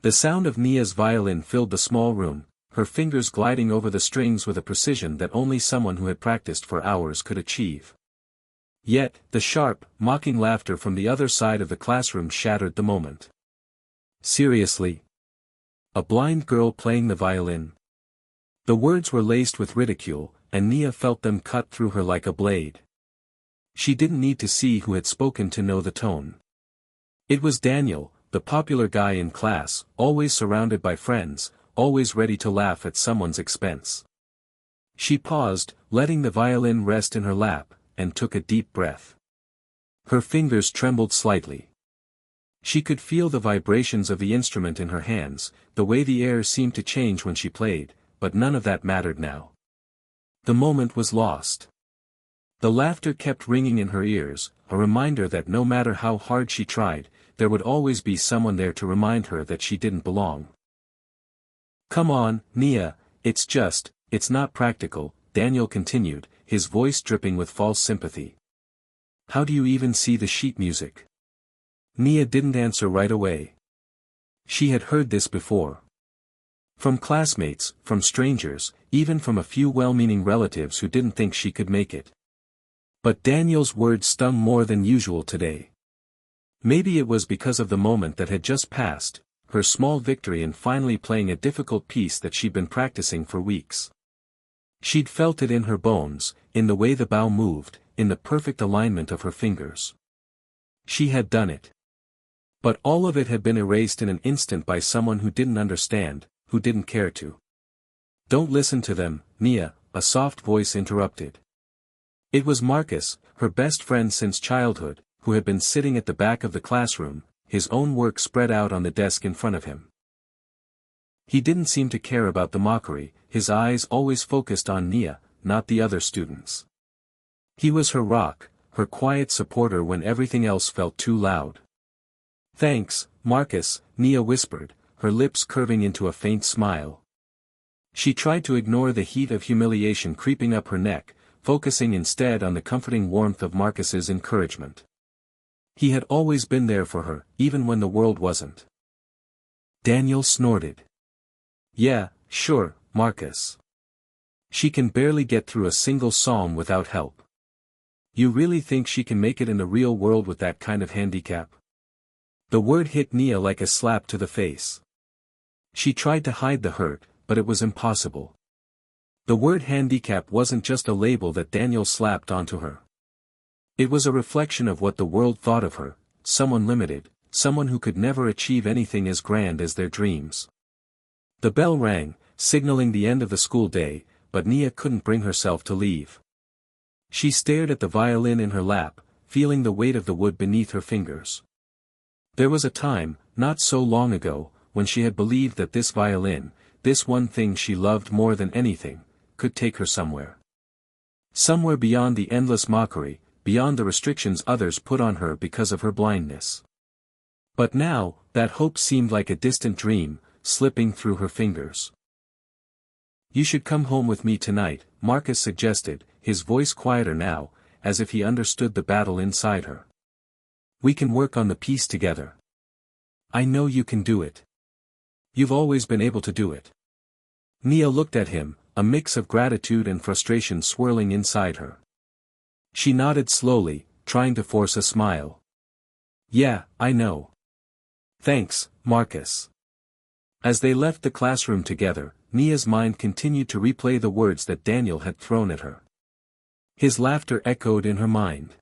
The sound of Nia's violin filled the small room, her fingers gliding over the strings with a precision that only someone who had practiced for hours could achieve. Yet, the sharp, mocking laughter from the other side of the classroom shattered the moment. Seriously? A blind girl playing the violin? The words were laced with ridicule, and Nia felt them cut through her like a blade. She didn't need to see who had spoken to know the tone. It was Daniel, the popular guy in class, always surrounded by friends, always ready to laugh at someone's expense. She paused, letting the violin rest in her lap, and took a deep breath. Her fingers trembled slightly. She could feel the vibrations of the instrument in her hands, the way the air seemed to change when she played, but none of that mattered now. The moment was lost. The laughter kept ringing in her ears, a reminder that no matter how hard she tried, there would always be someone there to remind her that she didn't belong. "Come on, Nia, it's not practical," Daniel continued, his voice dripping with false sympathy. "How do you even see the sheet music?" Nia didn't answer right away. She had heard this before. From classmates, from strangers, even from a few well-meaning relatives who didn't think she could make it. But Daniel's words stung more than usual today. Maybe it was because of the moment that had just passed, her small victory in finally playing a difficult piece that she'd been practicing for weeks. She'd felt it in her bones, in the way the bow moved, in the perfect alignment of her fingers. She had done it. But all of it had been erased in an instant by someone who didn't understand, who didn't care to. "Don't listen to them, Nia," a soft voice interrupted. It was Marcus, her best friend since childhood, who had been sitting at the back of the classroom, his own work spread out on the desk in front of him. He didn't seem to care about the mockery, his eyes always focused on Nia, not the other students. He was her rock, her quiet supporter when everything else felt too loud. "Thanks, Marcus," Nia whispered, her lips curving into a faint smile. She tried to ignore the heat of humiliation creeping up her neck, focusing instead on the comforting warmth of Marcus's encouragement. He had always been there for her, even when the world wasn't. Daniel snorted. "Yeah, sure, Marcus. She can barely get through a single psalm without help. You really think she can make it in the real world with that kind of handicap?" The word hit Nia like a slap to the face. She tried to hide the hurt, but it was impossible. The word handicap wasn't just a label that Daniel slapped onto her. It was a reflection of what the world thought of her, someone limited, someone who could never achieve anything as grand as their dreams. The bell rang, signaling the end of the school day, but Nia couldn't bring herself to leave. She stared at the violin in her lap, feeling the weight of the wood beneath her fingers. There was a time, not so long ago, when she had believed that this violin, this one thing she loved more than anything, could take her somewhere. Somewhere beyond the endless mockery, beyond the restrictions others put on her because of her blindness. But now, that hope seemed like a distant dream, slipping through her fingers. "You should come home with me tonight," Marcus suggested, his voice quieter now, as if he understood the battle inside her. "We can work on the piece together. I know you can do it. You've always been able to do it." Nia looked at him, a mix of gratitude and frustration swirling inside her. She nodded slowly, trying to force a smile. "Yeah, I know. Thanks, Marcus." As they left the classroom together, Nia's mind continued to replay the words that Daniel had thrown at her. His laughter echoed in her mind.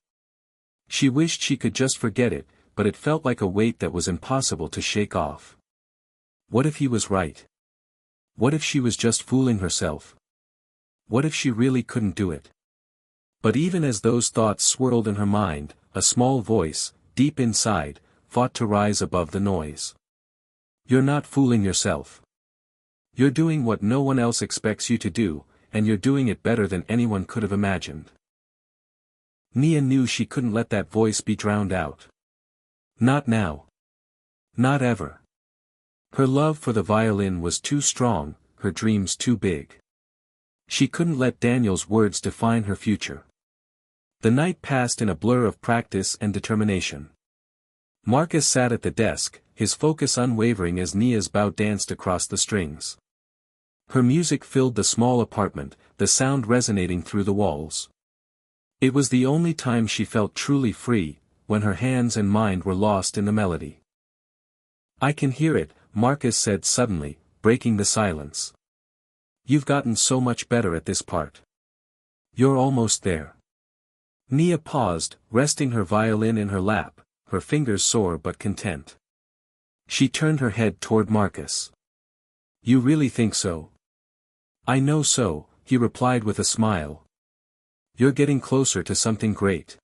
She wished she could just forget it, but it felt like a weight that was impossible to shake off. What if he was right? What if she was just fooling herself? What if she really couldn't do it? But even as those thoughts swirled in her mind, a small voice, deep inside, fought to rise above the noise. "You're not fooling yourself. You're doing what no one else expects you to do, and you're doing it better than anyone could have imagined." Nia knew she couldn't let that voice be drowned out. Not now. Not ever. Her love for the violin was too strong, her dreams too big. She couldn't let Daniel's words define her future. The night passed in a blur of practice and determination. Marcus sat at the desk, his focus unwavering as Nia's bow danced across the strings. Her music filled the small apartment, the sound resonating through the walls. It was the only time she felt truly free, when her hands and mind were lost in the melody. "I can hear it," Marcus said suddenly, breaking the silence. "You've gotten so much better at this part. You're almost there." Nia paused, resting her violin in her lap, her fingers sore but content. She turned her head toward Marcus. "You really think so?" "I know so," he replied with a smile. "You're getting closer to something great.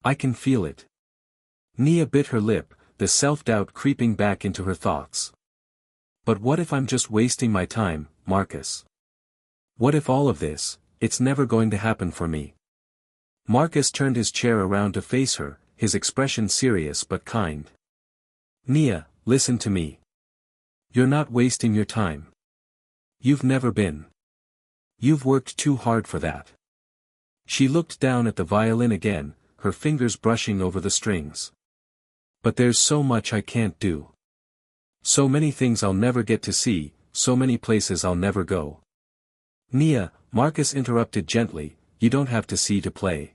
I can feel it." Nia bit her lip, the self-doubt creeping back into her thoughts. "But what if I'm just wasting my time, Marcus? What if all of this, it's never going to happen for me?" Marcus turned his chair around to face her, his expression serious but kind. "Nia, listen to me. You're not wasting your time. You've never been. You've worked too hard for that." She looked down at the violin again, her fingers brushing over the strings. "But there's so much I can't do. So many things I'll never get to see, so many places I'll never go." "Nia," Marcus interrupted gently, "you don't have to see to play.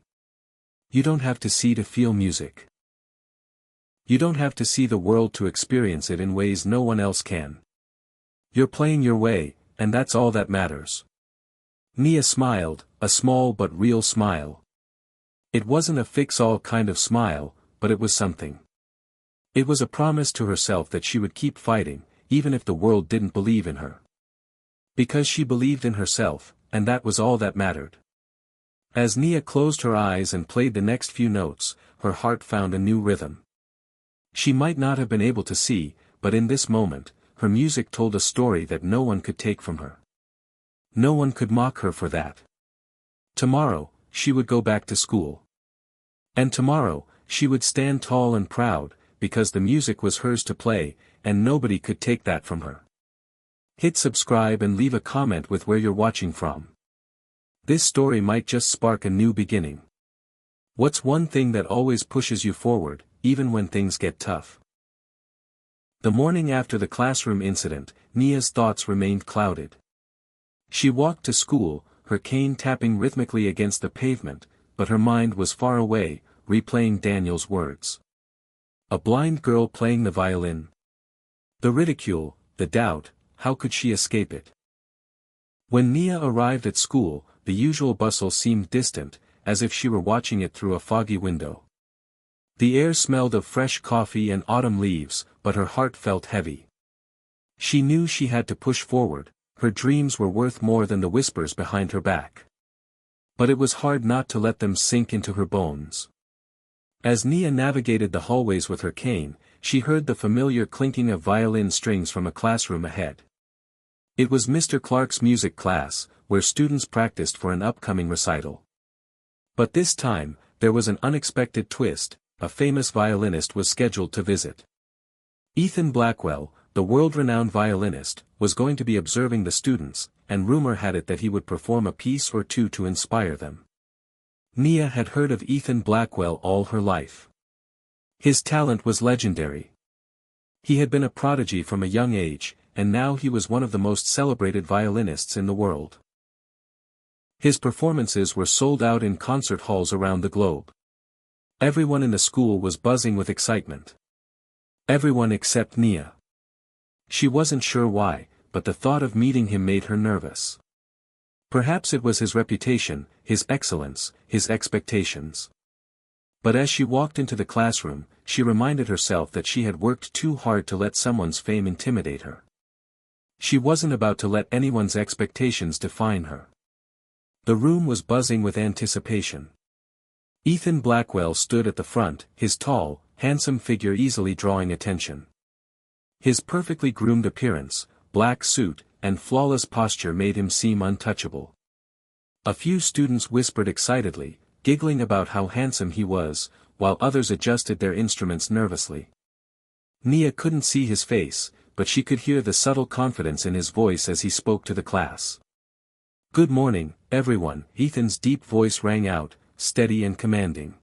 You don't have to see to feel music. You don't have to see the world to experience it in ways no one else can. You're playing your way, and that's all that matters." Nia smiled, a small but real smile. It wasn't a fix-all kind of smile, but it was something. It was a promise to herself that she would keep fighting, even if the world didn't believe in her. Because she believed in herself, and that was all that mattered. As Nia closed her eyes and played the next few notes, her heart found a new rhythm. She might not have been able to see, but in this moment, her music told a story that no one could take from her. No one could mock her for that. Tomorrow, she would go back to school. And tomorrow, she would stand tall and proud, because the music was hers to play, and nobody could take that from her. Hit subscribe and leave a comment with where you're watching from. This story might just spark a new beginning. What's one thing that always pushes you forward, even when things get tough? The morning after the classroom incident, Nia's thoughts remained clouded. She walked to school, her cane tapping rhythmically against the pavement, but her mind was far away, replaying Daniel's words. A blind girl playing the violin. The ridicule, the doubt, how could she escape it? When Nia arrived at school, the usual bustle seemed distant, as if she were watching it through a foggy window. The air smelled of fresh coffee and autumn leaves, but her heart felt heavy. She knew she had to push forward, her dreams were worth more than the whispers behind her back. But it was hard not to let them sink into her bones. As Nia navigated the hallways with her cane, she heard the familiar clinking of violin strings from a classroom ahead. It was Mr. Clark's music class, where students practiced for an upcoming recital. But this time, there was an unexpected twist. A famous violinist was scheduled to visit. Ethan Blackwell, the world-renowned violinist, was going to be observing the students, and rumor had it that he would perform a piece or two to inspire them. Nia had heard of Ethan Blackwell all her life. His talent was legendary. He had been a prodigy from a young age, and now he was one of the most celebrated violinists in the world. His performances were sold out in concert halls around the globe. Everyone in the school was buzzing with excitement. Everyone except Nia. She wasn't sure why, but the thought of meeting him made her nervous. Perhaps it was his reputation, his excellence, his expectations. But as she walked into the classroom, she reminded herself that she had worked too hard to let someone's fame intimidate her. She wasn't about to let anyone's expectations define her. The room was buzzing with anticipation. Ethan Blackwell stood at the front, his tall, handsome figure easily drawing attention. His perfectly groomed appearance, black suit, and flawless posture made him seem untouchable. A few students whispered excitedly, giggling about how handsome he was, while others adjusted their instruments nervously. Nia couldn't see his face, but she could hear the subtle confidence in his voice as he spoke to the class. "Good morning, everyone," Ethan's deep voice rang out, steady and commanding.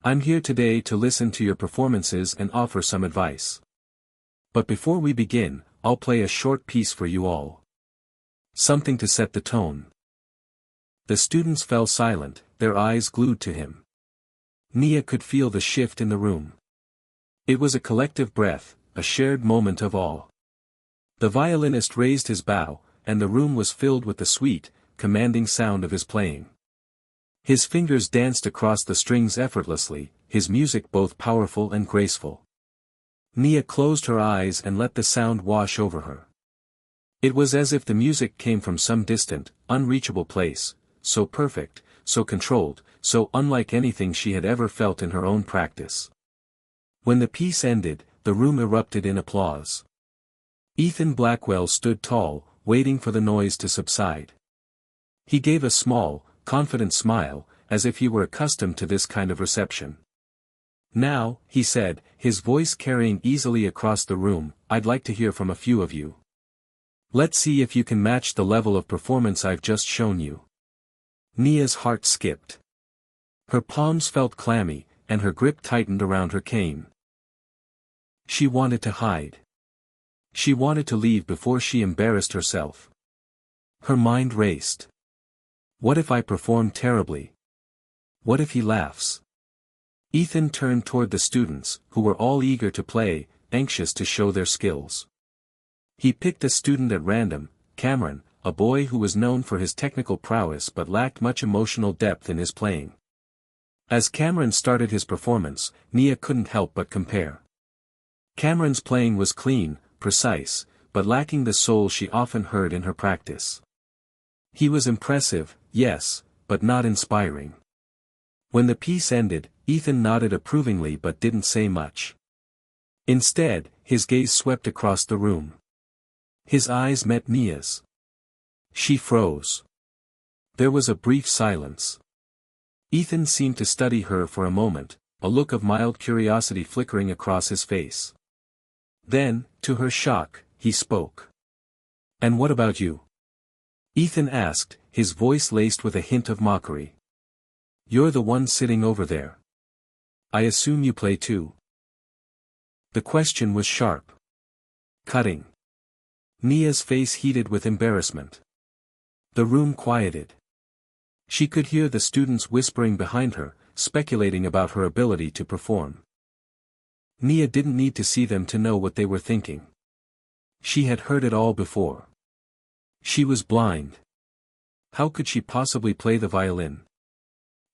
I'm here today to listen to your performances and offer some advice. But before we begin, I'll play a short piece for you all. Something to set the tone. The students fell silent, their eyes glued to him. Nia could feel the shift in the room. It was a collective breath, a shared moment of awe. The violinist raised his bow, and the room was filled with the sweet, commanding sound of his playing. His fingers danced across the strings effortlessly, his music both powerful and graceful. Nia closed her eyes and let the sound wash over her. It was as if the music came from some distant, unreachable place, so perfect, so controlled, so unlike anything she had ever felt in her own practice. When the piece ended, the room erupted in applause. Ethan Blackwell stood tall, waiting for the noise to subside. He gave a small, confident smile, as if he were accustomed to this kind of reception. "Now," he said, his voice carrying easily across the room, "I'd like to hear from a few of you. Let's see if you can match the level of performance I've just shown you." Nia's heart skipped. Her palms felt clammy, and her grip tightened around her cane. She wanted to hide. She wanted to leave before she embarrassed herself. Her mind raced. What if I perform terribly? What if he laughs? Ethan turned toward the students, who were all eager to play, anxious to show their skills. He picked a student at random, Cameron, a boy who was known for his technical prowess but lacked much emotional depth in his playing. As Cameron started his performance, Nia couldn't help but compare. Cameron's playing was clean, precise, but lacking the soul she often heard in her practice. He was impressive, yes, but not inspiring. When the piece ended, Ethan nodded approvingly but didn't say much. Instead, his gaze swept across the room. His eyes met Nia's. She froze. There was a brief silence. Ethan seemed to study her for a moment, a look of mild curiosity flickering across his face. Then, to her shock, he spoke. "And what about you?" Ethan asked, his voice laced with a hint of mockery. "You're the one sitting over there. I assume you play too?" The question was sharp. Cutting. Nia's face heated with embarrassment. The room quieted. She could hear the students whispering behind her, speculating about her ability to perform. Nia didn't need to see them to know what they were thinking. She had heard it all before. She was blind. How could she possibly play the violin?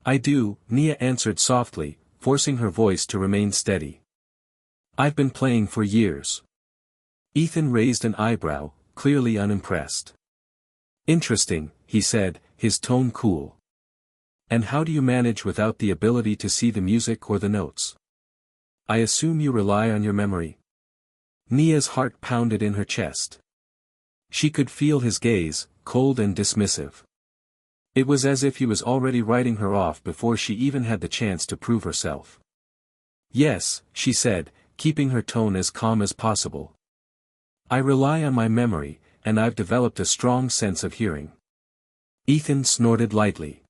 "I do," Nia answered softly, forcing her voice to remain steady. "I've been playing for years." Ethan raised an eyebrow, clearly unimpressed. "Interesting," he said, his tone cool. "And how do you manage without the ability to see the music or the notes? I assume you rely on your memory?" Nia's heart pounded in her chest. She could feel his gaze, cold and dismissive. It was as if he was already writing her off before she even had the chance to prove herself. "Yes," she said, keeping her tone as calm as possible. "I rely on my memory, and I've developed a strong sense of hearing." Ethan snorted lightly.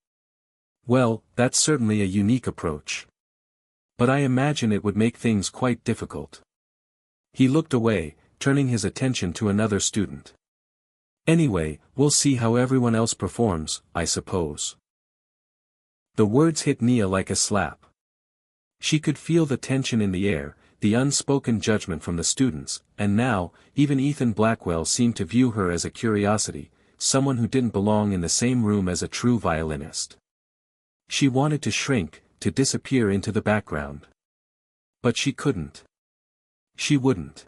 "Well, that's certainly a unique approach. But I imagine it would make things quite difficult." He looked away, turning his attention to another student. "Anyway, we'll see how everyone else performs, I suppose." The words hit Nia like a slap. She could feel the tension in the air, the unspoken judgment from the students, and now, even Ethan Blackwell seemed to view her as a curiosity, someone who didn't belong in the same room as a true violinist. She wanted to shrink, to disappear into the background. But she couldn't. She wouldn't.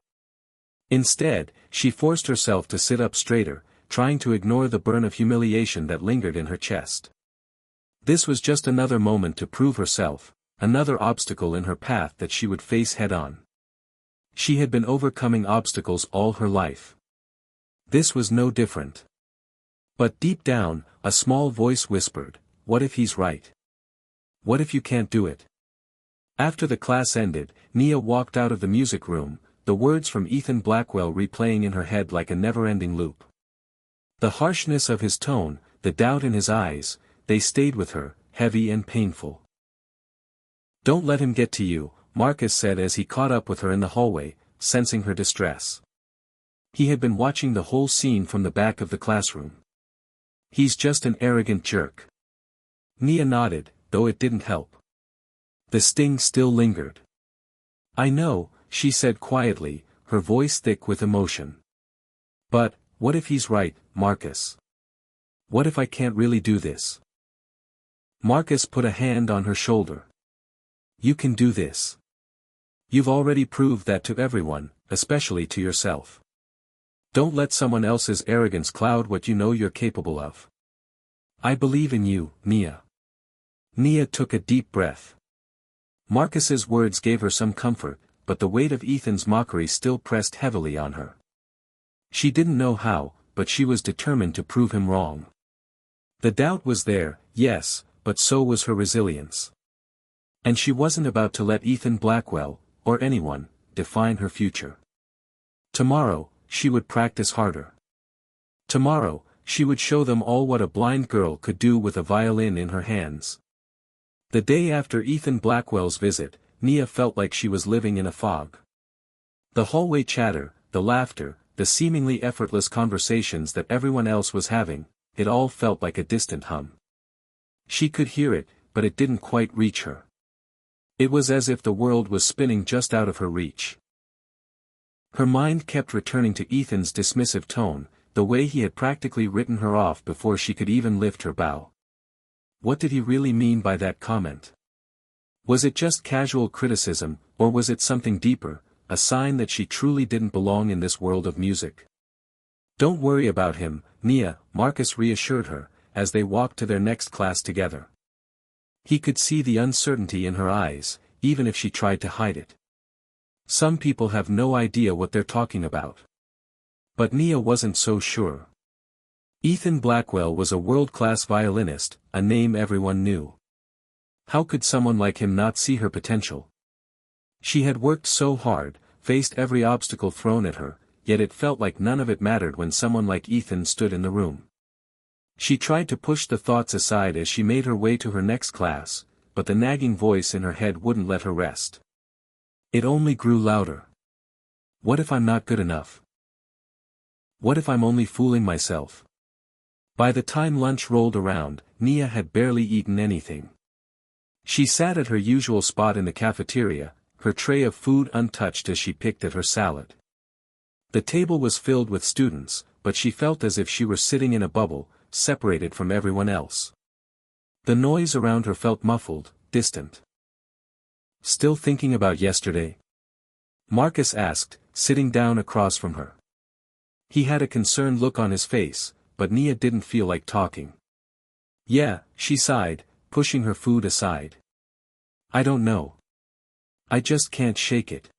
Instead, she forced herself to sit up straighter, trying to ignore the burn of humiliation that lingered in her chest. This was just another moment to prove herself, another obstacle in her path that she would face head-on. She had been overcoming obstacles all her life. This was no different. But deep down, a small voice whispered, "What if he's right? What if you can't do it?" After the class ended, Nia walked out of the music room, the words from Ethan Blackwell replaying in her head like a never-ending loop. The harshness of his tone, the doubt in his eyes, they stayed with her, heavy and painful. Don't let him get to you, Marcus said as he caught up with her in the hallway, sensing her distress. He had been watching the whole scene from the back of the classroom. He's just an arrogant jerk. Nia nodded, though it didn't help. The sting still lingered. I know, she said quietly, her voice thick with emotion. But, what if he's right, Marcus? What if I can't really do this? Marcus put a hand on her shoulder. You can do this. You've already proved that to everyone, especially to yourself. Don't let someone else's arrogance cloud what you know you're capable of. I believe in you, Nia. Nia took a deep breath. Marcus's words gave her some comfort, but the weight of Ethan's mockery still pressed heavily on her. She didn't know how, but she was determined to prove him wrong. The doubt was there, yes, but so was her resilience. And she wasn't about to let Ethan Blackwell, or anyone, define her future. Tomorrow, she would practice harder. Tomorrow, she would show them all what a blind girl could do with a violin in her hands. The day after Ethan Blackwell's visit, Nia felt like she was living in a fog. The hallway chatter, the laughter, the seemingly effortless conversations that everyone else was having, it all felt like a distant hum. She could hear it, but it didn't quite reach her. It was as if the world was spinning just out of her reach. Her mind kept returning to Ethan's dismissive tone, the way he had practically written her off before she could even lift her bow. What did he really mean by that comment? Was it just casual criticism, or was it something deeper, a sign that she truly didn't belong in this world of music? Don't worry about him, Nia, Marcus reassured her, as they walked to their next class together. He could see the uncertainty in her eyes, even if she tried to hide it. Some people have no idea what they're talking about. But Nia wasn't so sure. Ethan Blackwell was a world-class violinist, a name everyone knew. How could someone like him not see her potential? She had worked so hard, faced every obstacle thrown at her, yet it felt like none of it mattered when someone like Ethan stood in the room. She tried to push the thoughts aside as she made her way to her next class, but the nagging voice in her head wouldn't let her rest. It only grew louder. What if I'm not good enough? What if I'm only fooling myself? By the time lunch rolled around, Nia had barely eaten anything. She sat at her usual spot in the cafeteria, her tray of food untouched as she picked at her salad. The table was filled with students, but she felt as if she were sitting in a bubble, separated from everyone else. The noise around her felt muffled, distant. Still thinking about yesterday? Marcus asked, sitting down across from her. He had a concerned look on his face, but Nia didn't feel like talking. Yeah, she sighed, pushing her food aside. I don't know. I just can't shake it.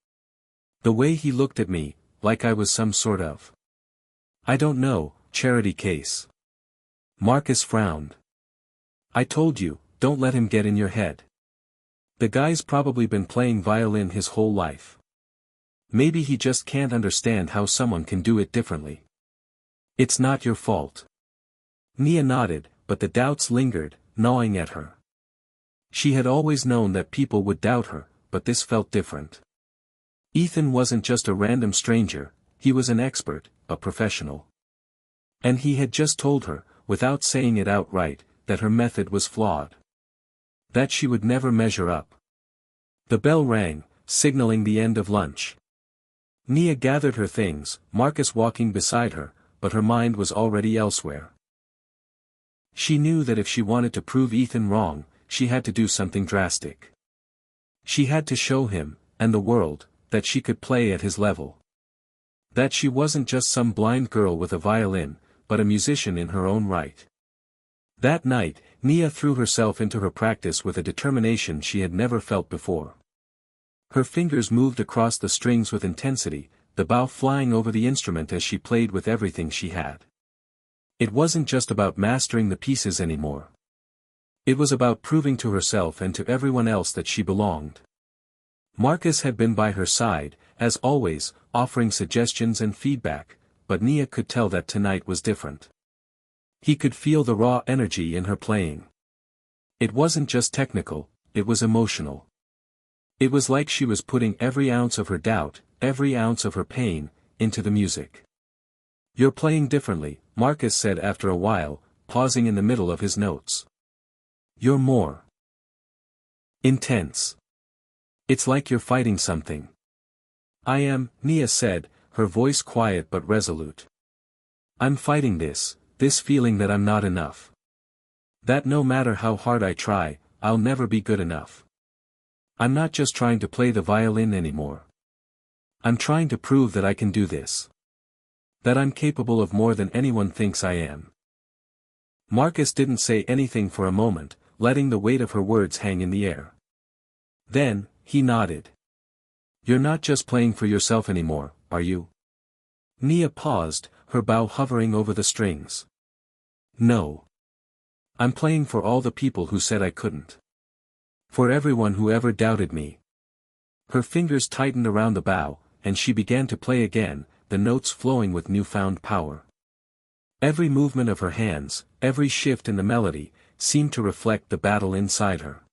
The way he looked at me, like I was some sort of, I don't know, charity case. Marcus frowned. I told you, don't let him get in your head. The guy's probably been playing violin his whole life. Maybe he just can't understand how someone can do it differently. It's not your fault. Nia nodded, but the doubts lingered, gnawing at her. She had always known that people would doubt her, but this felt different. Ethan wasn't just a random stranger, he was an expert, a professional. And he had just told her, without saying it outright, that her method was flawed. That she would never measure up. The bell rang, signaling the end of lunch. Nia gathered her things, Marcus walking beside her, but her mind was already elsewhere. She knew that if she wanted to prove Ethan wrong, she had to do something drastic. She had to show him, and the world, that she could play at his level. That she wasn't just some blind girl with a violin, but a musician in her own right. That night, Nia threw herself into her practice with a determination she had never felt before. Her fingers moved across the strings with intensity, the bow flying over the instrument as she played with everything she had. It wasn't just about mastering the pieces anymore. It was about proving to herself and to everyone else that she belonged. Marcus had been by her side, as always, offering suggestions and feedback, but Nia could tell that tonight was different. He could feel the raw energy in her playing. It wasn't just technical, it was emotional. It was like she was putting every ounce of her doubt, every ounce of her pain, into the music. "You're playing differently," Marcus said after a while, pausing in the middle of his notes. "You're more intense. It's like you're fighting something." "I am," Nia said, her voice quiet but resolute. "I'm fighting this feeling that I'm not enough. That no matter how hard I try, I'll never be good enough. I'm not just trying to play the violin anymore. I'm trying to prove that I can do this. That I'm capable of more than anyone thinks I am." Marcus didn't say anything for a moment, letting the weight of her words hang in the air. Then, he nodded. "You're not just playing for yourself anymore, are you?" Nia paused, her bow hovering over the strings. "No. I'm playing for all the people who said I couldn't. For everyone who ever doubted me." Her fingers tightened around the bow, and she began to play again, the notes flowing with newfound power. Every movement of her hands, every shift in the melody, seemed to reflect the battle inside her.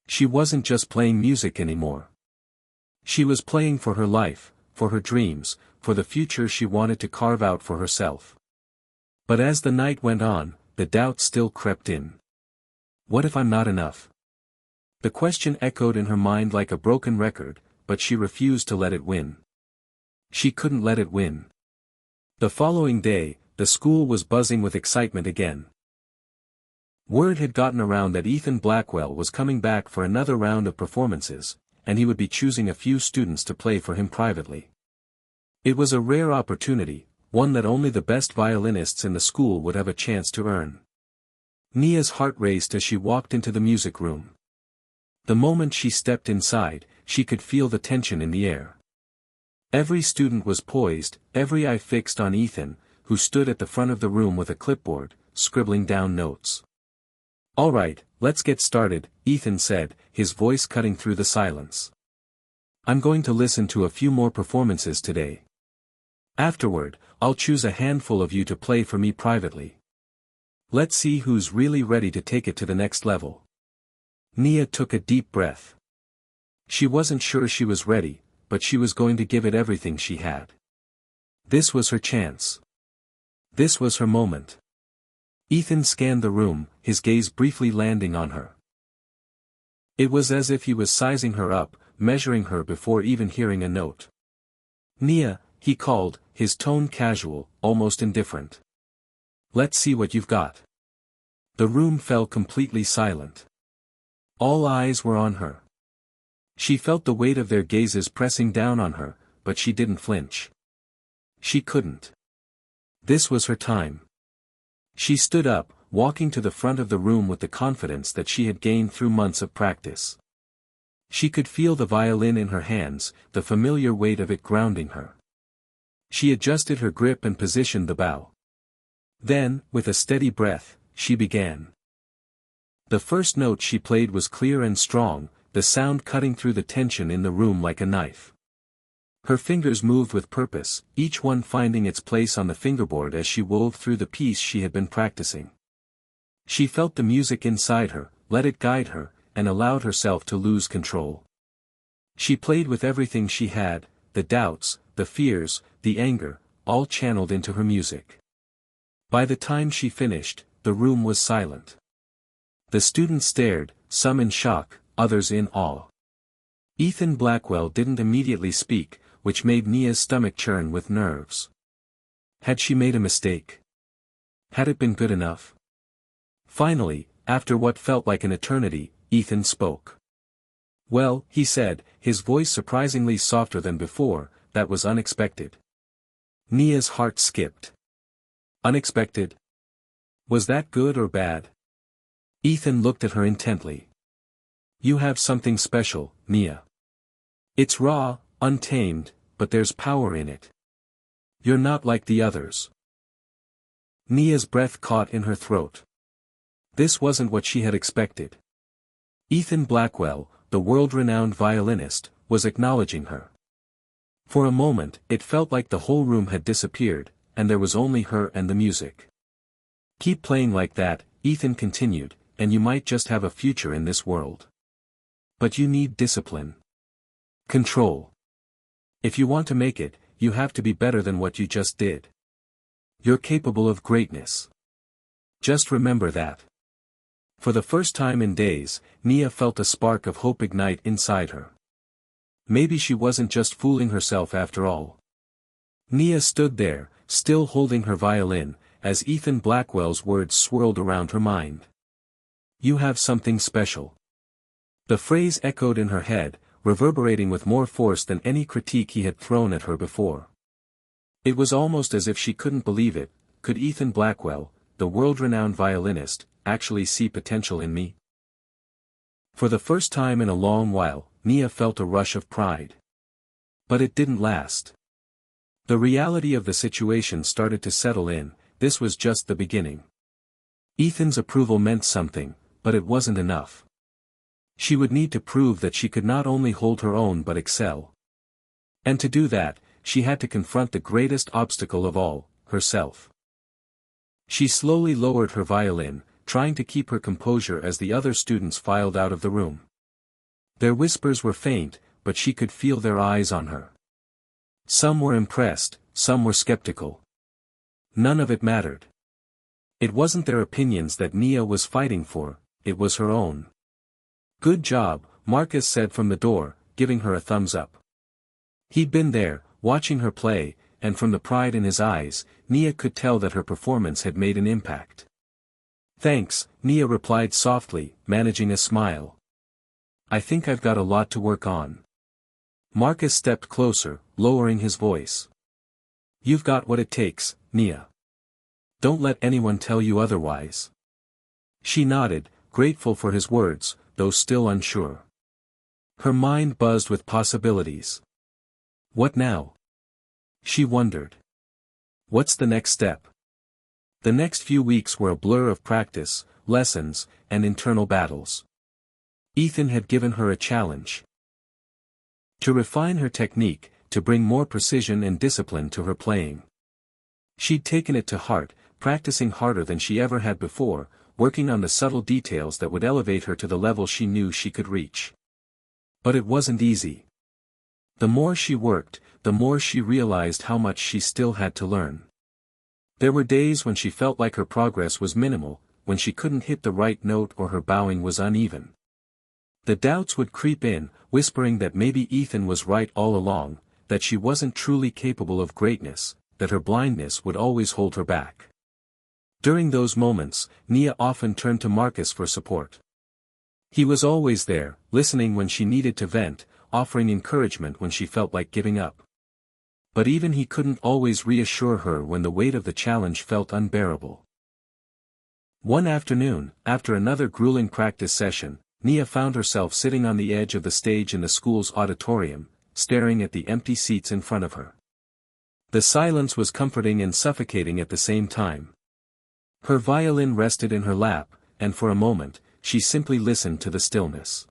She wasn't just playing music anymore. She was playing for her life, for her dreams, for the future she wanted to carve out for herself. But as the night went on, the doubt still crept in. What if I'm not enough? The question echoed in her mind like a broken record, but she refused to let it win. She couldn't let it win. The following day, the school was buzzing with excitement again. Word had gotten around that Ethan Blackwell was coming back for another round of performances, and he would be choosing a few students to play for him privately. It was a rare opportunity, one that only the best violinists in the school would have a chance to earn. Nia's heart raced as she walked into the music room. The moment she stepped inside, she could feel the tension in the air. Every student was poised, every eye fixed on Ethan, who stood at the front of the room with a clipboard, scribbling down notes. "All right, let's get started," Ethan said, his voice cutting through the silence. "I'm going to listen to a few more performances today. Afterward, I'll choose a handful of you to play for me privately. Let's see who's really ready to take it to the next level." Nia took a deep breath. She wasn't sure she was ready, but she was going to give it everything she had. This was her chance. This was her moment. Ethan scanned the room, his gaze briefly landing on her. It was as if he was sizing her up, measuring her before even hearing a note. "Nia," he called, his tone casual, almost indifferent. "Let's see what you've got." The room fell completely silent. All eyes were on her. She felt the weight of their gazes pressing down on her, but she didn't flinch. She couldn't. This was her time. She stood up, walking to the front of the room with the confidence that she had gained through months of practice. She could feel the violin in her hands, the familiar weight of it grounding her. She adjusted her grip and positioned the bow. Then, with a steady breath, she began. The first note she played was clear and strong, the sound cutting through the tension in the room like a knife. Her fingers moved with purpose, each one finding its place on the fingerboard as she wove through the piece she had been practicing. She felt the music inside her, let it guide her, and allowed herself to lose control. She played with everything she had, the doubts, the fears, the anger, all channeled into her music. By the time she finished, the room was silent. The students stared, some in shock, others in awe. Ethan Blackwell didn't immediately speak, which made Nia's stomach churn with nerves. Had she made a mistake? Had it been good enough? Finally, after what felt like an eternity, Ethan spoke. "Well," he said, his voice surprisingly softer than before, "that was unexpected." Nia's heart skipped. Unexpected? Was that good or bad? Ethan looked at her intently. "You have something special, Nia. It's raw, untamed, but there's power in it. You're not like the others." Nia's breath caught in her throat. This wasn't what she had expected. Ethan Blackwell, the world-renowned violinist, was acknowledging her. For a moment, it felt like the whole room had disappeared, and there was only her and the music. "Keep playing like that," Ethan continued, "and you might just have a future in this world. But you need discipline. Control. If you want to make it, you have to be better than what you just did. You're capable of greatness. Just remember that. For the first time in days, Nia felt a spark of hope ignite inside her. Maybe she wasn't just fooling herself after all. Nia stood there, still holding her violin, as Ethan Blackwell's words swirled around her mind. You have something special. The phrase echoed in her head, reverberating with more force than any critique he had thrown at her before. It was almost as if she couldn't believe it. Could Ethan Blackwell, the world-renowned violinist, actually see potential in me? For the first time in a long while, Nia felt a rush of pride. But it didn't last. The reality of the situation started to settle in. This was just the beginning. Ethan's approval meant something, but it wasn't enough. She would need to prove that she could not only hold her own but excel. And to do that, she had to confront the greatest obstacle of all, herself. She slowly lowered her violin, trying to keep her composure as the other students filed out of the room. Their whispers were faint, but she could feel their eyes on her. Some were impressed, some were skeptical. None of it mattered. It wasn't their opinions that Nia was fighting for, it was her own. Good job, Marcus said from the door, giving her a thumbs up. He'd been there, watching her play, and from the pride in his eyes, Nia could tell that her performance had made an impact. Thanks, Nia replied softly, managing a smile. I think I've got a lot to work on. Marcus stepped closer, lowering his voice. You've got what it takes, Nia. Don't let anyone tell you otherwise. She nodded, grateful for his words, though still unsure. Her mind buzzed with possibilities. What now? She wondered. What's the next step? The next few weeks were a blur of practice, lessons, and internal battles. Ethan had given her a challenge. To refine her technique, to bring more precision and discipline to her playing. She'd taken it to heart, practicing harder than she ever had before, working on the subtle details that would elevate her to the level she knew she could reach. But it wasn't easy. The more she worked, the more she realized how much she still had to learn. There were days when she felt like her progress was minimal, when she couldn't hit the right note or her bowing was uneven. The doubts would creep in, whispering that maybe Ethan was right all along, that she wasn't truly capable of greatness, that her blindness would always hold her back. During those moments, Nia often turned to Marcus for support. He was always there, listening when she needed to vent, offering encouragement when she felt like giving up. But even he couldn't always reassure her when the weight of the challenge felt unbearable. One afternoon, after another grueling practice session, Nia found herself sitting on the edge of the stage in the school's auditorium, staring at the empty seats in front of her. The silence was comforting and suffocating at the same time. Her violin rested in her lap, and for a moment, she simply listened to the stillness.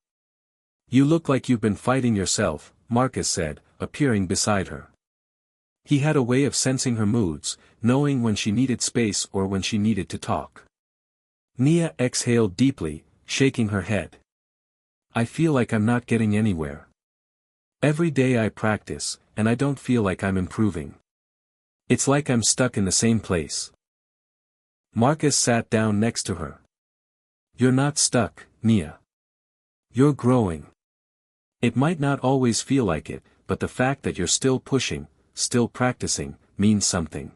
You look like you've been fighting yourself, Marcus said, appearing beside her. He had a way of sensing her moods, knowing when she needed space or when she needed to talk. Nia exhaled deeply, shaking her head. I feel like I'm not getting anywhere. Every day I practice, and I don't feel like I'm improving. It's like I'm stuck in the same place. Marcus sat down next to her. You're not stuck, Nia. You're growing. It might not always feel like it, but the fact that you're still pushing, still practicing, means something.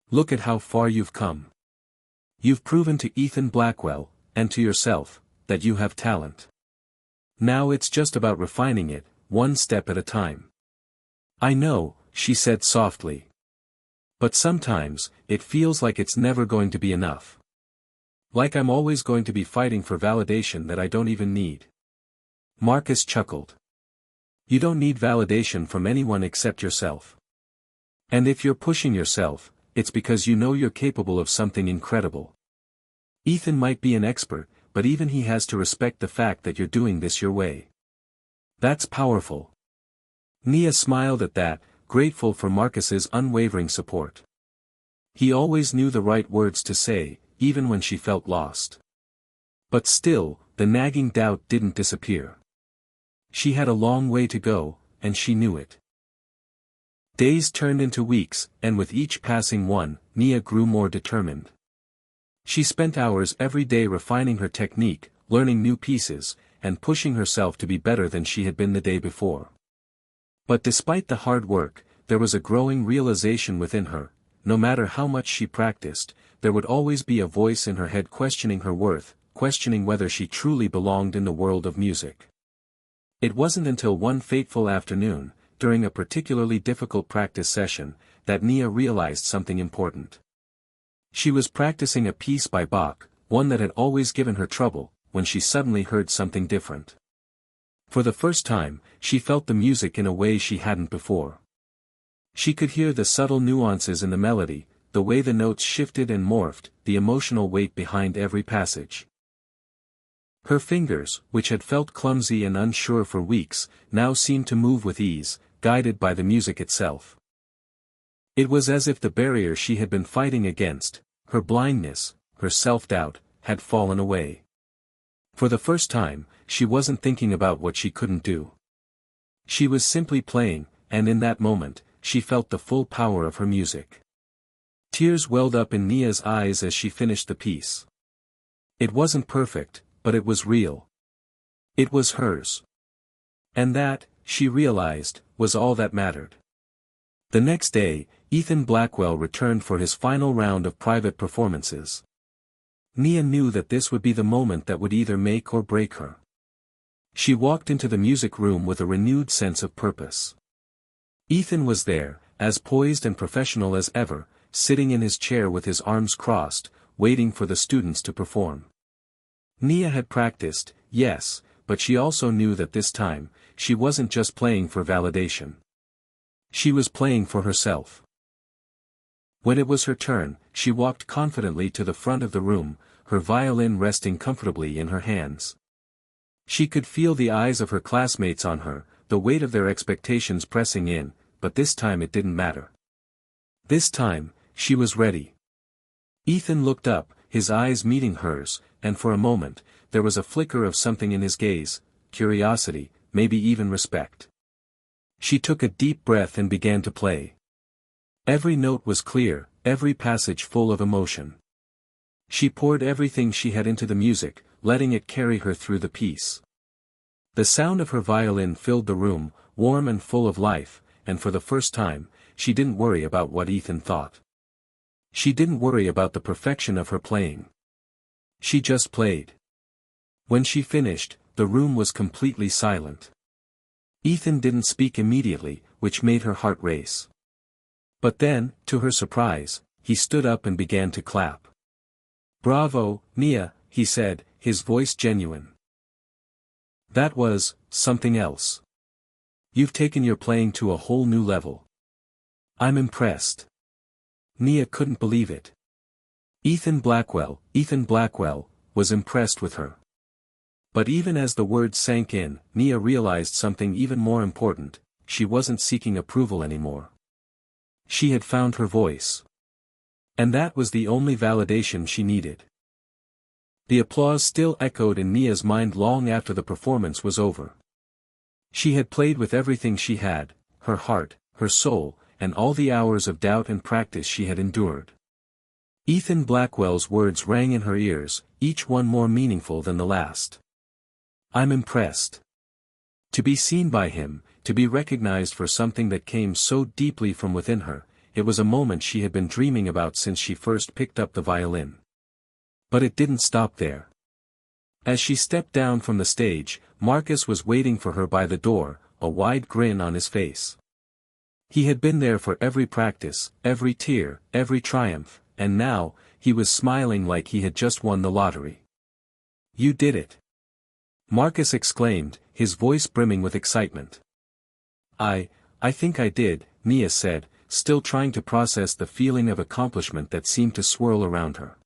Look at how far you've come. You've proven to Ethan Blackwell, and to yourself, that you have talent. Now it's just about refining it, one step at a time. I know, she said softly. But sometimes, it feels like it's never going to be enough. Like I'm always going to be fighting for validation that I don't even need. Marcus chuckled. You don't need validation from anyone except yourself. And if you're pushing yourself, it's because you know you're capable of something incredible. Ethan might be an expert, but even he has to respect the fact that you're doing this your way. That's powerful. Nia smiled at that, grateful for Marcus's unwavering support. He always knew the right words to say, even when she felt lost. But still, the nagging doubt didn't disappear. She had a long way to go, and she knew it. Days turned into weeks, and with each passing one, Nia grew more determined. She spent hours every day refining her technique, learning new pieces, and pushing herself to be better than she had been the day before. But despite the hard work, there was a growing realization within her: no matter how much she practiced, there would always be a voice in her head questioning her worth, questioning whether she truly belonged in the world of music. It wasn't until one fateful afternoon, during a particularly difficult practice session, that Nia realized something important. She was practicing a piece by Bach, one that had always given her trouble, when she suddenly heard something different. For the first time, she felt the music in a way she hadn't before. She could hear the subtle nuances in the melody, the way the notes shifted and morphed, the emotional weight behind every passage. Her fingers, which had felt clumsy and unsure for weeks, now seemed to move with ease, guided by the music itself. It was as if the barrier she had been fighting against, her blindness, her self-doubt, had fallen away. For the first time, she wasn't thinking about what she couldn't do. She was simply playing, and in that moment, she felt the full power of her music. Tears welled up in Nia's eyes as she finished the piece. It wasn't perfect, but it was real. It was hers. And that, she realized, was all that mattered. The next day, Ethan Blackwell returned for his final round of private performances. Nia knew that this would be the moment that would either make or break her. She walked into the music room with a renewed sense of purpose. Ethan was there, as poised and professional as ever, sitting in his chair with his arms crossed, waiting for the students to perform. Nia had practiced, yes, but she also knew that this time, she wasn't just playing for validation. She was playing for herself. When it was her turn, she walked confidently to the front of the room, her violin resting comfortably in her hands. She could feel the eyes of her classmates on her, the weight of their expectations pressing in, but this time it didn't matter. This time, she was ready. Ethan looked up, his eyes meeting hers, and for a moment, there was a flicker of something in his gaze, curiosity, maybe even respect. She took a deep breath and began to play. Every note was clear, every passage full of emotion. She poured everything she had into the music, letting it carry her through the piece. The sound of her violin filled the room, warm and full of life, and for the first time, she didn't worry about what Ethan thought. She didn't worry about the perfection of her playing. She just played. When she finished, the room was completely silent. Ethan didn't speak immediately, which made her heart race. But then, to her surprise, he stood up and began to clap. "Bravo, Nia," he said, his voice genuine. "That was something else. You've taken your playing to a whole new level. I'm impressed." Nia couldn't believe it. Ethan Blackwell, was impressed with her. But even as the words sank in, Nia realized something even more important: she wasn't seeking approval anymore. She had found her voice. And that was the only validation she needed. The applause still echoed in Nia's mind long after the performance was over. She had played with everything she had, her heart, her soul, and all the hours of doubt and practice she had endured. Ethan Blackwell's words rang in her ears, each one more meaningful than the last. "I'm impressed." To be seen by him, to be recognized for something that came so deeply from within her, it was a moment she had been dreaming about since she first picked up the violin. But it didn't stop there. As she stepped down from the stage, Marcus was waiting for her by the door, a wide grin on his face. He had been there for every practice, every tear, every triumph, and now, he was smiling like he had just won the lottery. "You did it!" Marcus exclaimed, his voice brimming with excitement. I think I did," Nia said, still trying to process the feeling of accomplishment that seemed to swirl around her.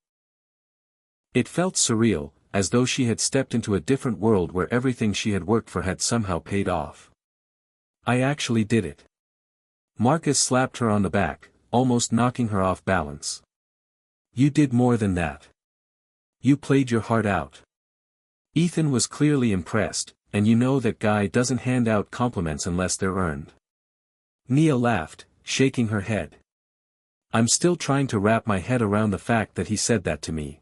It felt surreal, as though she had stepped into a different world where everything she had worked for had somehow paid off. "I actually did it." Marcus slapped her on the back, almost knocking her off balance. "You did more than that. You played your heart out." Ethan was clearly impressed, and you know that guy doesn't hand out compliments unless they're earned. Nia laughed, shaking her head. I'm still trying to wrap my head around the fact that he said that to me.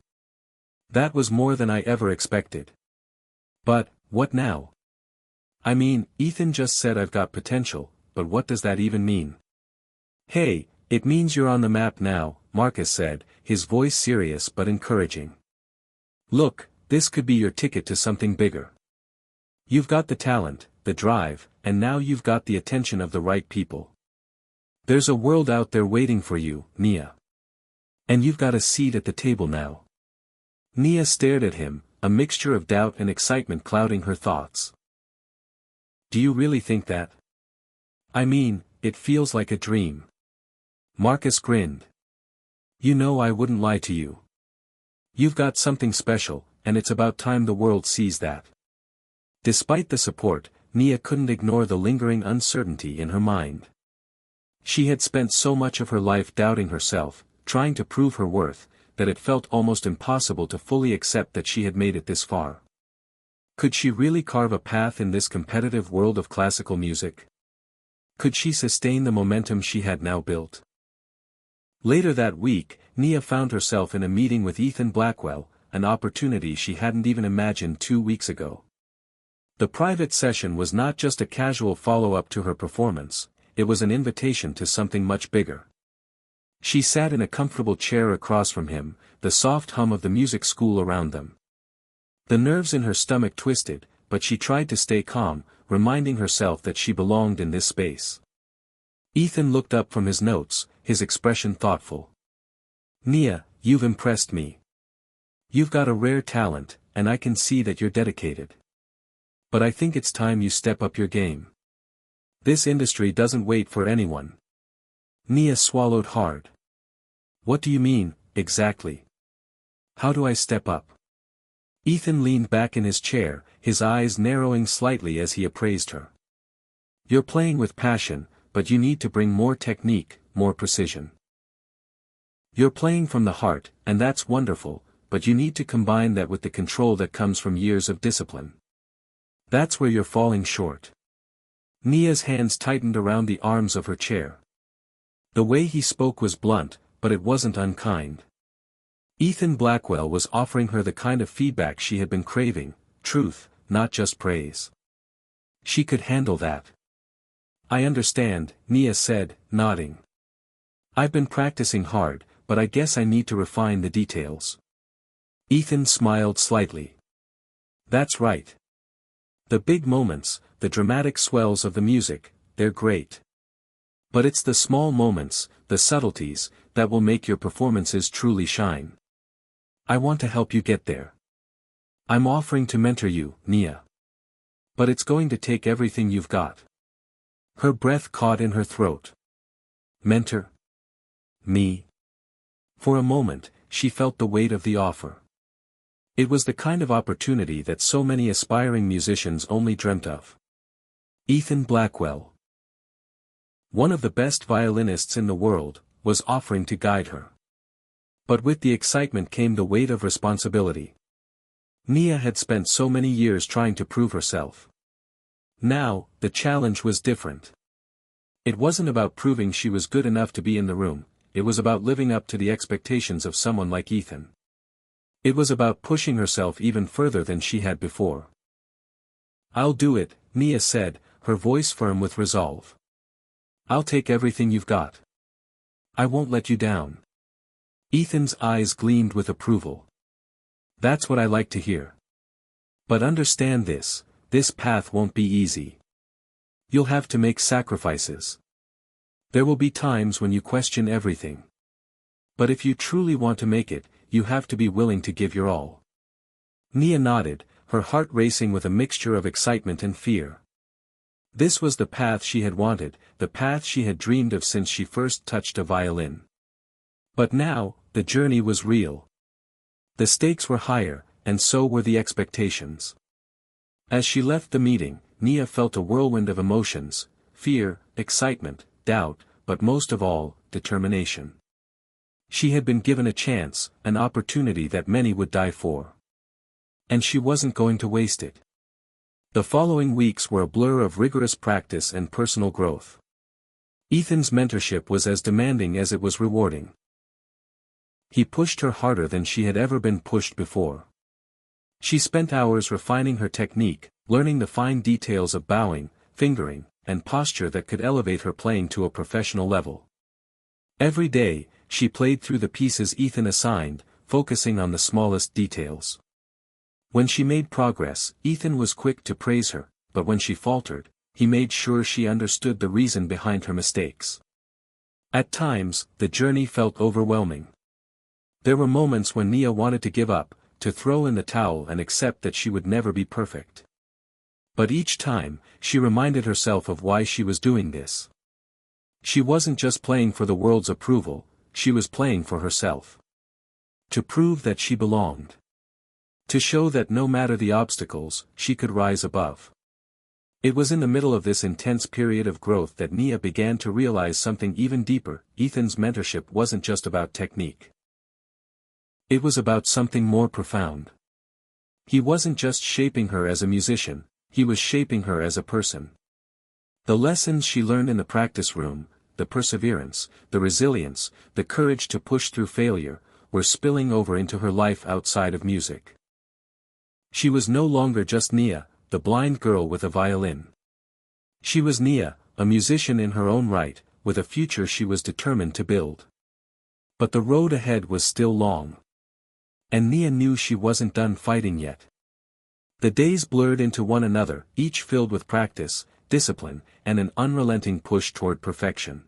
That was more than I ever expected. But, what now? I mean, Ethan just said I've got potential, but what does that even mean? Hey, it means you're on the map now, Marcus said, his voice serious but encouraging. Look, this could be your ticket to something bigger. You've got the talent, the drive, and now you've got the attention of the right people. There's a world out there waiting for you, Nia. And you've got a seat at the table now. Nia stared at him, a mixture of doubt and excitement clouding her thoughts. Do you really think that? I mean, it feels like a dream. Marcus grinned. You know I wouldn't lie to you. You've got something special, and it's about time the world sees that. Despite the support, Nia couldn't ignore the lingering uncertainty in her mind. She had spent so much of her life doubting herself, trying to prove her worth, that it felt almost impossible to fully accept that she had made it this far. Could she really carve a path in this competitive world of classical music? Could she sustain the momentum she had now built? Later that week, Nia found herself in a meeting with Ethan Blackwell, an opportunity she hadn't even imagined 2 weeks ago. The private session was not just a casual follow-up to her performance, it was an invitation to something much bigger. She sat in a comfortable chair across from him, the soft hum of the music school around them. The nerves in her stomach twisted, but she tried to stay calm, reminding herself that she belonged in this space. Ethan looked up from his notes, his expression thoughtful. Nia, you've impressed me. You've got a rare talent, and I can see that you're dedicated. But I think it's time you step up your game. This industry doesn't wait for anyone. Nia swallowed hard. What do you mean, exactly? How do I step up? Ethan leaned back in his chair, his eyes narrowing slightly as he appraised her. You're playing with passion, but you need to bring more technique, more precision. You're playing from the heart, and that's wonderful, but you need to combine that with the control that comes from years of discipline. That's where you're falling short. Nia's hands tightened around the arms of her chair. The way he spoke was blunt, but it wasn't unkind. Ethan Blackwell was offering her the kind of feedback she had been craving, truth, not just praise. She could handle that. I understand, Nia said, nodding. I've been practicing hard, but I guess I need to refine the details. Ethan smiled slightly. That's right. The big moments, the dramatic swells of the music, they're great. But it's the small moments, the subtleties, that will make your performances truly shine. I want to help you get there. I'm offering to mentor you, Nia. But it's going to take everything you've got. Her breath caught in her throat. Mentor? Me? For a moment, she felt the weight of the offer. It was the kind of opportunity that so many aspiring musicians only dreamt of. Ethan Blackwell, one of the best violinists in the world, was offering to guide her. But with the excitement came the weight of responsibility. Nia had spent so many years trying to prove herself. Now, the challenge was different. It wasn't about proving she was good enough to be in the room, it was about living up to the expectations of someone like Ethan. It was about pushing herself even further than she had before. I'll do it, Nia said, her voice firm with resolve. I'll take everything you've got. I won't let you down. Ethan's eyes gleamed with approval. That's what I like to hear. But understand this path won't be easy. You'll have to make sacrifices. There will be times when you question everything. But if you truly want to make it, you have to be willing to give your all. Nia nodded, her heart racing with a mixture of excitement and fear. This was the path she had wanted, the path she had dreamed of since she first touched a violin. But now, the journey was real. The stakes were higher, and so were the expectations. As she left the meeting, Nia felt a whirlwind of emotions, fear, excitement, doubt, but most of all, determination. She had been given a chance, an opportunity that many would die for. And she wasn't going to waste it. The following weeks were a blur of rigorous practice and personal growth. Ethan's mentorship was as demanding as it was rewarding. He pushed her harder than she had ever been pushed before. She spent hours refining her technique, learning the fine details of bowing, fingering, and posture that could elevate her playing to a professional level. Every day, she played through the pieces Ethan assigned, focusing on the smallest details. When she made progress, Ethan was quick to praise her, but when she faltered, he made sure she understood the reason behind her mistakes. At times, the journey felt overwhelming. There were moments when Nia wanted to give up, to throw in the towel and accept that she would never be perfect. But each time, she reminded herself of why she was doing this. She wasn't just playing for the world's approval, she was playing for herself. To prove that she belonged. To show that no matter the obstacles, she could rise above. It was in the middle of this intense period of growth that Nia began to realize something even deeper. Ethan's mentorship wasn't just about technique. It was about something more profound. He wasn't just shaping her as a musician, he was shaping her as a person. The lessons she learned in the practice room, the perseverance, the resilience, the courage to push through failure, were spilling over into her life outside of music. She was no longer just Nia, the blind girl with a violin. She was Nia, a musician in her own right, with a future she was determined to build. But the road ahead was still long. And Nia knew she wasn't done fighting yet. The days blurred into one another, each filled with practice, discipline, and an unrelenting push toward perfection.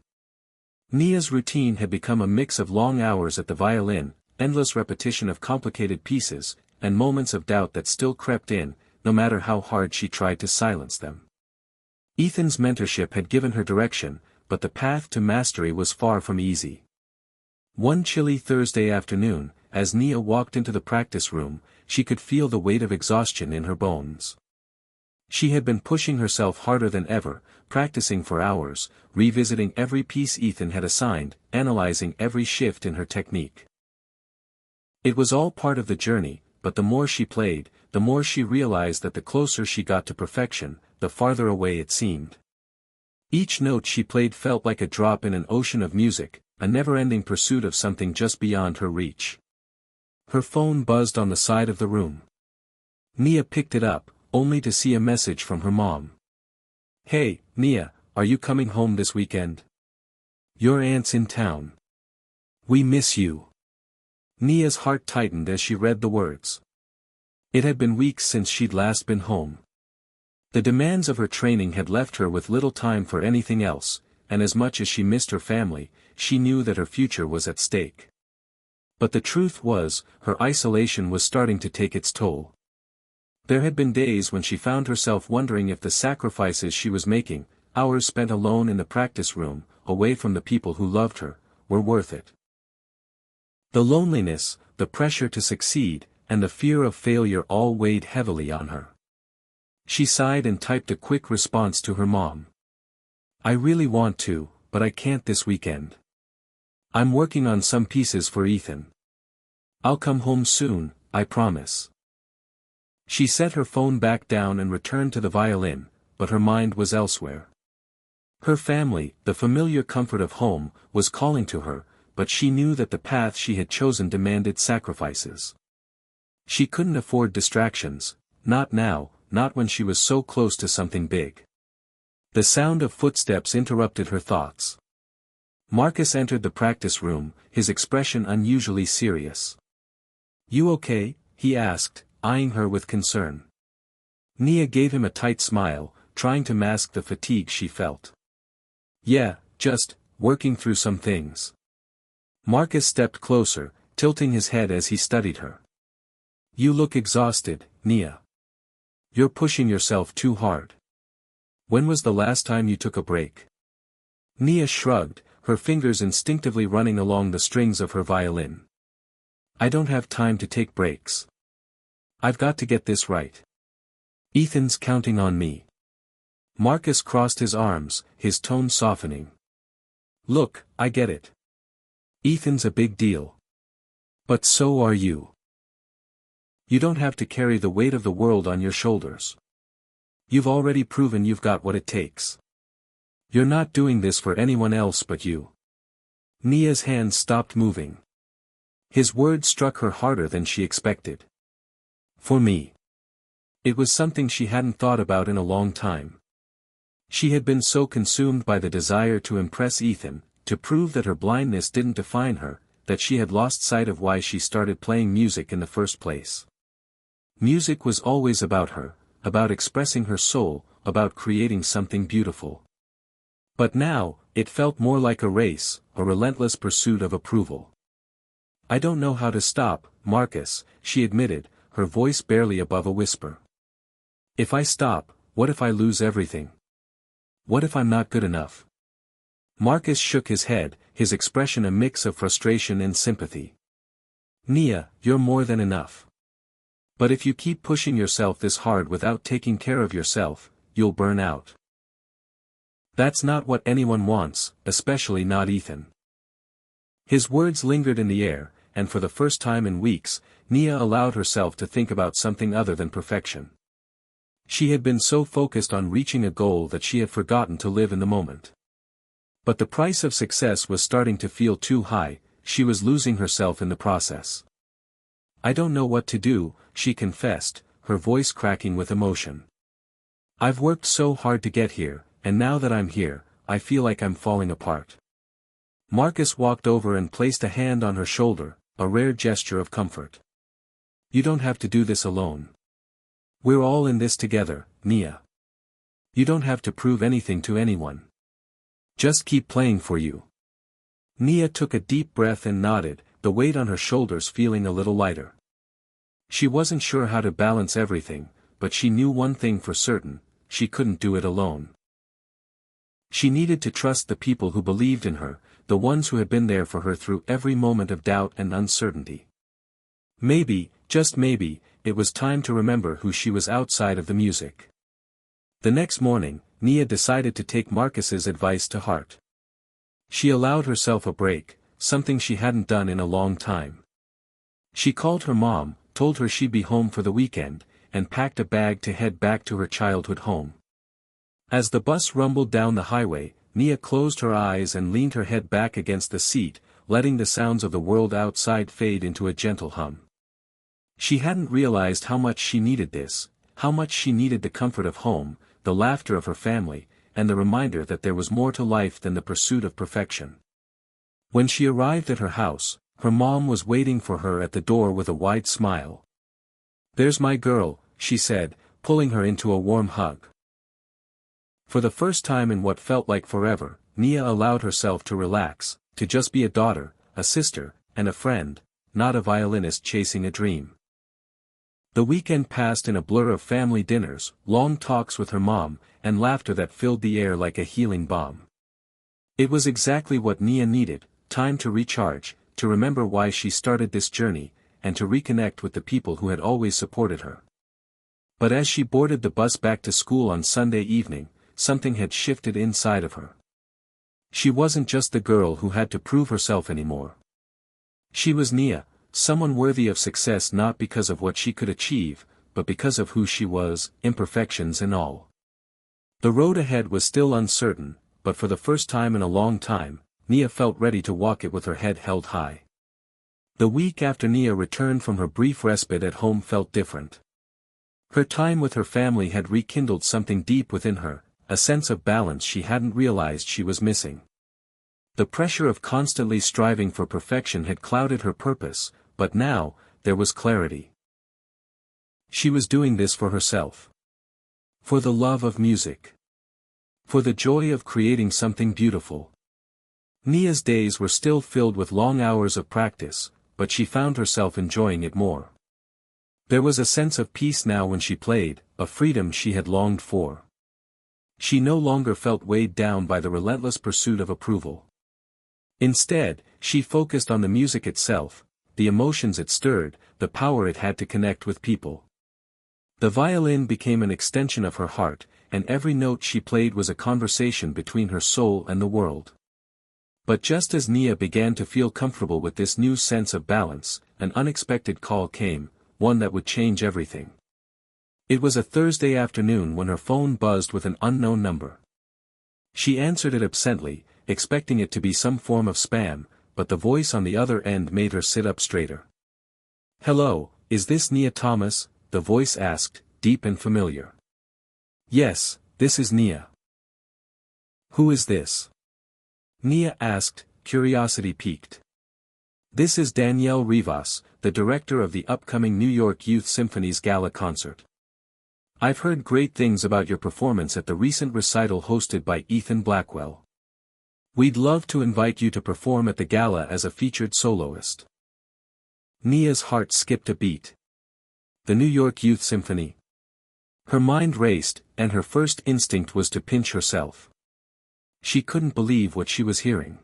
Nia's routine had become a mix of long hours at the violin, endless repetition of complicated pieces, and moments of doubt that still crept in, no matter how hard she tried to silence them. Ethan's mentorship had given her direction, but the path to mastery was far from easy. One chilly Thursday afternoon, as Nia walked into the practice room, she could feel the weight of exhaustion in her bones. She had been pushing herself harder than ever, practicing for hours, revisiting every piece Ethan had assigned, analyzing every shift in her technique. It was all part of the journey, but the more she played, the more she realized that the closer she got to perfection, the farther away it seemed. Each note she played felt like a drop in an ocean of music, a never-ending pursuit of something just beyond her reach. Her phone buzzed on the side of the room. Nia picked it up, only to see a message from her mom. "Hey, Nia, are you coming home this weekend? Your aunt's in town. We miss you." Nia's heart tightened as she read the words. It had been weeks since she'd last been home. The demands of her training had left her with little time for anything else, and as much as she missed her family, she knew that her future was at stake. But the truth was, her isolation was starting to take its toll. There had been days when she found herself wondering if the sacrifices she was making, hours spent alone in the practice room, away from the people who loved her, were worth it. The loneliness, the pressure to succeed, and the fear of failure all weighed heavily on her. She sighed and typed a quick response to her mom. "I really want to, but I can't this weekend. I'm working on some pieces for Ethan. I'll come home soon, I promise." She set her phone back down and returned to the violin, but her mind was elsewhere. Her family, the familiar comfort of home, was calling to her, but she knew that the path she had chosen demanded sacrifices. She couldn't afford distractions, not now, not when she was so close to something big. The sound of footsteps interrupted her thoughts. Marcus entered the practice room, his expression unusually serious. "You okay?" he asked, eyeing her with concern. Nia gave him a tight smile, trying to mask the fatigue she felt. "Yeah, just working through some things." Marcus stepped closer, tilting his head as he studied her. "You look exhausted, Nia. You're pushing yourself too hard. When was the last time you took a break?" Nia shrugged, her fingers instinctively running along the strings of her violin. "I don't have time to take breaks. I've got to get this right. Ethan's counting on me." Marcus crossed his arms, his tone softening. "Look, I get it. Ethan's a big deal. But so are you. You don't have to carry the weight of the world on your shoulders. You've already proven you've got what it takes. You're not doing this for anyone else but you. Nia's hands stopped moving. His words struck her harder than she expected. For me. It was something she hadn't thought about in a long time. She had been so consumed by the desire to impress Ethan, to prove that her blindness didn't define her, that she had lost sight of why she started playing music in the first place. Music was always about her, about expressing her soul, about creating something beautiful. But now, it felt more like a race, a relentless pursuit of approval. I don't know how to stop, Marcus, she admitted, her voice barely above a whisper. If I stop, what if I lose everything? What if I'm not good enough? Marcus shook his head, his expression a mix of frustration and sympathy. Nia, you're more than enough. But if you keep pushing yourself this hard without taking care of yourself, you'll burn out. That's not what anyone wants, especially not Ethan. His words lingered in the air, and for the first time in weeks, Nia allowed herself to think about something other than perfection. She had been so focused on reaching a goal that she had forgotten to live in the moment. But the price of success was starting to feel too high, she was losing herself in the process. I don't know what to do, she confessed, her voice cracking with emotion. I've worked so hard to get here, and now that I'm here, I feel like I'm falling apart. Marcus walked over and placed a hand on her shoulder, a rare gesture of comfort. You don't have to do this alone. We're all in this together, Nia. You don't have to prove anything to anyone. Just keep playing for you. Nia took a deep breath and nodded, the weight on her shoulders feeling a little lighter. She wasn't sure how to balance everything, but she knew one thing for certain, she couldn't do it alone. She needed to trust the people who believed in her, the ones who had been there for her through every moment of doubt and uncertainty. Maybe, just maybe, it was time to remember who she was outside of the music. The next morning, Nia decided to take Marcus's advice to heart. She allowed herself a break, something she hadn't done in a long time. She called her mom, told her she'd be home for the weekend, and packed a bag to head back to her childhood home. As the bus rumbled down the highway, Nia closed her eyes and leaned her head back against the seat, letting the sounds of the world outside fade into a gentle hum. She hadn't realized how much she needed this, how much she needed the comfort of home, the laughter of her family, and the reminder that there was more to life than the pursuit of perfection. When she arrived at her house, her mom was waiting for her at the door with a wide smile. "There's my girl," she said, pulling her into a warm hug. For the first time in what felt like forever, Nia allowed herself to relax, to just be a daughter, a sister, and a friend, not a violinist chasing a dream. The weekend passed in a blur of family dinners, long talks with her mom, and laughter that filled the air like a healing balm. It was exactly what Nia needed, time to recharge, to remember why she started this journey, and to reconnect with the people who had always supported her. But as she boarded the bus back to school on Sunday evening, something had shifted inside of her. She wasn't just the girl who had to prove herself anymore. She was Nia, someone worthy of success not because of what she could achieve, but because of who she was, imperfections and all. The road ahead was still uncertain, but for the first time in a long time, Nia felt ready to walk it with her head held high. The week after Nia returned from her brief respite at home felt different. Her time with her family had rekindled something deep within her, a sense of balance she hadn't realized she was missing. The pressure of constantly striving for perfection had clouded her purpose, but now, there was clarity. She was doing this for herself. For the love of music. For the joy of creating something beautiful. Nia's days were still filled with long hours of practice, but she found herself enjoying it more. There was a sense of peace now when she played, a freedom she had longed for. She no longer felt weighed down by the relentless pursuit of approval. Instead, she focused on the music itself, the emotions it stirred, the power it had to connect with people. The violin became an extension of her heart, and every note she played was a conversation between her soul and the world. But just as Nia began to feel comfortable with this new sense of balance, an unexpected call came, one that would change everything. It was a Thursday afternoon when her phone buzzed with an unknown number. She answered it absently, expecting it to be some form of spam, but the voice on the other end made her sit up straighter. "Hello, is this Nia Thomas?" the voice asked, deep and familiar. "Yes, this is Nia." "Who is this?" Nia asked, curiosity piqued. "This is Danielle Rivas, the director of the upcoming New York Youth Symphony's gala concert. I've heard great things about your performance at the recent recital hosted by Ethan Blackwell. We'd love to invite you to perform at the gala as a featured soloist." Nia's heart skipped a beat. The New York Youth Symphony. Her mind raced, and her first instinct was to pinch herself. She couldn't believe what she was hearing.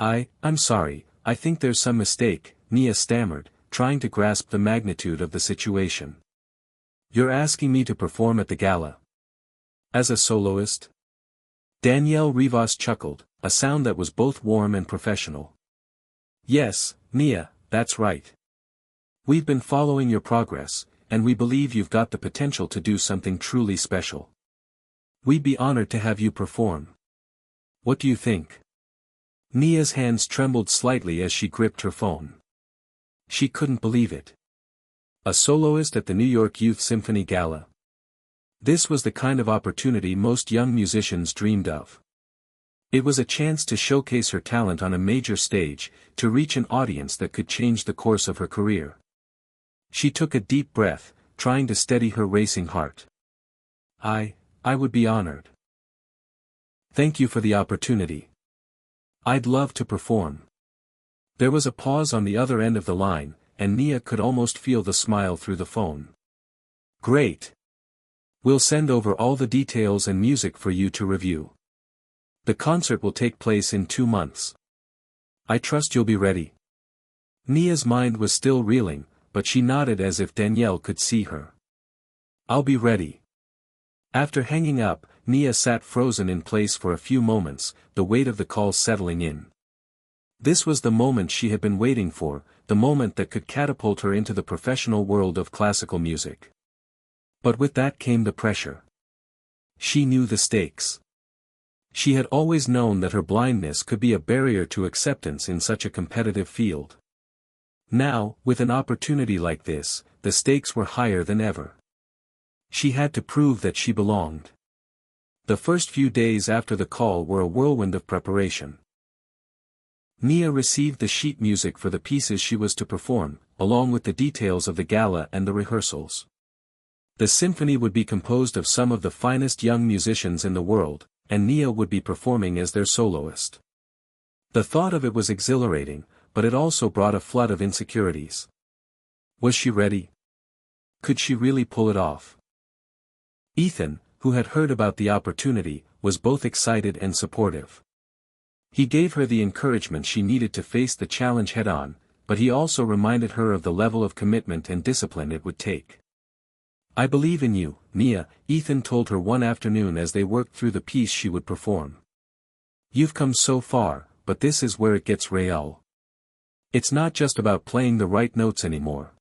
I'm sorry, I think there's some mistake," Nia stammered, trying to grasp the magnitude of the situation. "You're asking me to perform at the gala? As a soloist?" Danielle Rivas chuckled, a sound that was both warm and professional. "Yes, Nia, that's right. We've been following your progress, and we believe you've got the potential to do something truly special. We'd be honored to have you perform. What do you think?" Nia's hands trembled slightly as she gripped her phone. She couldn't believe it. A soloist at the New York Youth Symphony Gala. This was the kind of opportunity most young musicians dreamed of. It was a chance to showcase her talent on a major stage, to reach an audience that could change the course of her career. She took a deep breath, trying to steady her racing heart. I would be honored. Thank you for the opportunity. I'd love to perform." There was a pause on the other end of the line, and Nia could almost feel the smile through the phone. "Great. We'll send over all the details and music for you to review. The concert will take place in 2 months. I trust you'll be ready." Nia's mind was still reeling, but she nodded as if Danielle could see her. "I'll be ready." After hanging up, Nia sat frozen in place for a few moments, the weight of the call settling in. This was the moment she had been waiting for, the moment that could catapult her into the professional world of classical music. But with that came the pressure. She knew the stakes. She had always known that her blindness could be a barrier to acceptance in such a competitive field. Now, with an opportunity like this, the stakes were higher than ever. She had to prove that she belonged. The first few days after the call were a whirlwind of preparation. Nia received the sheet music for the pieces she was to perform, along with the details of the gala and the rehearsals. The symphony would be composed of some of the finest young musicians in the world, and Nia would be performing as their soloist. The thought of it was exhilarating, but it also brought a flood of insecurities. Was she ready? Could she really pull it off? Ethan, who had heard about the opportunity, was both excited and supportive. He gave her the encouragement she needed to face the challenge head-on, but he also reminded her of the level of commitment and discipline it would take. "I believe in you, Nia," Ethan told her one afternoon as they worked through the piece she would perform. "You've come so far, but this is where it gets real. It's not just about playing the right notes anymore.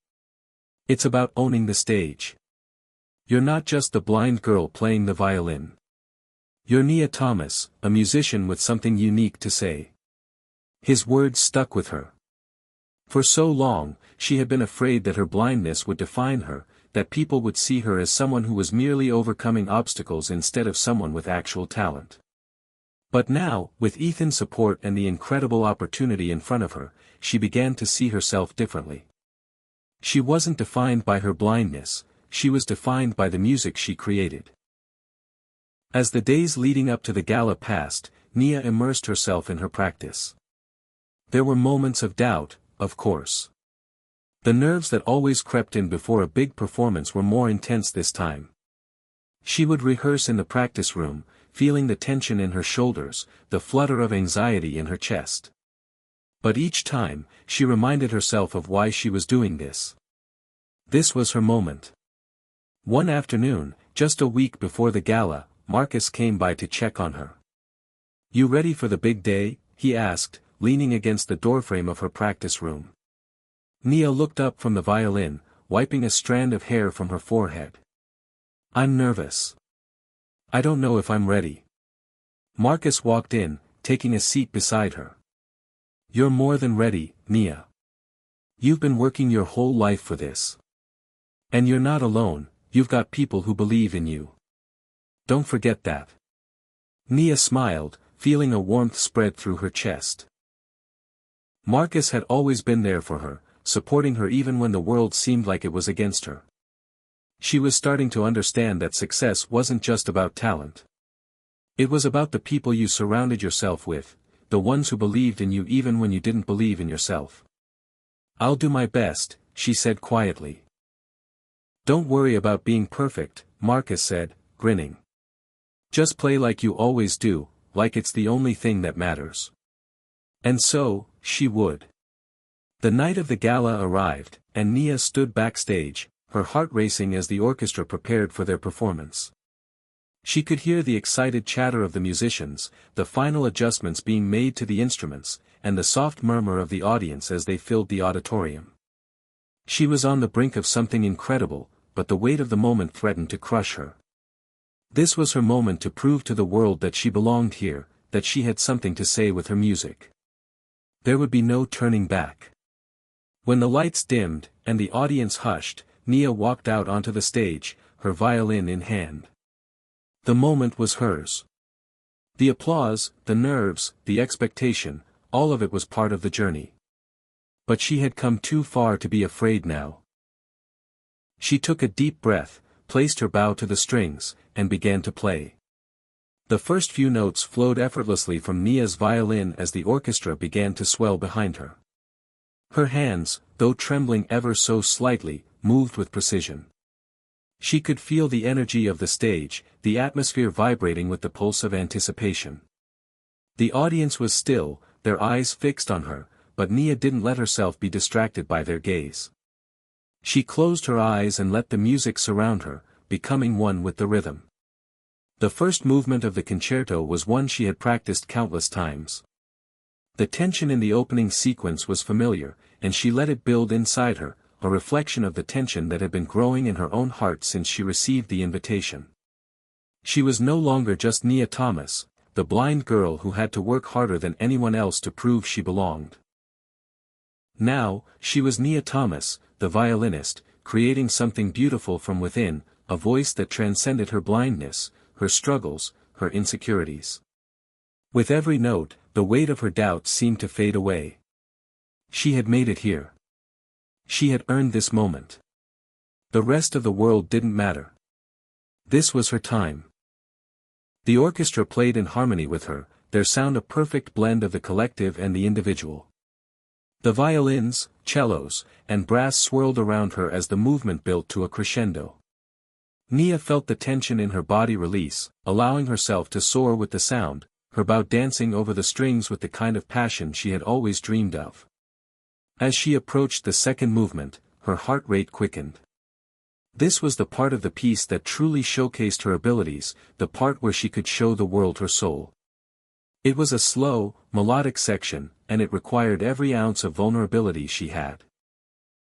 It's about owning the stage. You're not just the blind girl playing the violin. You're Nia Thomas, a musician with something unique to say." His words stuck with her. For so long, she had been afraid that her blindness would define her, that people would see her as someone who was merely overcoming obstacles instead of someone with actual talent. But now, with Ethan's support and the incredible opportunity in front of her, she began to see herself differently. She wasn't defined by her blindness, she was defined by the music she created. As the days leading up to the gala passed, Nia immersed herself in her practice. There were moments of doubt, of course. The nerves that always crept in before a big performance were more intense this time. She would rehearse in the practice room, feeling the tension in her shoulders, the flutter of anxiety in her chest. But each time, she reminded herself of why she was doing this. This was her moment. One afternoon, just a week before the gala, Marcus came by to check on her. "You ready for the big day?" he asked, leaning against the doorframe of her practice room. Nia looked up from the violin, wiping a strand of hair from her forehead. I'm nervous. I don't know if I'm ready. Marcus walked in, taking a seat beside her. You're more than ready, Nia. You've been working your whole life for this. And you're not alone, you've got people who believe in you. Don't forget that. Nia smiled, feeling a warmth spread through her chest. Marcus had always been there for her, supporting her even when the world seemed like it was against her. She was starting to understand that success wasn't just about talent. It was about the people you surrounded yourself with, the ones who believed in you even when you didn't believe in yourself. I'll do my best, she said quietly. Don't worry about being perfect, Marcus said, grinning. Just play like you always do, like it's the only thing that matters. And so, she would. The night of the gala arrived, and Nia stood backstage, her heart racing as the orchestra prepared for their performance. She could hear the excited chatter of the musicians, the final adjustments being made to the instruments, and the soft murmur of the audience as they filled the auditorium. She was on the brink of something incredible, but the weight of the moment threatened to crush her. This was her moment to prove to the world that she belonged here, that she had something to say with her music. There would be no turning back. When the lights dimmed, and the audience hushed, Nia walked out onto the stage, her violin in hand. The moment was hers. The applause, the nerves, the expectation, all of it was part of the journey. But she had come too far to be afraid now. She took a deep breath, placed her bow to the strings, and began to play. The first few notes flowed effortlessly from Nia's violin as the orchestra began to swell behind her. Her hands, though trembling ever so slightly, moved with precision. She could feel the energy of the stage, the atmosphere vibrating with the pulse of anticipation. The audience was still, their eyes fixed on her, but Nia didn't let herself be distracted by their gaze. She closed her eyes and let the music surround her, becoming one with the rhythm. The first movement of the concerto was one she had practiced countless times. The tension in the opening sequence was familiar, and she let it build inside her, a reflection of the tension that had been growing in her own heart since she received the invitation. She was no longer just Nia Thomas, the blind girl who had to work harder than anyone else to prove she belonged. Now, she was Nia Thomas, the violinist, creating something beautiful from within, a voice that transcended her blindness, her struggles, her insecurities. With every note, the weight of her doubts seemed to fade away. She had made it here. She had earned this moment. The rest of the world didn't matter. This was her time. The orchestra played in harmony with her, their sound a perfect blend of the collective and the individual. The violins, cellos, and brass swirled around her as the movement built to a crescendo. Nia felt the tension in her body release, allowing herself to soar with the sound, her bow dancing over the strings with the kind of passion she had always dreamed of. As she approached the second movement, her heart rate quickened. This was the part of the piece that truly showcased her abilities, the part where she could show the world her soul. It was a slow, melodic section, and it required every ounce of vulnerability she had.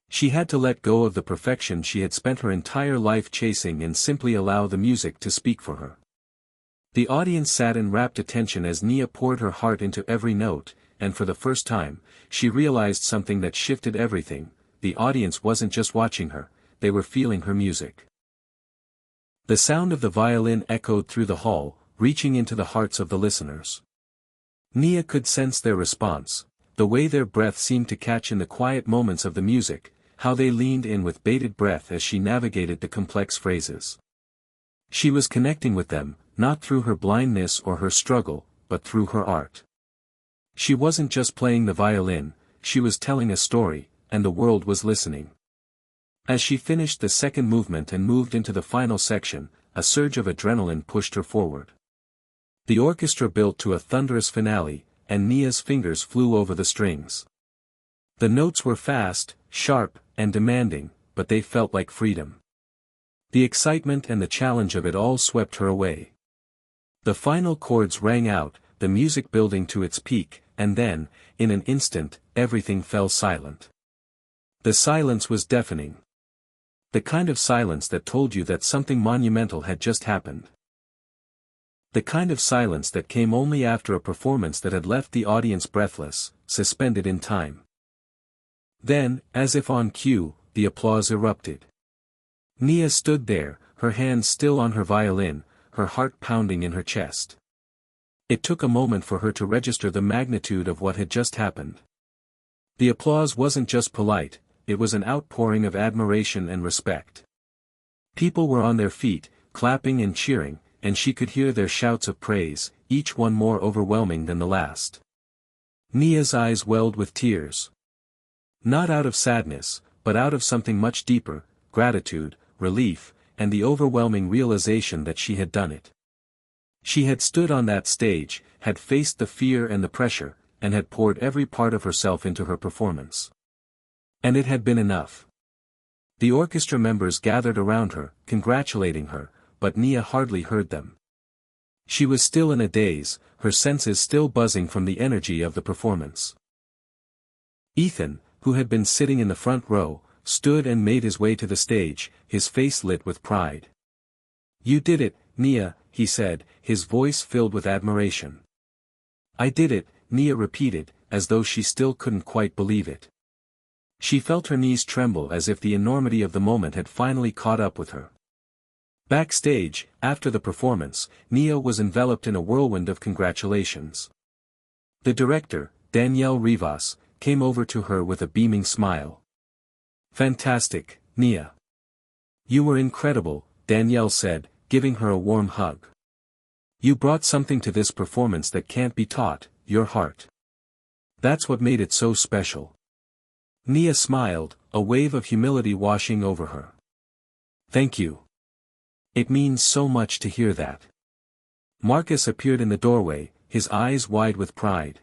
She had to let go of the perfection she had spent her entire life chasing and simply allow the music to speak for her. The audience sat in rapt attention as Nia poured her heart into every note, and for the first time, she realized something that shifted everything. The audience wasn't just watching her, they were feeling her music. The sound of the violin echoed through the hall, reaching into the hearts of the listeners. Nia could sense their response, the way their breath seemed to catch in the quiet moments of the music, how they leaned in with bated breath as she navigated the complex phrases. She was connecting with them, not through her blindness or her struggle, but through her art. She wasn't just playing the violin, she was telling a story, and the world was listening. As she finished the second movement and moved into the final section, a surge of adrenaline pushed her forward. The orchestra built to a thunderous finale, and Nia's fingers flew over the strings. The notes were fast, sharp, and demanding, but they felt like freedom. The excitement and the challenge of it all swept her away. The final chords rang out, the music building to its peak, and then, in an instant, everything fell silent. The silence was deafening. The kind of silence that told you that something monumental had just happened. The kind of silence that came only after a performance that had left the audience breathless, suspended in time. Then, as if on cue, the applause erupted. Nia stood there, her hands still on her violin, her heart pounding in her chest. It took a moment for her to register the magnitude of what had just happened. The applause wasn't just polite, it was an outpouring of admiration and respect. People were on their feet, clapping and cheering, and she could hear their shouts of praise, each one more overwhelming than the last. Nia's eyes welled with tears. Not out of sadness, but out of something much deeper, gratitude, relief, and the overwhelming realization that she had done it. She had stood on that stage, had faced the fear and the pressure, and had poured every part of herself into her performance. And it had been enough. The orchestra members gathered around her, congratulating her, but Nia hardly heard them. She was still in a daze, her senses still buzzing from the energy of the performance. Ethan, who had been sitting in the front row, stood and made his way to the stage, his face lit with pride. "You did it, Nia," he said, his voice filled with admiration. "I did it," Nia repeated, as though she still couldn't quite believe it. She felt her knees tremble as if the enormity of the moment had finally caught up with her. Backstage, after the performance, Nia was enveloped in a whirlwind of congratulations. The director, Danielle Rivas, came over to her with a beaming smile. "Fantastic, Nia. You were incredible," Danielle said, giving her a warm hug. "You brought something to this performance that can't be taught, your heart. That's what made it so special." Nia smiled, a wave of humility washing over her. "Thank you. It means so much to hear that." Marcus appeared in the doorway, his eyes wide with pride.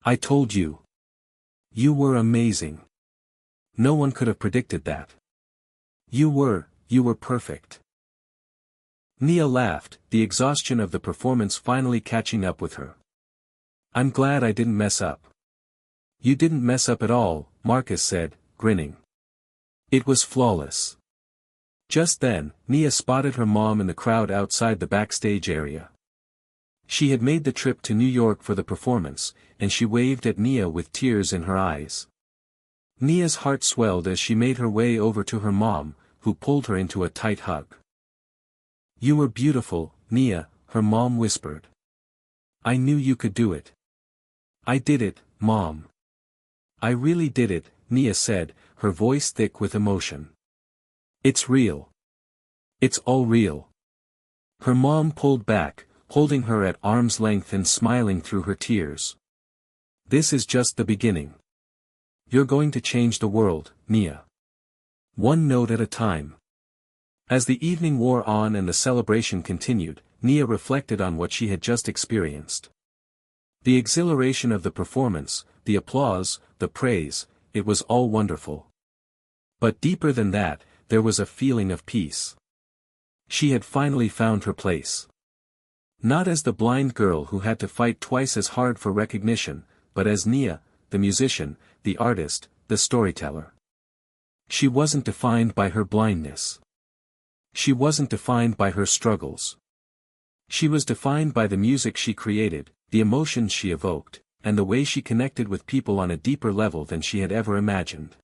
"I told you. You were amazing. No one could have predicted that. You were perfect." Nia laughed, the exhaustion of the performance finally catching up with her. "I'm glad I didn't mess up." "You didn't mess up at all," Marcus said, grinning. "It was flawless." Just then, Nia spotted her mom in the crowd outside the backstage area. She had made the trip to New York for the performance, and she waved at Nia with tears in her eyes. Nia's heart swelled as she made her way over to her mom, who pulled her into a tight hug. "You were beautiful, Nia," her mom whispered. "I knew you could do it." "I did it, Mom. I really did it," Nia said, her voice thick with emotion. "It's real. It's all real." Her mom pulled back, holding her at arm's length and smiling through her tears. "This is just the beginning. You're going to change the world, Nia. One note at a time." As the evening wore on and the celebration continued, Nia reflected on what she had just experienced. The exhilaration of the performance, the applause, the praise, it was all wonderful. But deeper than that, there was a feeling of peace. She had finally found her place. Not as the blind girl who had to fight twice as hard for recognition, but as Nia, the musician, the artist, the storyteller. She wasn't defined by her blindness. She wasn't defined by her struggles. She was defined by the music she created, the emotions she evoked, and the way she connected with people on a deeper level than she had ever imagined.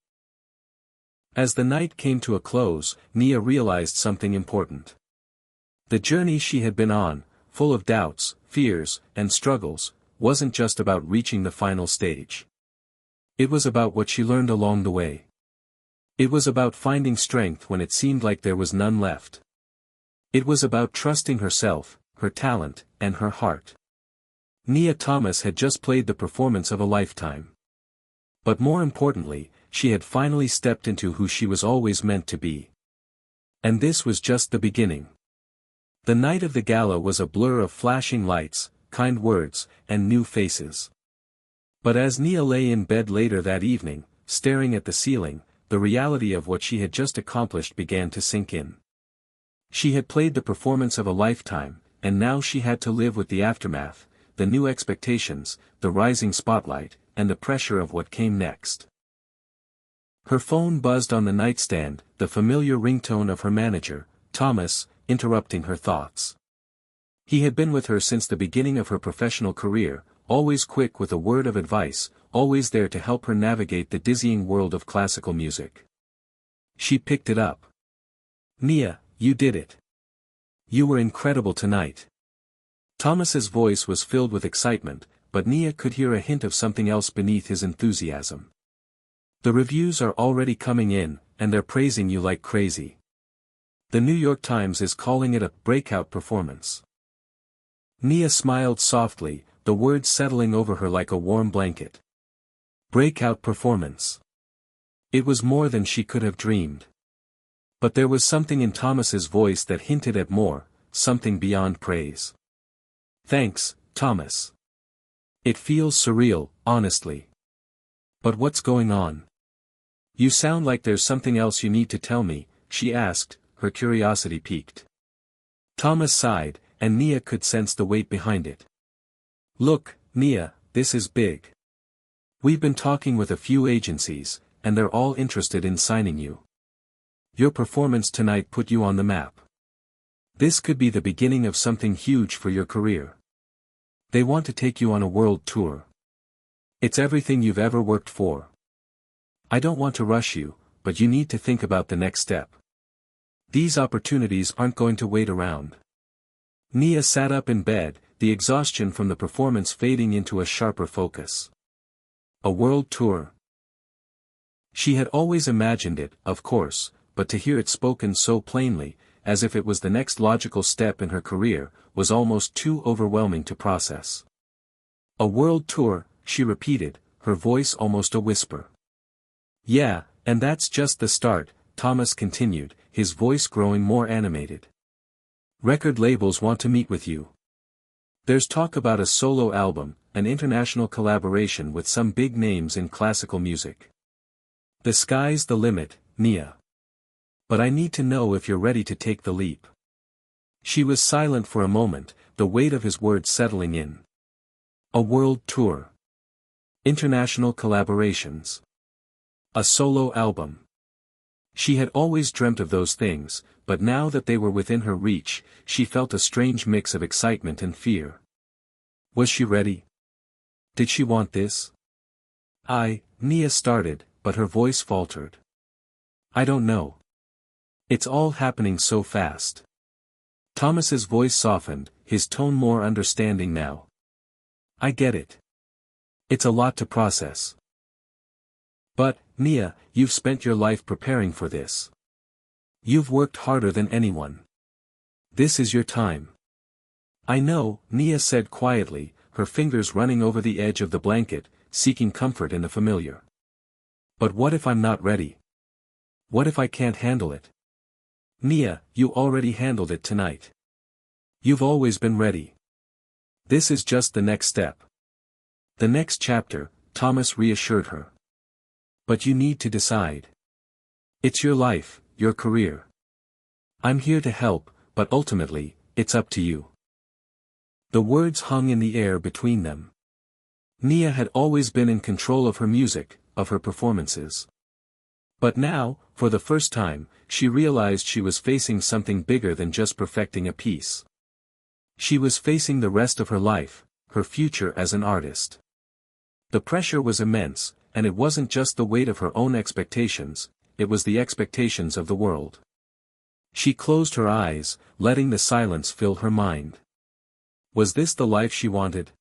As the night came to a close, Nia realized something important. The journey she had been on, full of doubts, fears, and struggles, wasn't just about reaching the final stage. It was about what she learned along the way. It was about finding strength when it seemed like there was none left. It was about trusting herself, her talent, and her heart. Nia Thomas had just played the performance of a lifetime. But more importantly, she had finally stepped into who she was always meant to be. And this was just the beginning. The night of the gala was a blur of flashing lights, kind words, and new faces. But as Nia lay in bed later that evening, staring at the ceiling, the reality of what she had just accomplished began to sink in. She had played the performance of a lifetime, and now she had to live with the aftermath, the new expectations, the rising spotlight, and the pressure of what came next. Her phone buzzed on the nightstand, the familiar ringtone of her manager, Thomas, interrupting her thoughts. He had been with her since the beginning of her professional career, always quick with a word of advice, always there to help her navigate the dizzying world of classical music. She picked it up. "Nia, you did it. You were incredible tonight." Thomas's voice was filled with excitement, but Nia could hear a hint of something else beneath his enthusiasm. "The reviews are already coming in, and they're praising you like crazy. The New York Times is calling it a breakout performance." Nia smiled softly, the words settling over her like a warm blanket. Breakout performance. It was more than she could have dreamed. But there was something in Thomas's voice that hinted at more, something beyond praise. "Thanks, Thomas. It feels surreal, honestly. But what's going on? You sound like there's something else you need to tell me," she asked, her curiosity piqued. Thomas sighed, and Nia could sense the weight behind it. "Look, Nia, this is big. We've been talking with a few agencies, and they're all interested in signing you. Your performance tonight put you on the map. This could be the beginning of something huge for your career. They want to take you on a world tour. It's everything you've ever worked for. I don't want to rush you, but you need to think about the next step. These opportunities aren't going to wait around." Nia sat up in bed, the exhaustion from the performance fading into a sharper focus. A world tour. She had always imagined it, of course, but to hear it spoken so plainly, as if it was the next logical step in her career, was almost too overwhelming to process. "A world tour," she repeated, her voice almost a whisper. "Yeah, and that's just the start," Thomas continued, his voice growing more animated. "Record labels want to meet with you. There's talk about a solo album, an international collaboration with some big names in classical music. The sky's the limit, Nia. But I need to know if you're ready to take the leap." She was silent for a moment, the weight of his words settling in. A world tour. International collaborations. A solo album. She had always dreamt of those things, but now that they were within her reach, she felt a strange mix of excitement and fear. Was she ready? Did she want this? Nia started, but her voice faltered. "I don't know. It's all happening so fast." Thomas's voice softened, his tone more understanding now. "I get it. It's a lot to process. But, Nia, you've spent your life preparing for this. You've worked harder than anyone. This is your time." "I know," Nia said quietly, her fingers running over the edge of the blanket, seeking comfort in the familiar. "But what if I'm not ready? What if I can't handle it?" "Nia, you already handled it tonight. You've always been ready. This is just the next step. The next chapter," Thomas reassured her. "But you need to decide. It's your life, your career. I'm here to help, but ultimately, it's up to you." The words hung in the air between them. Nia had always been in control of her music, of her performances. But now, for the first time, she realized she was facing something bigger than just perfecting a piece. She was facing the rest of her life, her future as an artist. The pressure was immense, and it wasn't just the weight of her own expectations, it was the expectations of the world. She closed her eyes, letting the silence fill her mind. Was this the life she wanted?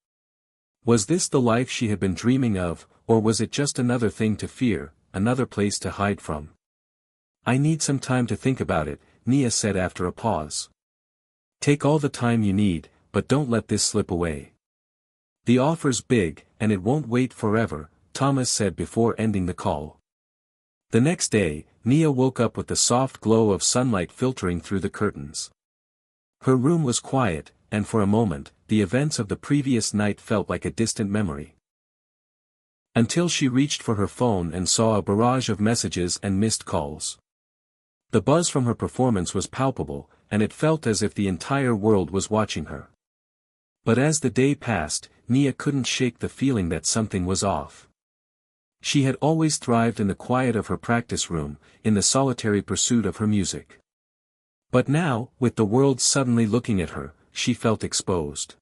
Was this the life she had been dreaming of, or was it just another thing to fear, another place to hide from? "I need some time to think about it," Nia said after a pause. "Take all the time you need, but don't let this slip away. The offer's big, and it won't wait forever," Thomas said before ending the call. The next day, Nia woke up with the soft glow of sunlight filtering through the curtains. Her room was quiet, and for a moment, the events of the previous night felt like a distant memory. Until she reached for her phone and saw a barrage of messages and missed calls. The buzz from her performance was palpable, and it felt as if the entire world was watching her. But as the day passed, Nia couldn't shake the feeling that something was off. She had always thrived in the quiet of her practice room, in the solitary pursuit of her music. But now, with the world suddenly looking at her, she felt exposed.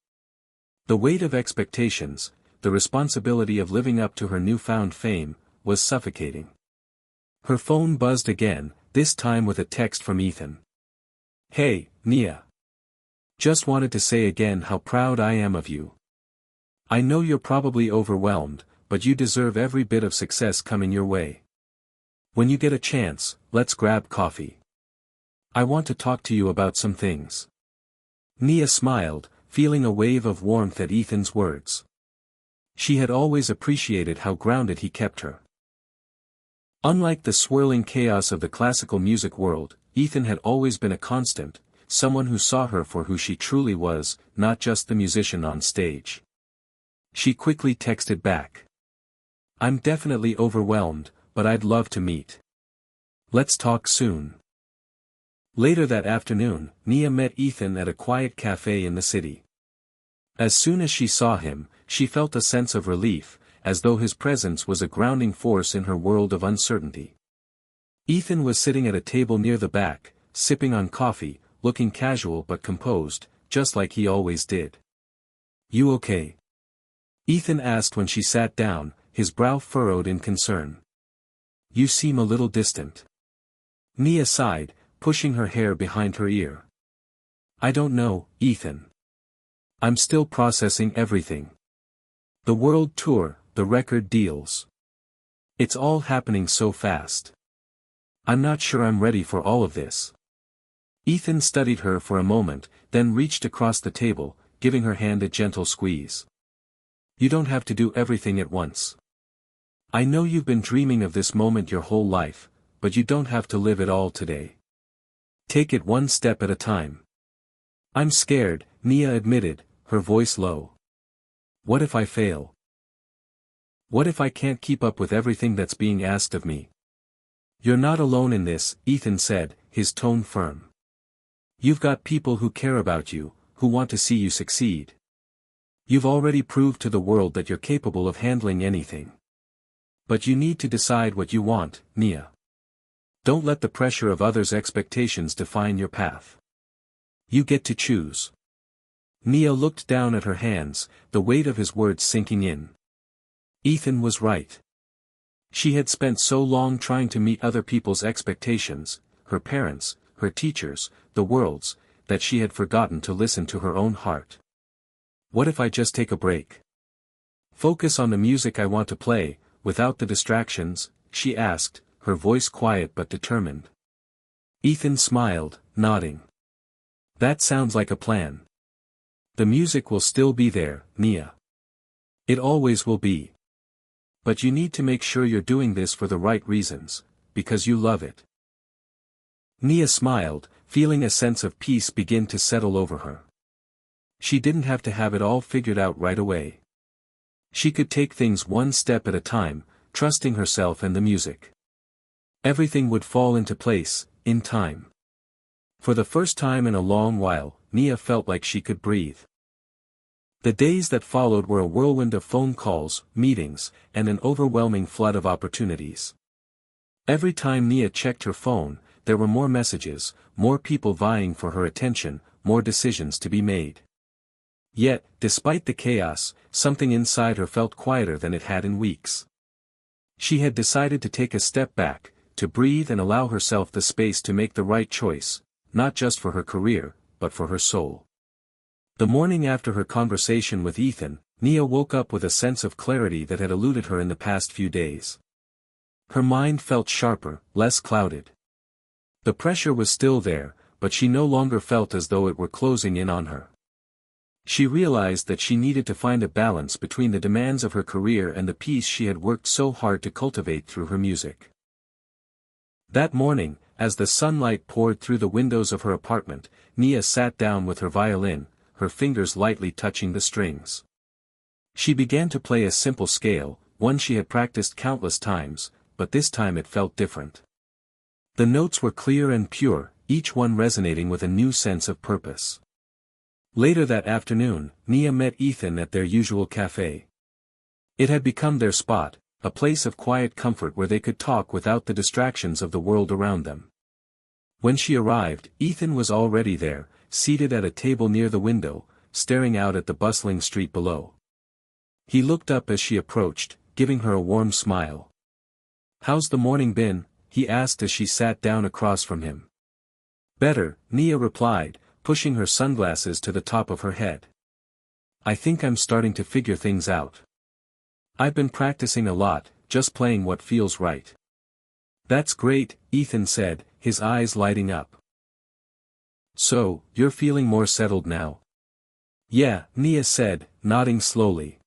The weight of expectations, the responsibility of living up to her newfound fame, was suffocating. Her phone buzzed again, this time with a text from Ethan. "Hey, Nia. Just wanted to say again how proud I am of you. I know you're probably overwhelmed, but you deserve every bit of success coming your way. When you get a chance, let's grab coffee. I want to talk to you about some things." Nia smiled, feeling a wave of warmth at Ethan's words. She had always appreciated how grounded he kept her. Unlike the swirling chaos of the classical music world, Ethan had always been a constant, someone who saw her for who she truly was, not just the musician on stage. She quickly texted back. "I'm definitely overwhelmed, but I'd love to meet. Let's talk soon." Later that afternoon, Nia met Ethan at a quiet cafe in the city. As soon as she saw him, she felt a sense of relief, as though his presence was a grounding force in her world of uncertainty. Ethan was sitting at a table near the back, sipping on coffee, looking casual but composed, just like he always did. "You okay?" Ethan asked when she sat down, his brow furrowed in concern. "You seem a little distant." Nia sighed, pushing her hair behind her ear. "I don't know, Ethan. I'm still processing everything. The world tour, the record deals. It's all happening so fast. I'm not sure I'm ready for all of this." Ethan studied her for a moment, then reached across the table, giving her hand a gentle squeeze. "You don't have to do everything at once. I know you've been dreaming of this moment your whole life, but you don't have to live it all today. Take it one step at a time." "I'm scared," Nia admitted, her voice low. "What if I fail? What if I can't keep up with everything that's being asked of me?" "You're not alone in this," Ethan said, his tone firm. "You've got people who care about you, who want to see you succeed. You've already proved to the world that you're capable of handling anything. But you need to decide what you want, Nia. Don't let the pressure of others' expectations define your path. You get to choose." Nia looked down at her hands, the weight of his words sinking in. Ethan was right. She had spent so long trying to meet other people's expectations, her parents, her teachers, the world's, that she had forgotten to listen to her own heart. "What if I just take a break? Focus on the music I want to play, without the distractions?" she asked, her voice quiet but determined. Ethan smiled, nodding. "That sounds like a plan. The music will still be there, Nia. It always will be. But you need to make sure you're doing this for the right reasons, because you love it." Nia smiled, feeling a sense of peace begin to settle over her. She didn't have to have it all figured out right away. She could take things one step at a time, trusting herself and the music. Everything would fall into place, in time. For the first time in a long while, Nia felt like she could breathe. The days that followed were a whirlwind of phone calls, meetings, and an overwhelming flood of opportunities. Every time Nia checked her phone, there were more messages, more people vying for her attention, more decisions to be made. Yet, despite the chaos, something inside her felt quieter than it had in weeks. She had decided to take a step back, to breathe and allow herself the space to make the right choice, not just for her career, but for her soul. The morning after her conversation with Ethan, Nia woke up with a sense of clarity that had eluded her in the past few days. Her mind felt sharper, less clouded. The pressure was still there, but she no longer felt as though it were closing in on her. She realized that she needed to find a balance between the demands of her career and the peace she had worked so hard to cultivate through her music. That morning, as the sunlight poured through the windows of her apartment, Nia sat down with her violin, her fingers lightly touching the strings. She began to play a simple scale, one she had practiced countless times, but this time it felt different. The notes were clear and pure, each one resonating with a new sense of purpose. Later that afternoon, Nia met Ethan at their usual cafe. It had become their spot, a place of quiet comfort where they could talk without the distractions of the world around them. When she arrived, Ethan was already there, seated at a table near the window, staring out at the bustling street below. He looked up as she approached, giving her a warm smile. "How's the morning been?" he asked as she sat down across from him. "Better," Nia replied, pushing her sunglasses to the top of her head. "I think I'm starting to figure things out. I've been practicing a lot, just playing what feels right." "That's great," Ethan said, his eyes lighting up. "So, you're feeling more settled now?" "Yeah," Nia said, nodding slowly.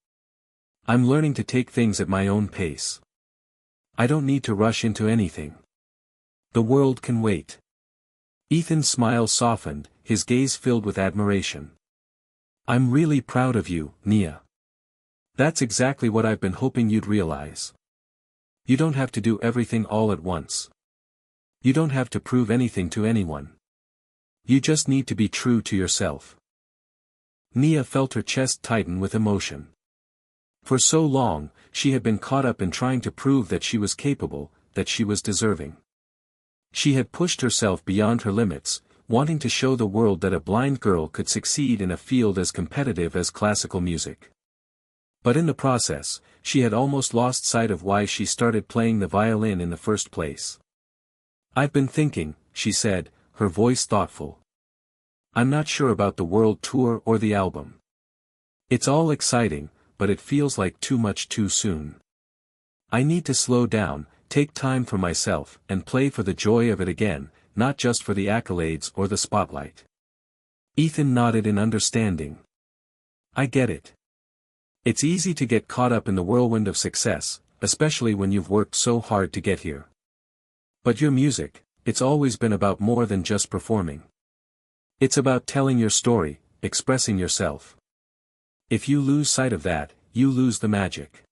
"I'm learning to take things at my own pace. I don't need to rush into anything. The world can wait." Ethan's smile softened, his gaze filled with admiration. "I'm really proud of you, Nia. That's exactly what I've been hoping you'd realize. You don't have to do everything all at once. You don't have to prove anything to anyone. You just need to be true to yourself." Nia felt her chest tighten with emotion. For so long, she had been caught up in trying to prove that she was capable, that she was deserving. She had pushed herself beyond her limits, wanting to show the world that a blind girl could succeed in a field as competitive as classical music. But in the process, she had almost lost sight of why she started playing the violin in the first place. "I've been thinking," she said, her voice thoughtful. "I'm not sure about the world tour or the album. It's all exciting, but it feels like too much too soon. I need to slow down, take time for myself, and play for the joy of it again, not just for the accolades or the spotlight." Ethan nodded in understanding. "I get it. It's easy to get caught up in the whirlwind of success, especially when you've worked so hard to get here. But your music, it's always been about more than just performing. It's about telling your story, expressing yourself. If you lose sight of that, you lose the magic."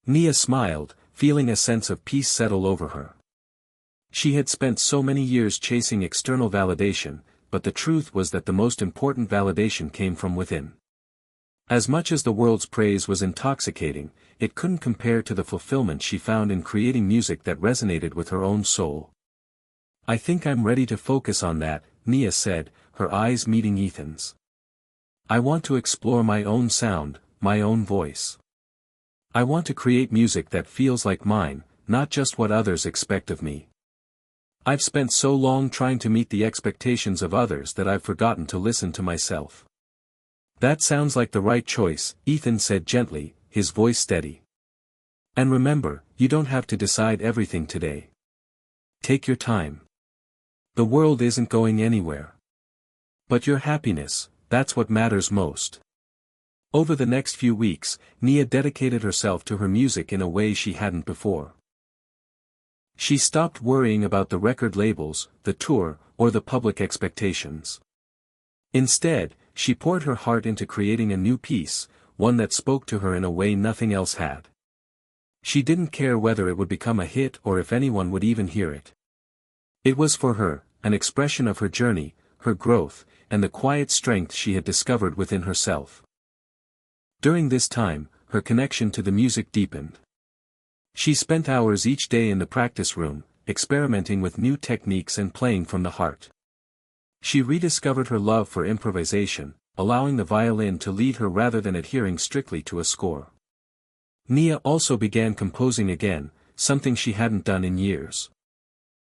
Nia smiled, feeling a sense of peace settle over her. She had spent so many years chasing external validation, but the truth was that the most important validation came from within. As much as the world's praise was intoxicating, it couldn't compare to the fulfillment she found in creating music that resonated with her own soul. "I think I'm ready to focus on that," Nia said, her eyes meeting Ethan's. "I want to explore my own sound, my own voice. I want to create music that feels like mine, not just what others expect of me. I've spent so long trying to meet the expectations of others that I've forgotten to listen to myself." "That sounds like the right choice," Ethan said gently, his voice steady. "And remember, you don't have to decide everything today. Take your time. The world isn't going anywhere. But your happiness, that's what matters most." Over the next few weeks, Nia dedicated herself to her music in a way she hadn't before. She stopped worrying about the record labels, the tour, or the public expectations. Instead, she poured her heart into creating a new piece, one that spoke to her in a way nothing else had. She didn't care whether it would become a hit or if anyone would even hear it. It was for her, an expression of her journey, her growth, and the quiet strength she had discovered within herself. During this time, her connection to the music deepened. She spent hours each day in the practice room, experimenting with new techniques and playing from the heart. She rediscovered her love for improvisation, allowing the violin to lead her rather than adhering strictly to a score. Nia also began composing again, something she hadn't done in years.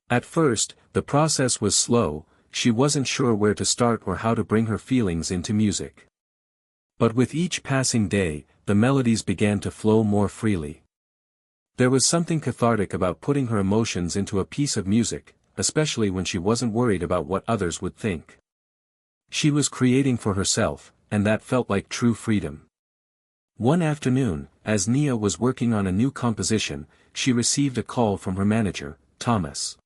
At first, the process was slow, she wasn't sure where to start or how to bring her feelings into music. But with each passing day, the melodies began to flow more freely. There was something cathartic about putting her emotions into a piece of music, especially when she wasn't worried about what others would think. She was creating for herself, and that felt like true freedom. One afternoon, as Nia was working on a new composition, she received a call from her manager, Thomas.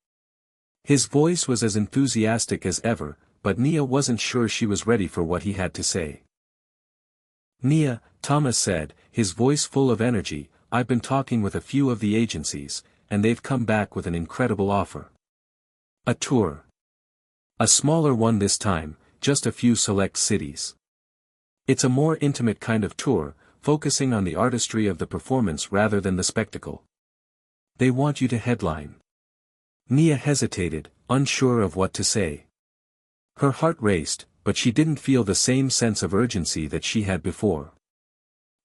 His voice was as enthusiastic as ever, but Nia wasn't sure she was ready for what he had to say. "Nia," Thomas said, his voice full of energy, "I've been talking with a few of the agencies, and they've come back with an incredible offer. A tour. A smaller one this time, just a few select cities. It's a more intimate kind of tour, focusing on the artistry of the performance rather than the spectacle. They want you to headline. Nia hesitated, unsure of what to say. Her heart raced, but she didn't feel the same sense of urgency that she had before.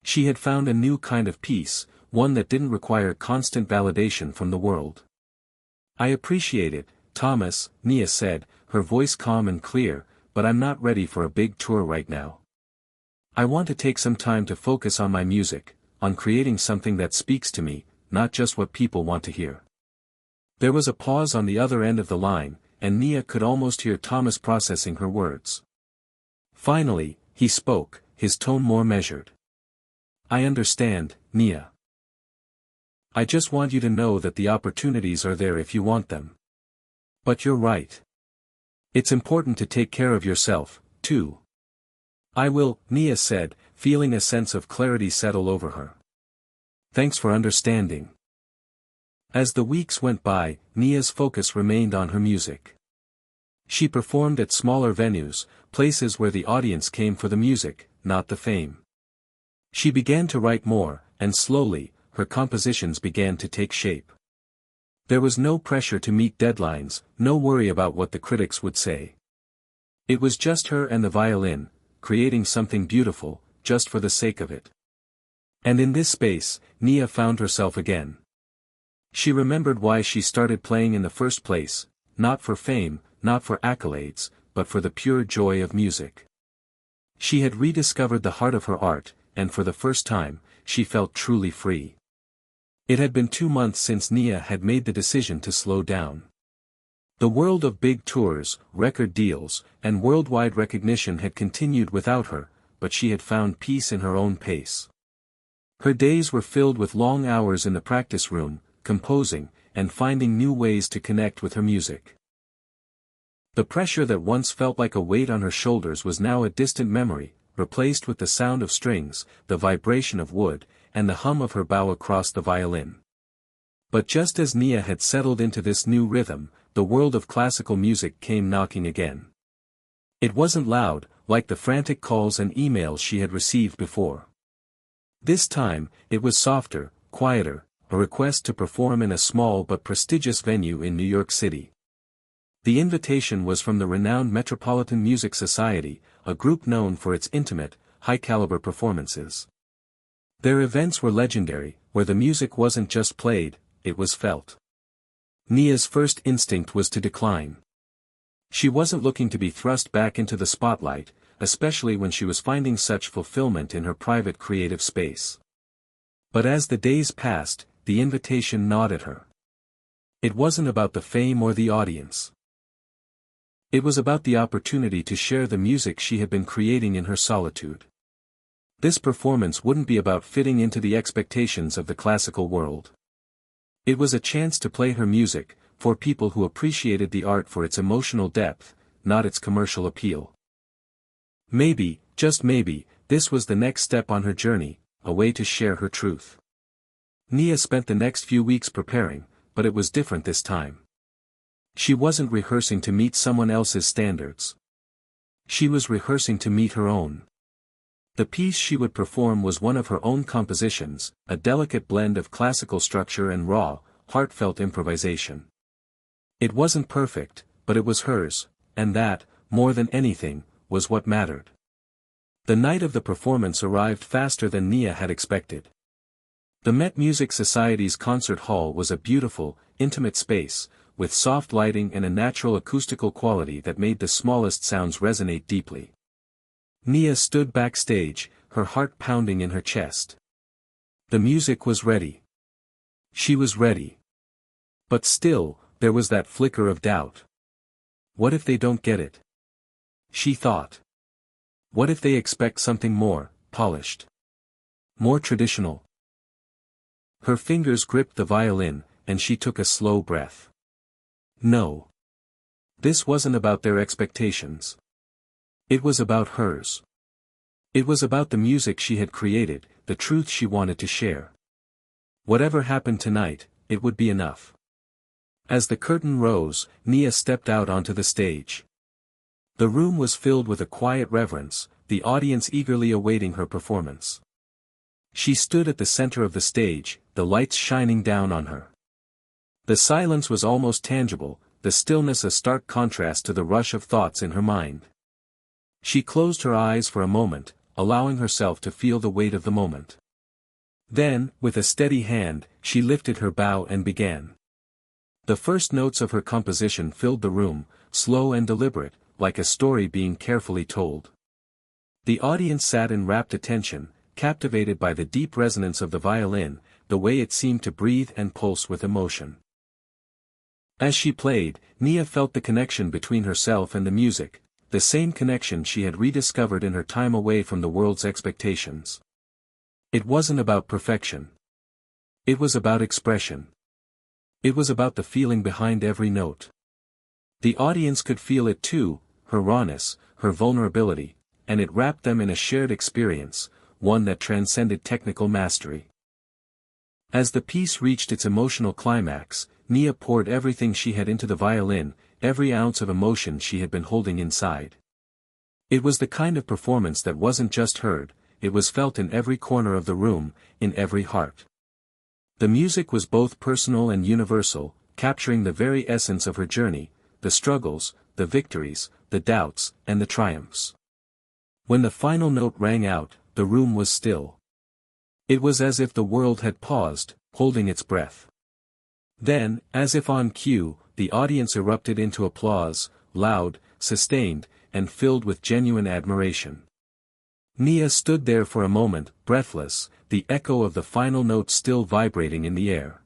She had found a new kind of peace, one that didn't require constant validation from the world. "I appreciate it, Thomas," Nia said, her voice calm and clear, "but I'm not ready for a big tour right now. I want to take some time to focus on my music, on creating something that speaks to me, not just what people want to hear." There was a pause on the other end of the line, and Nia could almost hear Thomas processing her words. Finally, he spoke, his tone more measured. "I understand, Nia. I just want you to know that the opportunities are there if you want them. But you're right. It's important to take care of yourself, too." "I will," Nia said, feeling a sense of clarity settle over her. "Thanks for understanding." As the weeks went by, Nia's focus remained on her music. She performed at smaller venues, places where the audience came for the music, not the fame. She began to write more, and slowly, her compositions began to take shape. There was no pressure to meet deadlines, no worry about what the critics would say. It was just her and the violin, creating something beautiful, just for the sake of it. And in this space, Nia found herself again. She remembered why she started playing in the first place, not for fame, not for accolades, but for the pure joy of music. She had rediscovered the heart of her art, and for the first time, she felt truly free. It had been 2 months since Nia had made the decision to slow down. The world of big tours, record deals, and worldwide recognition had continued without her, but she had found peace in her own pace. Her days were filled with long hours in the practice room, composing, and finding new ways to connect with her music. The pressure that once felt like a weight on her shoulders was now a distant memory, replaced with the sound of strings, the vibration of wood, and the hum of her bow across the violin. But just as Nia had settled into this new rhythm, the world of classical music came knocking again. It wasn't loud, like the frantic calls and emails she had received before. This time, it was softer, quieter, a request to perform in a small but prestigious venue in New York City. The invitation was from the renowned Metropolitan Music Society, a group known for its intimate, high-caliber performances. Their events were legendary, where the music wasn't just played, it was felt. Nia's first instinct was to decline. She wasn't looking to be thrust back into the spotlight, especially when she was finding such fulfillment in her private creative space. But as the days passed, the invitation gnawed at her. It wasn't about the fame or the audience. It was about the opportunity to share the music she had been creating in her solitude. This performance wouldn't be about fitting into the expectations of the classical world. It was a chance to play her music, for people who appreciated the art for its emotional depth, not its commercial appeal. Maybe, just maybe, this was the next step on her journey, a way to share her truth. Nia spent the next few weeks preparing, but it was different this time. She wasn't rehearsing to meet someone else's standards. She was rehearsing to meet her own. The piece she would perform was one of her own compositions, a delicate blend of classical structure and raw, heartfelt improvisation. It wasn't perfect, but it was hers, and that, more than anything, was what mattered. The night of the performance arrived faster than Nia had expected. The Met Music Society's concert hall was a beautiful, intimate space, with soft lighting and a natural acoustical quality that made the smallest sounds resonate deeply. Nia stood backstage, her heart pounding in her chest. The music was ready. She was ready. But still, there was that flicker of doubt. What if they don't get it? She thought. What if they expect something more, polished? More traditional? Her fingers gripped the violin, and she took a slow breath. No. This wasn't about their expectations. It was about hers. It was about the music she had created, the truth she wanted to share. Whatever happened tonight, it would be enough. As the curtain rose, Nia stepped out onto the stage. The room was filled with a quiet reverence, the audience eagerly awaiting her performance. She stood at the center of the stage, the lights shining down on her. The silence was almost tangible, the stillness a stark contrast to the rush of thoughts in her mind. She closed her eyes for a moment, allowing herself to feel the weight of the moment. Then, with a steady hand, she lifted her bow and began. The first notes of her composition filled the room, slow and deliberate, like a story being carefully told. The audience sat in rapt attention, captivated by the deep resonance of the violin, the way it seemed to breathe and pulse with emotion. As she played, Nia felt the connection between herself and the music, the same connection she had rediscovered in her time away from the world's expectations. It wasn't about perfection. It was about expression. It was about the feeling behind every note. The audience could feel it too, her rawness, her vulnerability, and it wrapped them in a shared experience, one that transcended technical mastery. As the piece reached its emotional climax, Nia poured everything she had into the violin, every ounce of emotion she had been holding inside. It was the kind of performance that wasn't just heard, it was felt in every corner of the room, in every heart. The music was both personal and universal, capturing the very essence of her journey, the struggles, the victories, the doubts, and the triumphs. When the final note rang out, the room was still. It was as if the world had paused, holding its breath. Then, as if on cue, the audience erupted into applause, loud, sustained, and filled with genuine admiration. Nia stood there for a moment, breathless, the echo of the final note still vibrating in the air.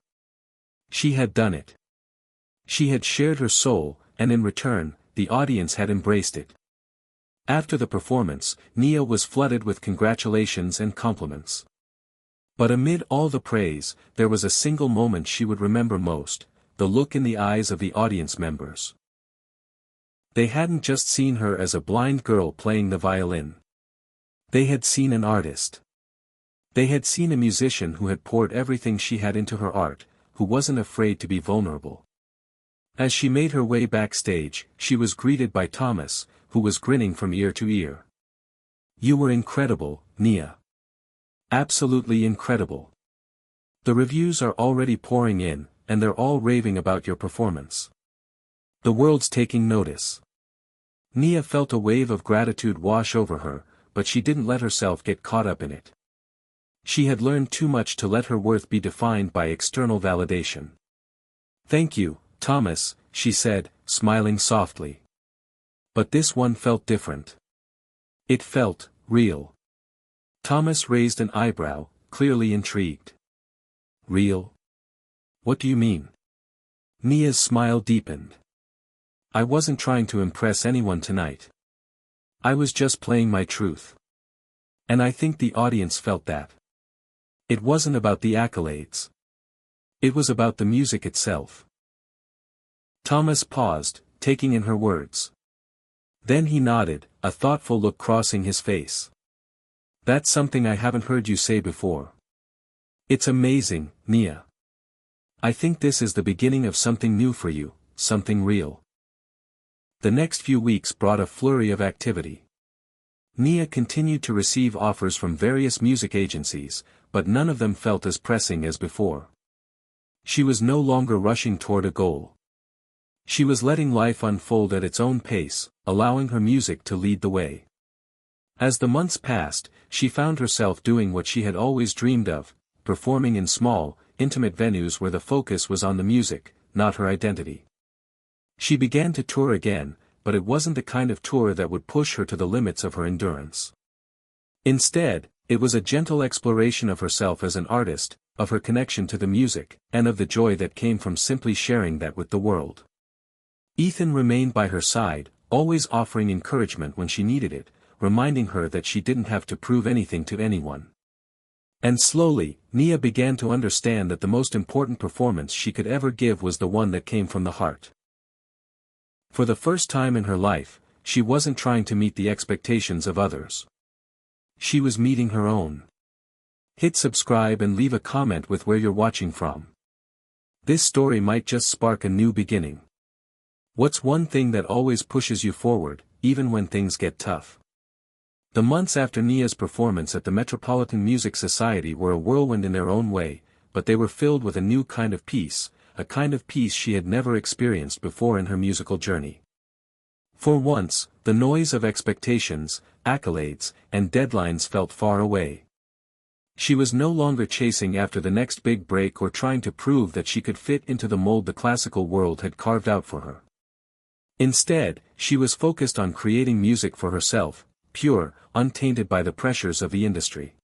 She had done it. She had shared her soul, and in return, the audience had embraced it. After the performance, Nia was flooded with congratulations and compliments. But amid all the praise, there was a single moment she would remember most, the look in the eyes of the audience members. They hadn't just seen her as a blind girl playing the violin. They had seen an artist. They had seen a musician who had poured everything she had into her art, who wasn't afraid to be vulnerable. As she made her way backstage, she was greeted by Thomas, who was grinning from ear to ear. "You were incredible, Nia. Absolutely incredible. The reviews are already pouring in, and they're all raving about your performance. The world's taking notice." Nia felt a wave of gratitude wash over her, but she didn't let herself get caught up in it. She had learned too much to let her worth be defined by external validation. "Thank you, Thomas," she said, smiling softly. But this one felt different. It felt real. Thomas raised an eyebrow, clearly intrigued. "Real? What do you mean?" Nia's smile deepened. "I wasn't trying to impress anyone tonight. I was just playing my truth. And I think the audience felt that. It wasn't about the accolades. It was about the music itself." Thomas paused, taking in her words. Then he nodded, a thoughtful look crossing his face. "That's something I haven't heard you say before. It's amazing, Nia. I think this is the beginning of something new for you, something real." The next few weeks brought a flurry of activity. Nia continued to receive offers from various music agencies, but none of them felt as pressing as before. She was no longer rushing toward a goal. She was letting life unfold at its own pace, allowing her music to lead the way. As the months passed, she found herself doing what she had always dreamed of, performing in small, intimate venues where the focus was on the music, not her identity. She began to tour again, but it wasn't the kind of tour that would push her to the limits of her endurance. Instead, it was a gentle exploration of herself as an artist, of her connection to the music, and of the joy that came from simply sharing that with the world. Ethan remained by her side, always offering encouragement when she needed it, reminding her that she didn't have to prove anything to anyone. And slowly, Nia began to understand that the most important performance she could ever give was the one that came from the heart. For the first time in her life, she wasn't trying to meet the expectations of others. She was meeting her own. Hit subscribe and leave a comment with where you're watching from. This story might just spark a new beginning. What's one thing that always pushes you forward, even when things get tough? The months after Nia's performance at the Metropolitan Music Society were a whirlwind in their own way, but they were filled with a new kind of peace, a kind of peace she had never experienced before in her musical journey. For once, the noise of expectations, accolades, and deadlines felt far away. She was no longer chasing after the next big break or trying to prove that she could fit into the mold the classical world had carved out for her. Instead, she was focused on creating music for herself, pure, untainted by the pressures of the industry.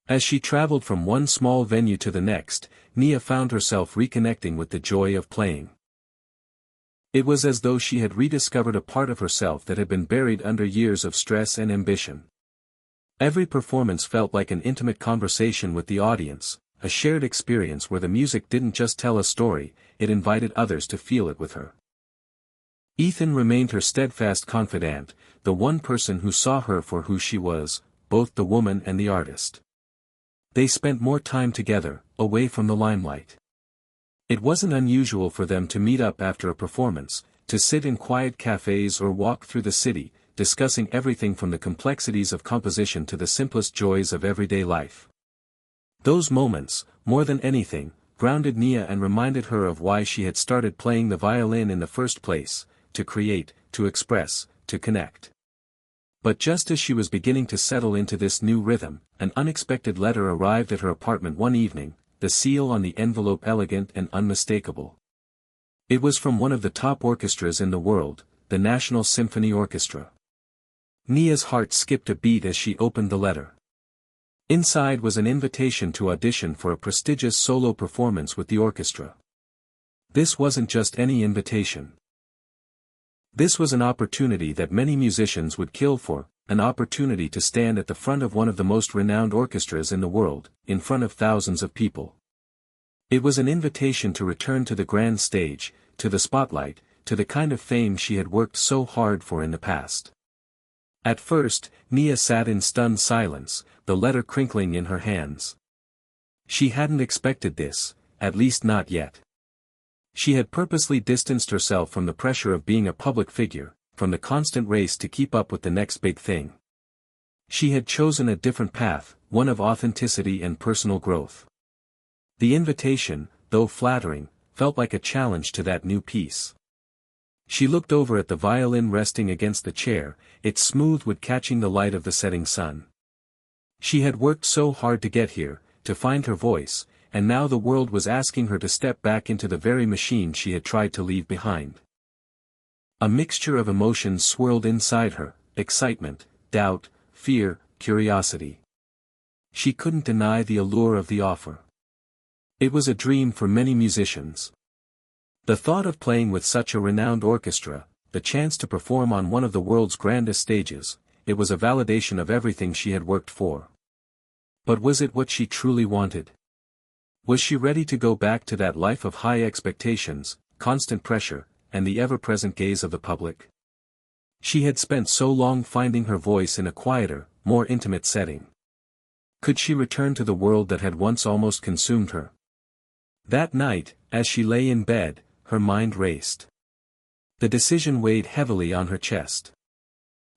As she traveled from one small venue to the next, Nia found herself reconnecting with the joy of playing. It was as though she had rediscovered a part of herself that had been buried under years of stress and ambition. Every performance felt like an intimate conversation with the audience, a shared experience where the music didn't just tell a story, it invited others to feel it with her. Ethan remained her steadfast confidant, the one person who saw her for who she was, both the woman and the artist. They spent more time together, away from the limelight. It wasn't unusual for them to meet up after a performance, to sit in quiet cafes or walk through the city, discussing everything from the complexities of composition to the simplest joys of everyday life. Those moments, more than anything, grounded Nia and reminded her of why she had started playing the violin in the first place, to create, to express, to connect. But just as she was beginning to settle into this new rhythm, an unexpected letter arrived at her apartment one evening, the seal on the envelope elegant and unmistakable. It was from one of the top orchestras in the world, the National Symphony Orchestra. Nia's heart skipped a beat as she opened the letter. Inside was an invitation to audition for a prestigious solo performance with the orchestra. This wasn't just any invitation. This was an opportunity that many musicians would kill for, an opportunity to stand at the front of one of the most renowned orchestras in the world, in front of thousands of people. It was an invitation to return to the grand stage, to the spotlight, to the kind of fame she had worked so hard for in the past. At first, Nia sat in stunned silence, the letter crinkling in her hands. She hadn't expected this, at least not yet. She had purposely distanced herself from the pressure of being a public figure, from the constant race to keep up with the next big thing. She had chosen a different path, one of authenticity and personal growth. The invitation, though flattering, felt like a challenge to that new peace. She looked over at the violin resting against the chair, its smooth wood catching the light of the setting sun. She had worked so hard to get here, to find her voice, and now the world was asking her to step back into the very machine she had tried to leave behind. A mixture of emotions swirled inside her, excitement, doubt, fear, curiosity. She couldn't deny the allure of the offer. It was a dream for many musicians. The thought of playing with such a renowned orchestra, the chance to perform on one of the world's grandest stages, it was a validation of everything she had worked for. But was it what she truly wanted? Was she ready to go back to that life of high expectations, constant pressure, and the ever-present gaze of the public? She had spent so long finding her voice in a quieter, more intimate setting. Could she return to the world that had once almost consumed her? That night, as she lay in bed, her mind raced. The decision weighed heavily on her chest.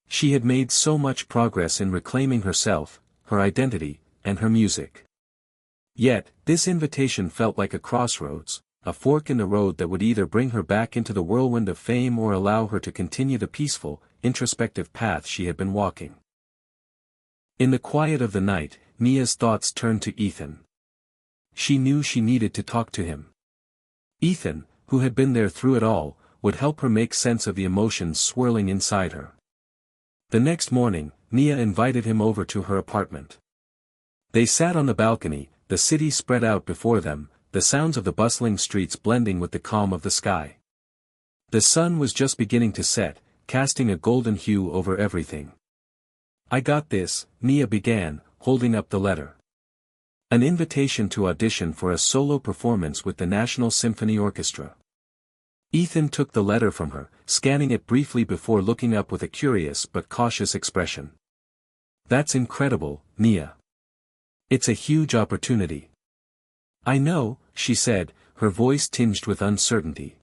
She had made so much progress in reclaiming herself, her identity, and her music. Yet, this invitation felt like a crossroads, a fork in the road that would either bring her back into the whirlwind of fame or allow her to continue the peaceful, introspective path she had been walking. In the quiet of the night, Nia's thoughts turned to Ethan. She knew she needed to talk to him. Ethan, who had been there through it all, would help her make sense of the emotions swirling inside her. The next morning, Nia invited him over to her apartment. They sat on the balcony, the city spread out before them, the sounds of the bustling streets blending with the calm of the sky. The sun was just beginning to set, casting a golden hue over everything. "I got this," Nia began, holding up the letter. An invitation to audition for a solo performance with the National Symphony Orchestra. Ethan took the letter from her, scanning it briefly before looking up with a curious but cautious expression. "That's incredible, Nia. It's a huge opportunity." "I know," she said, her voice tinged with uncertainty.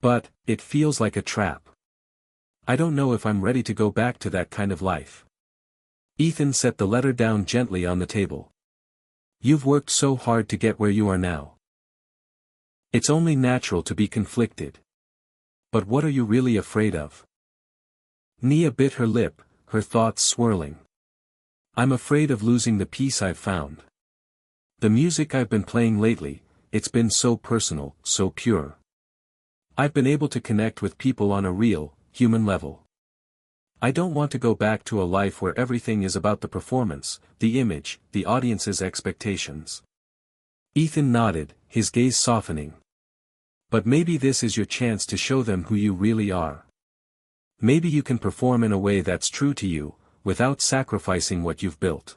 "But, it feels like a trap. I don't know if I'm ready to go back to that kind of life." Ethan set the letter down gently on the table. You've worked so hard to get where you are now. It's only natural to be conflicted. But what are you really afraid of? Nia bit her lip, her thoughts swirling. I'm afraid of losing the peace I've found. The music I've been playing lately, it's been so personal, so pure. I've been able to connect with people on a real, human level. I don't want to go back to a life where everything is about the performance, the image, the audience's expectations. Ethan nodded, his gaze softening. But maybe this is your chance to show them who you really are. Maybe you can perform in a way that's true to you, without sacrificing what you've built.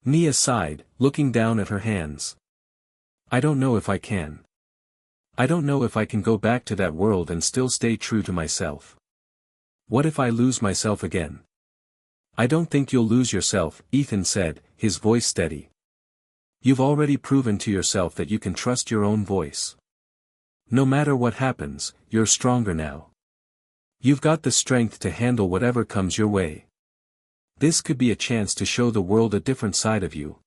Nia sighed, looking down at her hands. I don't know if I can. I don't know if I can go back to that world and still stay true to myself. What if I lose myself again? I don't think you'll lose yourself, Ethan said, his voice steady. You've already proven to yourself that you can trust your own voice. No matter what happens, you're stronger now. You've got the strength to handle whatever comes your way. This could be a chance to show the world a different side of you.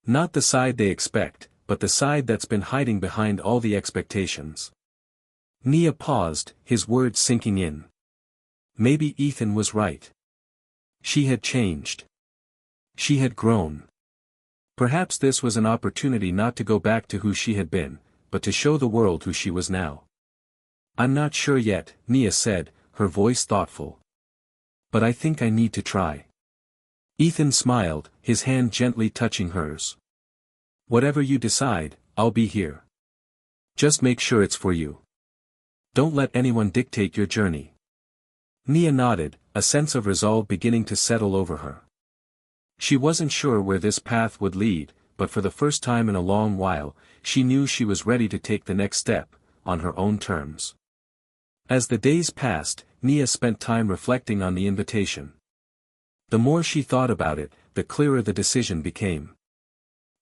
Not the side they expect, but the side that's been hiding behind all the expectations. Nia paused, his words sinking in. Maybe Ethan was right. She had changed. She had grown. Perhaps this was an opportunity not to go back to who she had been, but to show the world who she was now. I'm not sure yet, Nia said, her voice thoughtful. But I think I need to try. Ethan smiled, his hand gently touching hers. Whatever you decide, I'll be here. Just make sure it's for you. Don't let anyone dictate your journey. Nia nodded, a sense of resolve beginning to settle over her. She wasn't sure where this path would lead, but for the first time in a long while, she knew she was ready to take the next step, on her own terms. As the days passed, Nia spent time reflecting on the invitation. The more she thought about it, the clearer the decision became.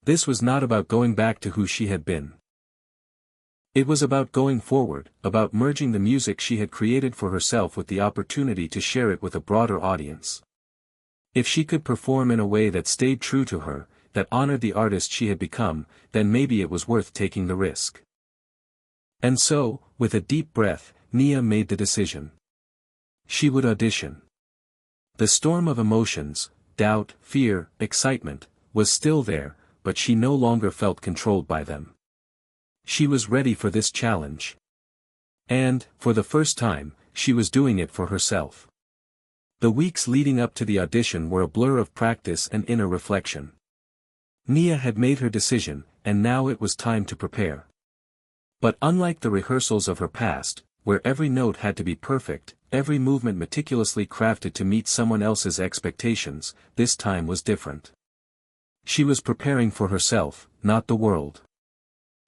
This was not about going back to who she had been. It was about going forward, about merging the music she had created for herself with the opportunity to share it with a broader audience. If she could perform in a way that stayed true to her, that honored the artist she had become, then maybe it was worth taking the risk. And so, with a deep breath, Nia made the decision. She would audition. The storm of emotions, doubt, fear, excitement, was still there, but she no longer felt controlled by them. She was ready for this challenge. And, for the first time, she was doing it for herself. The weeks leading up to the audition were a blur of practice and inner reflection. Nia had made her decision, and now it was time to prepare. But unlike the rehearsals of her past, where every note had to be perfect, every movement meticulously crafted to meet someone else's expectations, this time was different. She was preparing for herself, not the world.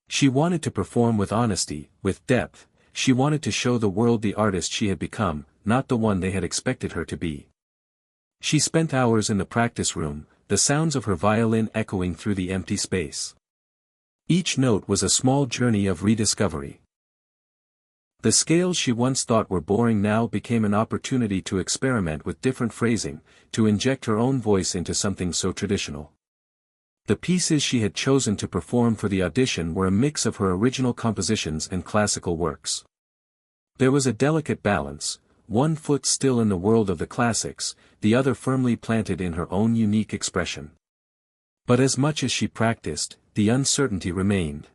She wanted to perform with honesty, with depth. She wanted to show the world the artist she had become, not the one they had expected her to be. She spent hours in the practice room, the sounds of her violin echoing through the empty space. Each note was a small journey of rediscovery. The scales she once thought were boring now became an opportunity to experiment with different phrasing, to inject her own voice into something so traditional. The pieces she had chosen to perform for the audition were a mix of her original compositions and classical works. There was a delicate balance, one foot still in the world of the classics, the other firmly planted in her own unique expression. But as much as she practiced, the uncertainty remained.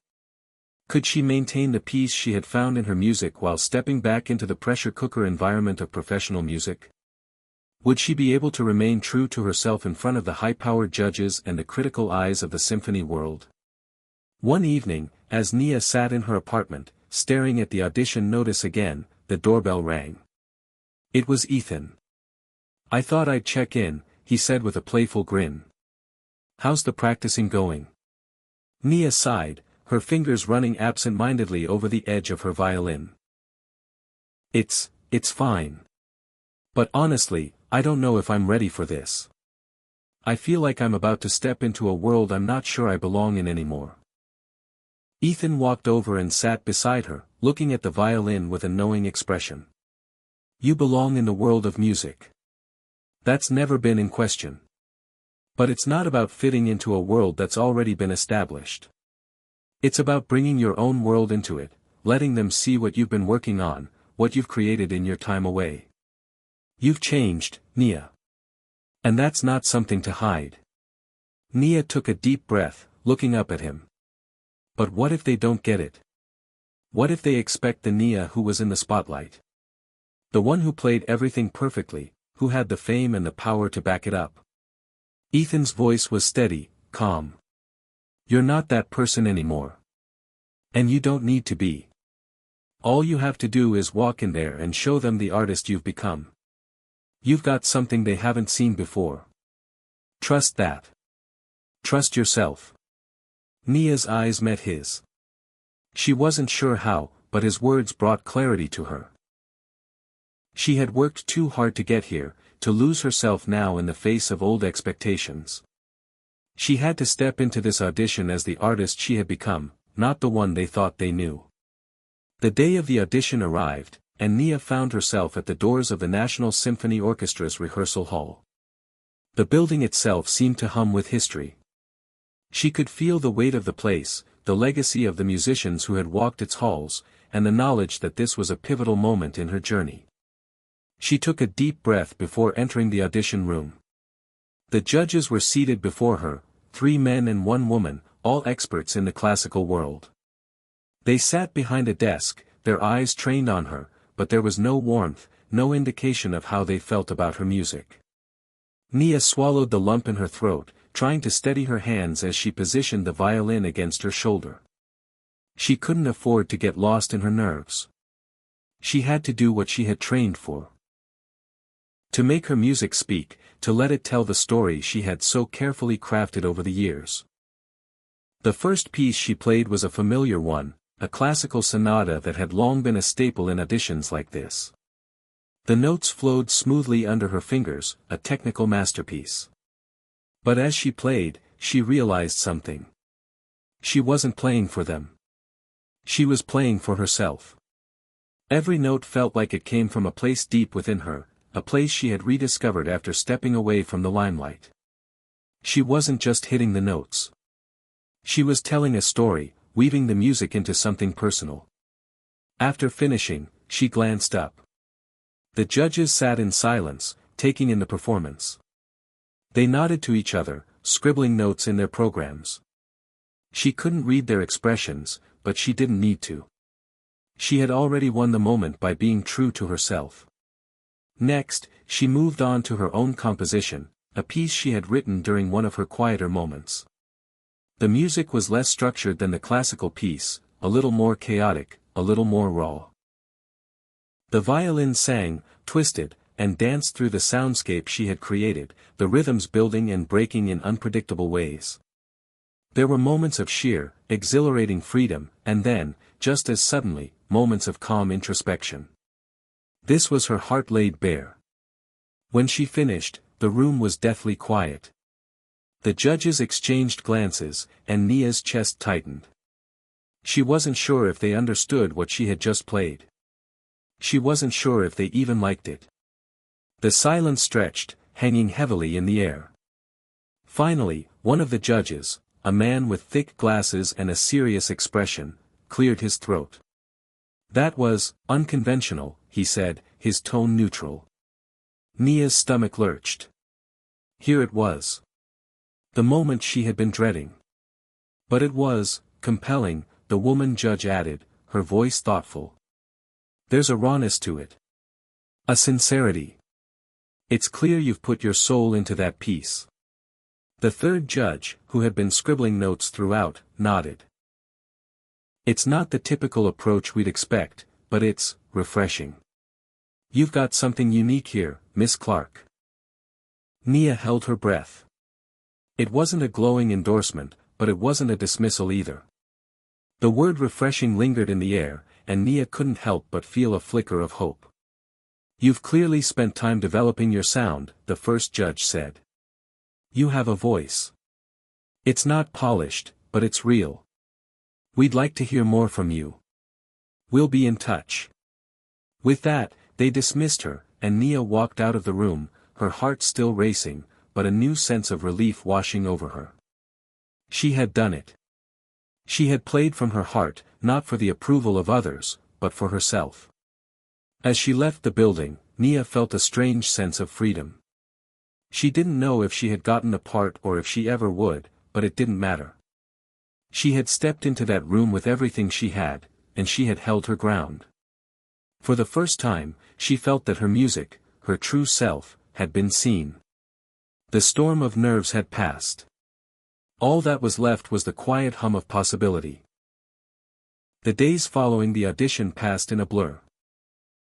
Could she maintain the peace she had found in her music while stepping back into the pressure cooker environment of professional music? Would she be able to remain true to herself in front of the high-powered judges and the critical eyes of the symphony world? One evening, as Nia sat in her apartment, staring at the audition notice again, the doorbell rang. It was Ethan. "I thought I'd check in," he said with a playful grin. "How's the practicing going?" Nia sighed, her fingers running absent-mindedly over the edge of her violin. It's fine. But honestly, I don't know if I'm ready for this. I feel like I'm about to step into a world I'm not sure I belong in anymore." Ethan walked over and sat beside her, looking at the violin with a knowing expression. "You belong in the world of music. That's never been in question. But it's not about fitting into a world that's already been established. It's about bringing your own world into it, letting them see what you've been working on, what you've created in your time away. You've changed, Nia. And that's not something to hide. Nia took a deep breath, looking up at him. But what if they don't get it? What if they expect the Nia who was in the spotlight? The one who played everything perfectly, who had the fame and the power to back it up. Ethan's voice was steady, calm. You're not that person anymore. And you don't need to be. All you have to do is walk in there and show them the artist you've become. You've got something they haven't seen before. Trust that. Trust yourself. Nia's eyes met his. She wasn't sure how, but his words brought clarity to her. She had worked too hard to get here, to lose herself now in the face of old expectations. She had to step into this audition as the artist she had become, not the one they thought they knew. The day of the audition arrived, and Nia found herself at the doors of the National Symphony Orchestra's rehearsal hall. The building itself seemed to hum with history. She could feel the weight of the place, the legacy of the musicians who had walked its halls, and the knowledge that this was a pivotal moment in her journey. She took a deep breath before entering the audition room. The judges were seated before her, 3 men and 1 woman, all experts in the classical world. They sat behind a desk, their eyes trained on her, but there was no warmth, no indication of how they felt about her music. Nia swallowed the lump in her throat, trying to steady her hands as she positioned the violin against her shoulder. She couldn't afford to get lost in her nerves. She had to do what she had trained for. To make her music speak, to let it tell the story she had so carefully crafted over the years. The first piece she played was a familiar one, a classical sonata that had long been a staple in auditions like this. The notes flowed smoothly under her fingers, a technical masterpiece. But as she played, she realized something. She wasn't playing for them. She was playing for herself. Every note felt like it came from a place deep within her, a place she had rediscovered after stepping away from the limelight. She wasn't just hitting the notes. She was telling a story, weaving the music into something personal. After finishing, she glanced up. The judges sat in silence, taking in the performance. They nodded to each other, scribbling notes in their programs. She couldn't read their expressions, but she didn't need to. She had already won the moment by being true to herself. Next, she moved on to her own composition, a piece she had written during one of her quieter moments. The music was less structured than the classical piece, a little more chaotic, a little more raw. The violin sang, twisted, and danced through the soundscape she had created, the rhythms building and breaking in unpredictable ways. There were moments of sheer, exhilarating freedom, and then, just as suddenly, moments of calm introspection. This was her heart laid bare. When she finished, the room was deathly quiet. The judges exchanged glances, and Nia's chest tightened. She wasn't sure if they understood what she had just played. She wasn't sure if they even liked it. The silence stretched, hanging heavily in the air. Finally, one of the judges, a man with thick glasses and a serious expression, cleared his throat. That was unconventional, he said, his tone neutral. Nia's stomach lurched. Here it was. The moment she had been dreading. But it was compelling, the woman judge added, her voice thoughtful. There's a rawness to it. A sincerity. It's clear you've put your soul into that piece. The third judge, who had been scribbling notes throughout, nodded. It's not the typical approach we'd expect, but it's refreshing. You've got something unique here, Miss Clark. Nia held her breath. It wasn't a glowing endorsement, but it wasn't a dismissal either. The word refreshing lingered in the air, and Nia couldn't help but feel a flicker of hope. You've clearly spent time developing your sound, the first judge said. You have a voice. It's not polished, but it's real. We'd like to hear more from you. We'll be in touch. With that, they dismissed her, and Nia walked out of the room, her heart still racing, but a new sense of relief washing over her. She had done it. She had played from her heart, not for the approval of others, but for herself. As she left the building, Nia felt a strange sense of freedom. She didn't know if she had gotten a part or if she ever would, but it didn't matter. She had stepped into that room with everything she had, and she had held her ground. For the first time, she felt that her music, her true self, had been seen. The storm of nerves had passed. All that was left was the quiet hum of possibility. The days following the audition passed in a blur.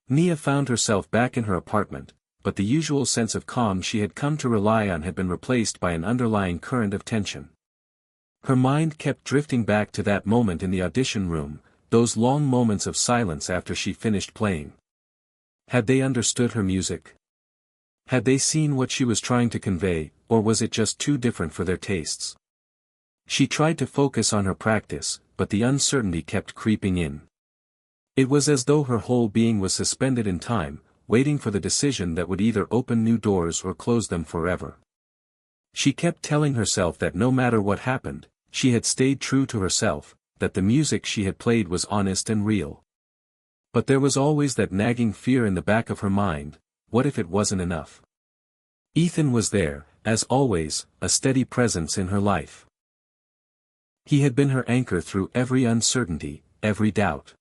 Nia found herself back in her apartment, but the usual sense of calm she had come to rely on had been replaced by an underlying current of tension. Her mind kept drifting back to that moment in the audition room, those long moments of silence after she finished playing. Had they understood her music? Had they seen what she was trying to convey, or was it just too different for their tastes? She tried to focus on her practice, but the uncertainty kept creeping in. It was as though her whole being was suspended in time, waiting for the decision that would either open new doors or close them forever. She kept telling herself that no matter what happened, she had stayed true to herself, that the music she had played was honest and real. But there was always that nagging fear in the back of her mind, what if it wasn't enough? Ethan was there, as always, a steady presence in her life. He had been her anchor through every uncertainty, every doubt.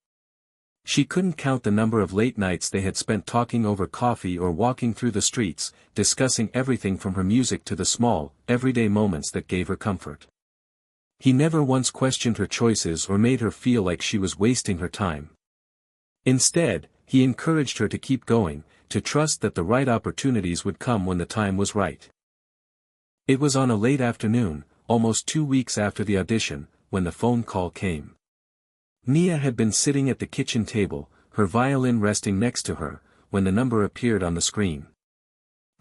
She couldn't count the number of late nights they had spent talking over coffee or walking through the streets, discussing everything from her music to the small, everyday moments that gave her comfort. He never once questioned her choices or made her feel like she was wasting her time. Instead, he encouraged her to keep going, to trust that the right opportunities would come when the time was right. It was on a late afternoon, almost 2 weeks after the audition, when the phone call came. Nia had been sitting at the kitchen table, her violin resting next to her, when the number appeared on the screen.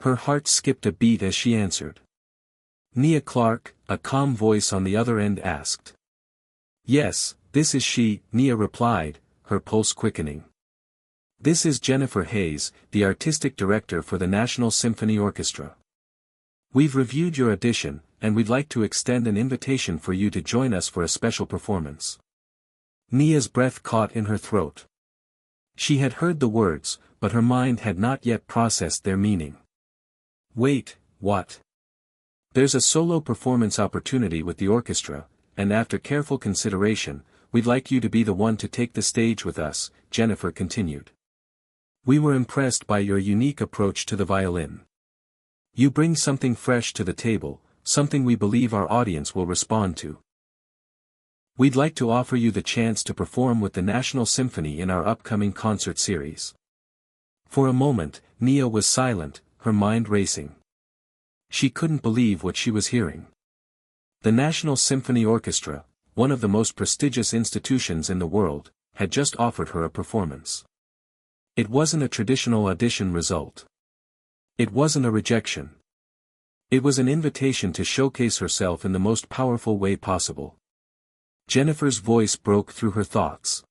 Her heart skipped a beat as she answered. Nia Clark, a calm voice on the other end asked. Yes, this is she, Nia replied, her pulse quickening. This is Jennifer Hayes, the artistic director for the National Symphony Orchestra. We've reviewed your audition, and we'd like to extend an invitation for you to join us for a special performance. Nia's breath caught in her throat. She had heard the words, but her mind had not yet processed their meaning. Wait, what? There's a solo performance opportunity with the orchestra, and after careful consideration, we'd like you to be the one to take the stage with us, Jennifer continued. We were impressed by your unique approach to the violin. You bring something fresh to the table, something we believe our audience will respond to. We'd like to offer you the chance to perform with the National Symphony in our upcoming concert series. For a moment, Nia was silent, her mind racing. She couldn't believe what she was hearing. The National Symphony Orchestra, one of the most prestigious institutions in the world, had just offered her a performance. It wasn't a traditional audition result. It wasn't a rejection. It was an invitation to showcase herself in the most powerful way possible. Jennifer's voice broke through her thoughts.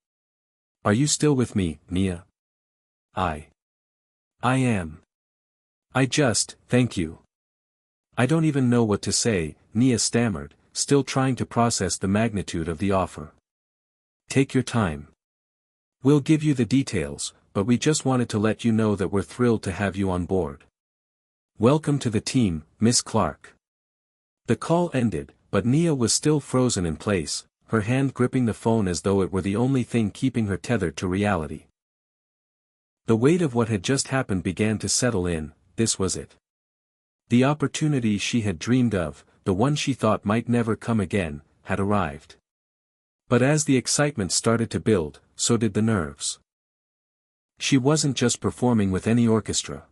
Are you still with me, Nia? I am. Thank you. I don't even know what to say, Nia stammered, still trying to process the magnitude of the offer. Take your time. We'll give you the details, but we just wanted to let you know that we're thrilled to have you on board. Welcome to the team, Miss Clark. The call ended, but Nia was still frozen in place, her hand gripping the phone as though it were the only thing keeping her tethered to reality. The weight of what had just happened began to settle in. This was it. The opportunity she had dreamed of, the one she thought might never come again, had arrived. But as the excitement started to build, so did the nerves. She wasn't just performing with any orchestra.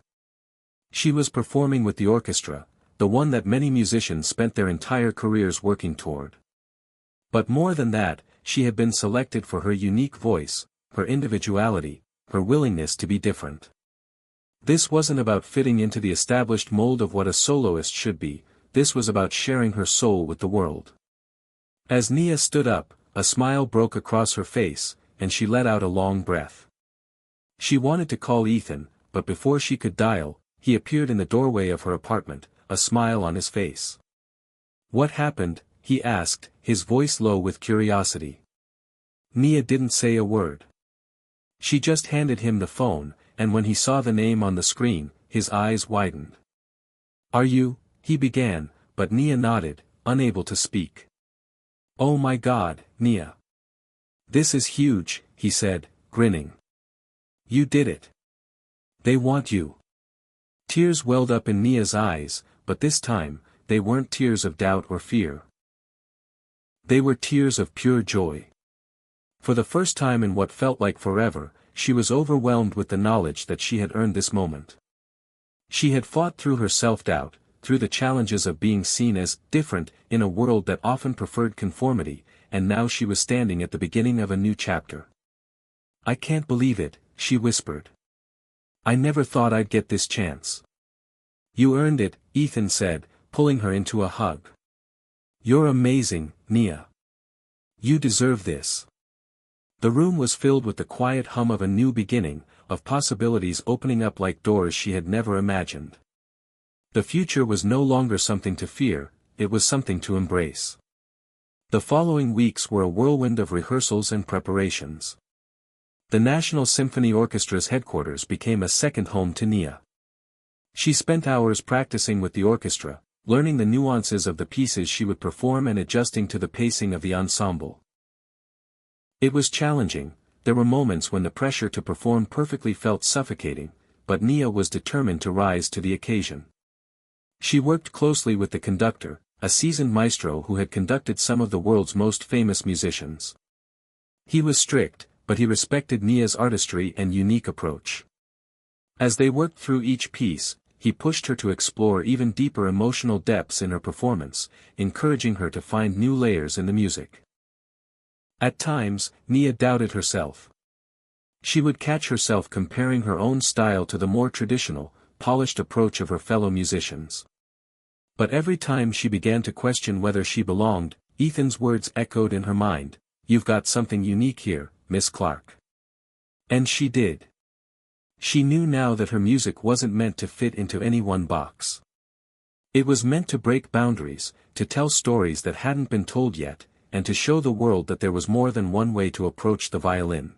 She was performing with the orchestra, the one that many musicians spent their entire careers working toward. But more than that, she had been selected for her unique voice, her individuality, her willingness to be different. This wasn't about fitting into the established mold of what a soloist should be, this was about sharing her soul with the world. As Nia stood up, a smile broke across her face, and she let out a long breath. She wanted to call Ethan, but before she could dial, he appeared in the doorway of her apartment, a smile on his face. "What happened?" he asked, his voice low with curiosity. Nia didn't say a word. She just handed him the phone, and when he saw the name on the screen, his eyes widened. "Are you?" he began, but Nia nodded, unable to speak. "Oh my God, Nia. This is huge," he said, grinning. "You did it. They want you." Tears welled up in Nia's eyes, but this time, they weren't tears of doubt or fear. They were tears of pure joy. For the first time in what felt like forever, she was overwhelmed with the knowledge that she had earned this moment. She had fought through her self-doubt, through the challenges of being seen as different in a world that often preferred conformity, and now she was standing at the beginning of a new chapter. "I can't believe it," she whispered. "I never thought I'd get this chance." "You earned it," Ethan said, pulling her into a hug. "You're amazing, Nia. You deserve this." The room was filled with the quiet hum of a new beginning, of possibilities opening up like doors she had never imagined. The future was no longer something to fear, it was something to embrace. The following weeks were a whirlwind of rehearsals and preparations. The National Symphony Orchestra's headquarters became a second home to Nia. She spent hours practicing with the orchestra, learning the nuances of the pieces she would perform and adjusting to the pacing of the ensemble. It was challenging, there were moments when the pressure to perform perfectly felt suffocating, but Nia was determined to rise to the occasion. She worked closely with the conductor, a seasoned maestro who had conducted some of the world's most famous musicians. He was strict, but he respected Nia's artistry and unique approach. As they worked through each piece, he pushed her to explore even deeper emotional depths in her performance, encouraging her to find new layers in the music. At times, Nia doubted herself. She would catch herself comparing her own style to the more traditional, polished approach of her fellow musicians. But every time she began to question whether she belonged, Ethan's words echoed in her mind, "You've got something unique here, Miss Clark." And she did. She knew now that her music wasn't meant to fit into any one box. It was meant to break boundaries, to tell stories that hadn't been told yet, and to show the world that there was more than one way to approach the violin.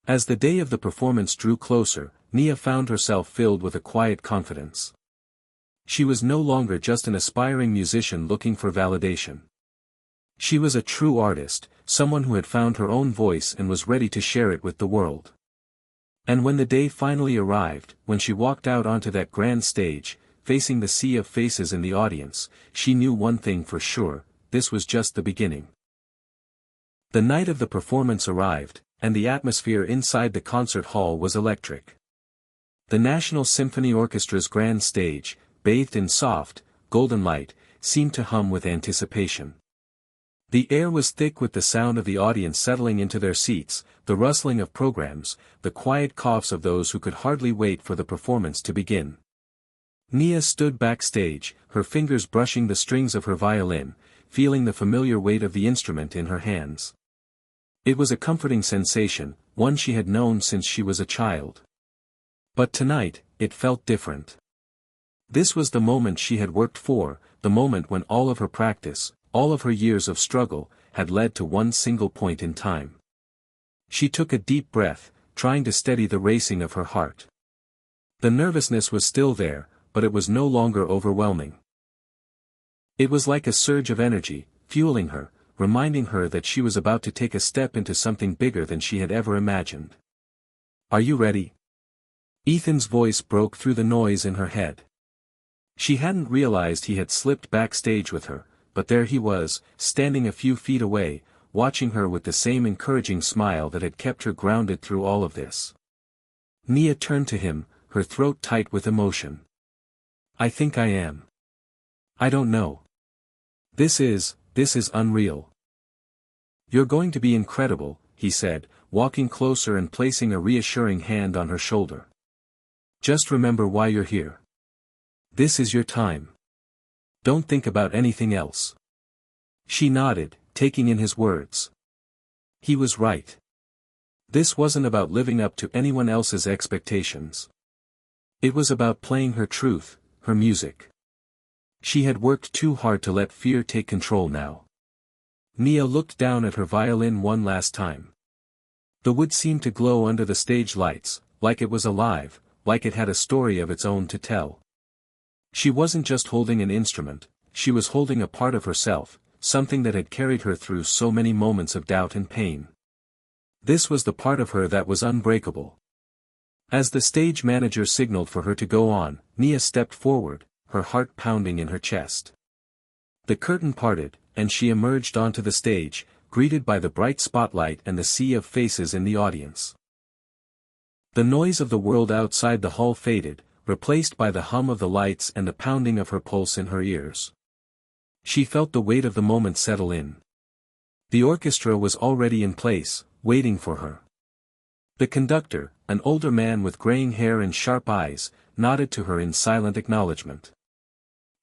As the day of the performance drew closer, Nia found herself filled with a quiet confidence. She was no longer just an aspiring musician looking for validation. She was a true artist, someone who had found her own voice and was ready to share it with the world. And when the day finally arrived, when she walked out onto that grand stage, facing the sea of faces in the audience, she knew one thing for sure, this was just the beginning. The night of the performance arrived, and the atmosphere inside the concert hall was electric. The National Symphony Orchestra's grand stage, bathed in soft, golden light, seemed to hum with anticipation. The air was thick with the sound of the audience settling into their seats, the rustling of programs, the quiet coughs of those who could hardly wait for the performance to begin. Nia stood backstage, her fingers brushing the strings of her violin, feeling the familiar weight of the instrument in her hands. It was a comforting sensation, one she had known since she was a child. But tonight, it felt different. This was the moment she had worked for, the moment when all of her practice, all of her years of struggle, had led to one single point in time. She took a deep breath, trying to steady the racing of her heart. The nervousness was still there, but it was no longer overwhelming. It was like a surge of energy, fueling her, reminding her that she was about to take a step into something bigger than she had ever imagined. "Are you ready?" Ethan's voice broke through the noise in her head. She hadn't realized he had slipped backstage with her, but there he was, standing a few feet away, watching her with the same encouraging smile that had kept her grounded through all of this. Nia turned to him, her throat tight with emotion. "I think I am. I don't know. This is unreal." "You're going to be incredible," he said, walking closer and placing a reassuring hand on her shoulder. "Just remember why you're here. This is your time. Don't think about anything else." She nodded, taking in his words. He was right. This wasn't about living up to anyone else's expectations. It was about playing her truth, her music. She had worked too hard to let fear take control now. Nia looked down at her violin one last time. The wood seemed to glow under the stage lights, like it was alive, like it had a story of its own to tell. She wasn't just holding an instrument, she was holding a part of herself, something that had carried her through so many moments of doubt and pain. This was the part of her that was unbreakable. As the stage manager signaled for her to go on, Nia stepped forward, her heart pounding in her chest. The curtain parted, and she emerged onto the stage, greeted by the bright spotlight and the sea of faces in the audience. The noise of the world outside the hall faded, replaced by the hum of the lights and the pounding of her pulse in her ears. She felt the weight of the moment settle in. The orchestra was already in place, waiting for her. The conductor, an older man with graying hair and sharp eyes, nodded to her in silent acknowledgement.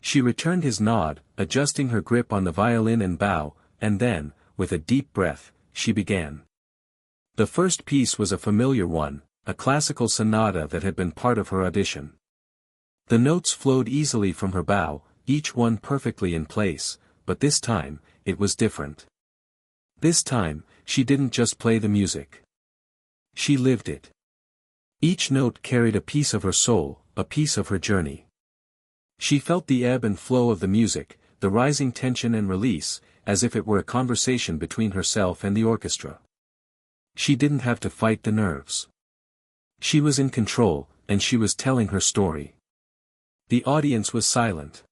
She returned his nod, adjusting her grip on the violin and bow, and then, with a deep breath, she began. The first piece was a familiar one, a classical sonata that had been part of her audition. The notes flowed easily from her bow, each one perfectly in place, but this time, it was different. This time, she didn't just play the music. She lived it. Each note carried a piece of her soul, a piece of her journey. She felt the ebb and flow of the music, the rising tension and release, as if it were a conversation between herself and the orchestra. She didn't have to fight the nerves. She was in control, and she was telling her story. The audience was silent.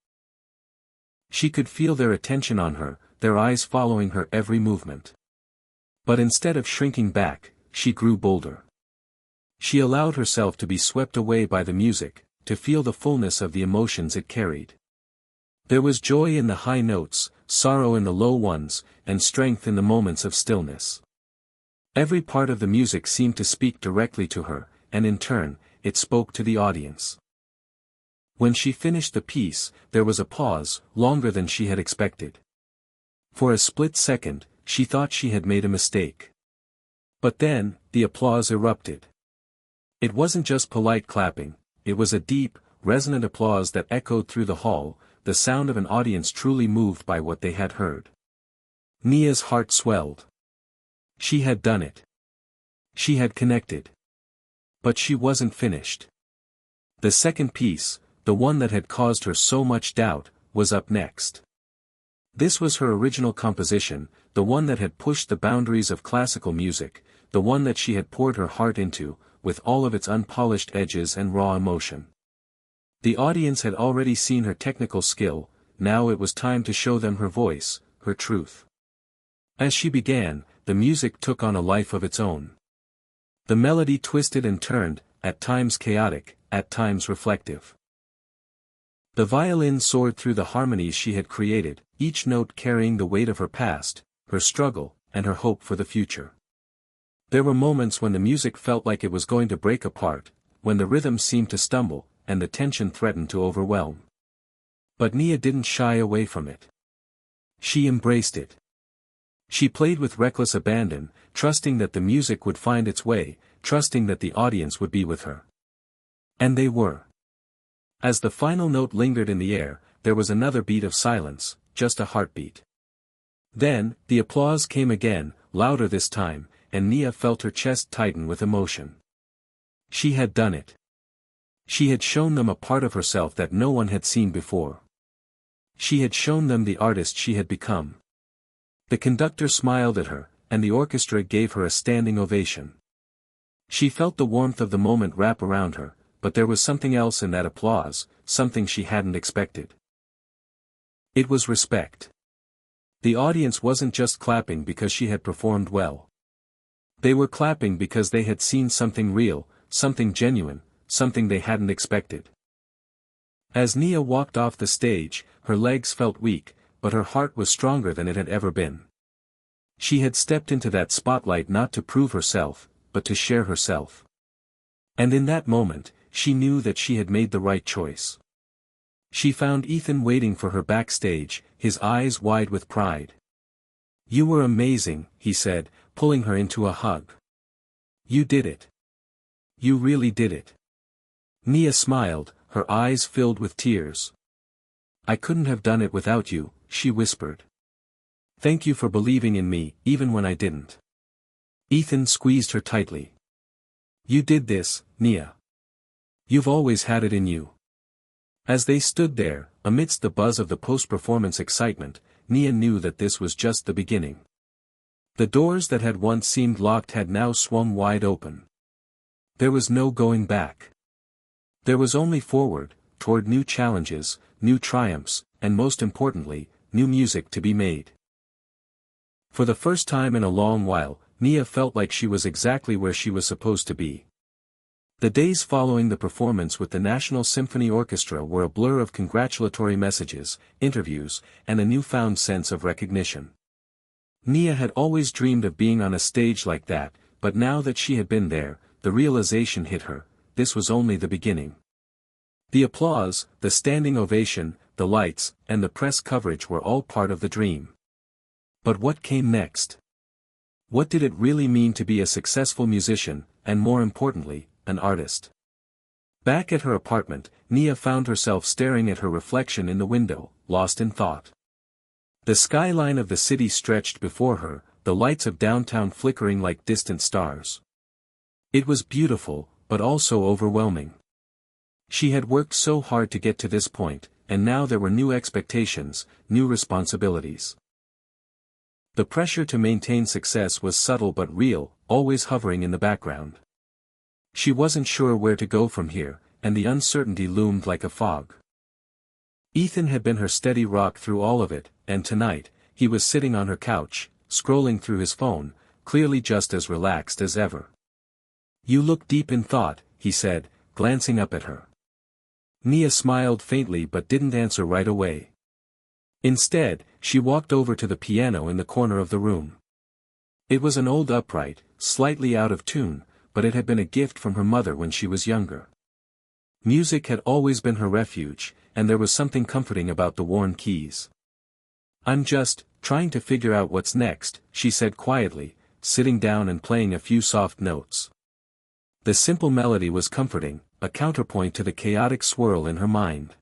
She could feel their attention on her, their eyes following her every movement. But instead of shrinking back, she grew bolder. She allowed herself to be swept away by the music, to feel the fullness of the emotions it carried. There was joy in the high notes, sorrow in the low ones, and strength in the moments of stillness. Every part of the music seemed to speak directly to her, and in turn, it spoke to the audience. When she finished the piece, there was a pause, longer than she had expected. For a split second, she thought she had made a mistake. But then, the applause erupted. It wasn't just polite clapping, it was a deep, resonant applause that echoed through the hall, the sound of an audience truly moved by what they had heard. Nia's heart swelled. She had done it. She had connected. But she wasn't finished. The second piece, the one that had caused her so much doubt, was up next. This was her original composition, the one that had pushed the boundaries of classical music, the one that she had poured her heart into, with all of its unpolished edges and raw emotion. The audience had already seen her technical skill, now it was time to show them her voice, her truth. As she began, the music took on a life of its own. The melody twisted and turned, at times chaotic, at times reflective. The violin soared through the harmonies she had created, each note carrying the weight of her past, her struggle, and her hope for the future. There were moments when the music felt like it was going to break apart, when the rhythm seemed to stumble, and the tension threatened to overwhelm. But Nia didn't shy away from it. She embraced it. She played with reckless abandon, trusting that the music would find its way, trusting that the audience would be with her. And they were. As the final note lingered in the air, there was another beat of silence, just a heartbeat. Then, the applause came again, louder this time, and Nia felt her chest tighten with emotion. She had done it. She had shown them a part of herself that no one had seen before. She had shown them the artist she had become. The conductor smiled at her, and the orchestra gave her a standing ovation. She felt the warmth of the moment wrap around her, but there was something else in that applause, something she hadn't expected. It was respect. The audience wasn't just clapping because she had performed well. They were clapping because they had seen something real, something genuine, something they hadn't expected. As Nia walked off the stage, her legs felt weak, but her heart was stronger than it had ever been. She had stepped into that spotlight not to prove herself, but to share herself. And in that moment, she knew that she had made the right choice. She found Ethan waiting for her backstage, his eyes wide with pride. "You were amazing," he said, pulling her into a hug. "You did it. You really did it." Nia smiled, her eyes filled with tears. I couldn't have done it without you, she whispered. Thank you for believing in me, even when I didn't. Ethan squeezed her tightly. You did this, Nia. You've always had it in you. As they stood there, amidst the buzz of the post-performance excitement, Nia knew that this was just the beginning. The doors that had once seemed locked had now swung wide open. There was no going back. There was only forward, toward new challenges, new triumphs, and most importantly, new music to be made. For the first time in a long while, Nia felt like she was exactly where she was supposed to be. The days following the performance with the National Symphony Orchestra were a blur of congratulatory messages, interviews, and a newfound sense of recognition. Nia had always dreamed of being on a stage like that, but now that she had been there, the realization hit her, this was only the beginning. The applause, the standing ovation, the lights, and the press coverage were all part of the dream. But what came next? What did it really mean to be a successful musician, and more importantly, an artist? Back at her apartment, Nia found herself staring at her reflection in the window, lost in thought. The skyline of the city stretched before her, the lights of downtown flickering like distant stars. It was beautiful, but also overwhelming. She had worked so hard to get to this point, and now there were new expectations, new responsibilities. The pressure to maintain success was subtle but real, always hovering in the background. She wasn't sure where to go from here, and the uncertainty loomed like a fog. Ethan had been her steady rock through all of it, and tonight, he was sitting on her couch, scrolling through his phone, clearly just as relaxed as ever. You look deep in thought, he said, glancing up at her. Nia smiled faintly but didn't answer right away. Instead, she walked over to the piano in the corner of the room. It was an old upright, slightly out of tune, but it had been a gift from her mother when she was younger. Music had always been her refuge, and there was something comforting about the worn keys. I'm just trying to figure out what's next, she said quietly, sitting down and playing a few soft notes. The simple melody was comforting, a counterpoint to the chaotic swirl in her mind.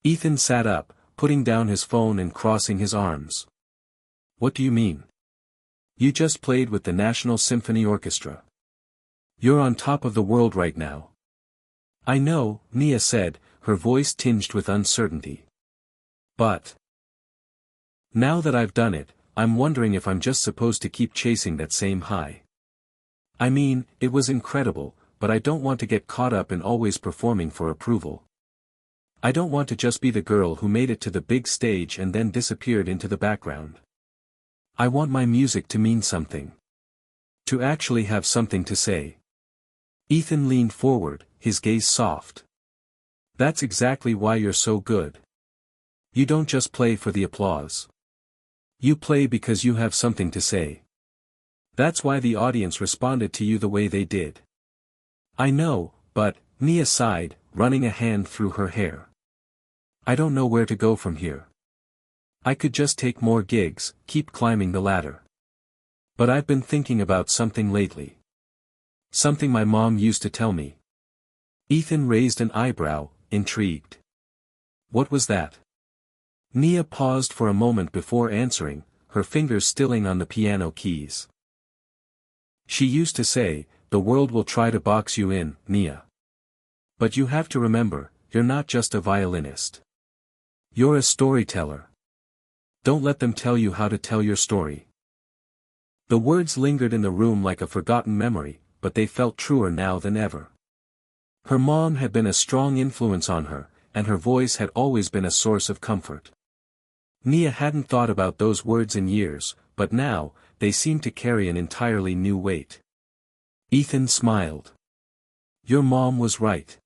Ethan sat up, putting down his phone and crossing his arms. What do you mean? You just played with the National Symphony Orchestra. You're on top of the world right now. I know, Nia said, her voice tinged with uncertainty. But now that I've done it, I'm wondering if I'm just supposed to keep chasing that same high. I mean, it was incredible, but I don't want to get caught up in always performing for approval. I don't want to just be the girl who made it to the big stage and then disappeared into the background. I want my music to mean something. To actually have something to say. Ethan leaned forward, his gaze soft. That's exactly why you're so good. You don't just play for the applause. You play because you have something to say. That's why the audience responded to you the way they did. I know, but, Nia sighed, running a hand through her hair. I don't know where to go from here. I could just take more gigs, keep climbing the ladder. But I've been thinking about something lately. Something my mom used to tell me. Ethan raised an eyebrow, intrigued. What was that? Nia paused for a moment before answering, her fingers stilling on the piano keys. She used to say, the world will try to box you in, Nia. But you have to remember, you're not just a violinist. You're a storyteller. Don't let them tell you how to tell your story. The words lingered in the room like a forgotten memory, but they felt truer now than ever. Her mom had been a strong influence on her, and her voice had always been a source of comfort. Nia hadn't thought about those words in years, but now, they seemed to carry an entirely new weight. Ethan smiled. Your mom was right.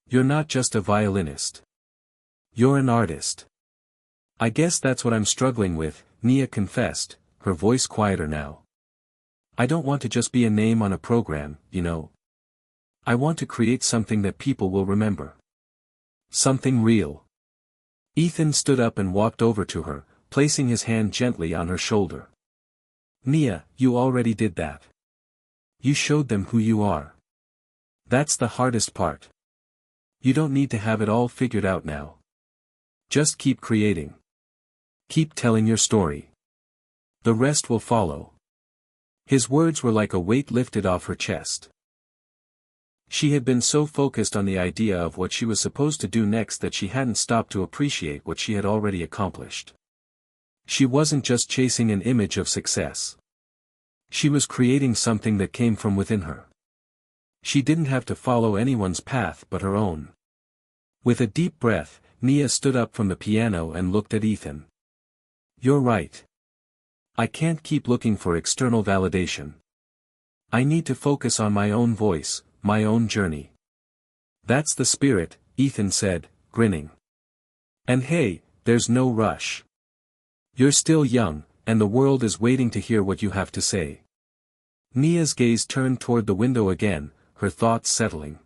You're not just a violinist. You're an artist. I guess that's what I'm struggling with, Nia confessed, her voice quieter now. I don't want to just be a name on a program, you know. I want to create something that people will remember. Something real. Ethan stood up and walked over to her, placing his hand gently on her shoulder. Nia, you already did that. You showed them who you are. That's the hardest part. You don't need to have it all figured out now. Just keep creating. Keep telling your story. The rest will follow. His words were like a weight lifted off her chest. She had been so focused on the idea of what she was supposed to do next that she hadn't stopped to appreciate what she had already accomplished. She wasn't just chasing an image of success. She was creating something that came from within her. She didn't have to follow anyone's path but her own. With a deep breath, Nia stood up from the piano and looked at Ethan. You're right. I can't keep looking for external validation. I need to focus on my own voice, my own journey. That's the spirit, Ethan said, grinning. And hey, there's no rush. You're still young, and the world is waiting to hear what you have to say. Nia's gaze turned toward the window again, her thoughts settling.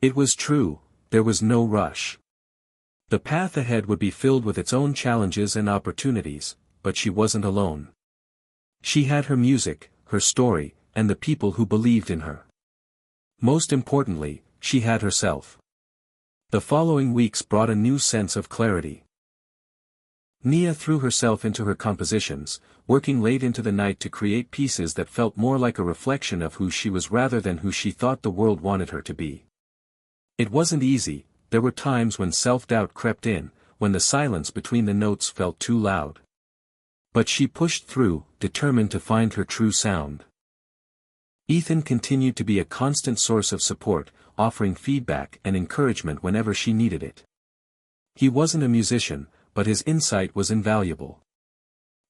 It was true, there was no rush. The path ahead would be filled with its own challenges and opportunities, but she wasn't alone. She had her music, her story, and the people who believed in her. Most importantly, she had herself. The following weeks brought a new sense of clarity. Nia threw herself into her compositions, working late into the night to create pieces that felt more like a reflection of who she was rather than who she thought the world wanted her to be. It wasn't easy, there were times when self-doubt crept in, when the silence between the notes felt too loud. But she pushed through, determined to find her true sound. Ethan continued to be a constant source of support, offering feedback and encouragement whenever she needed it. He wasn't a musician, but his insight was invaluable.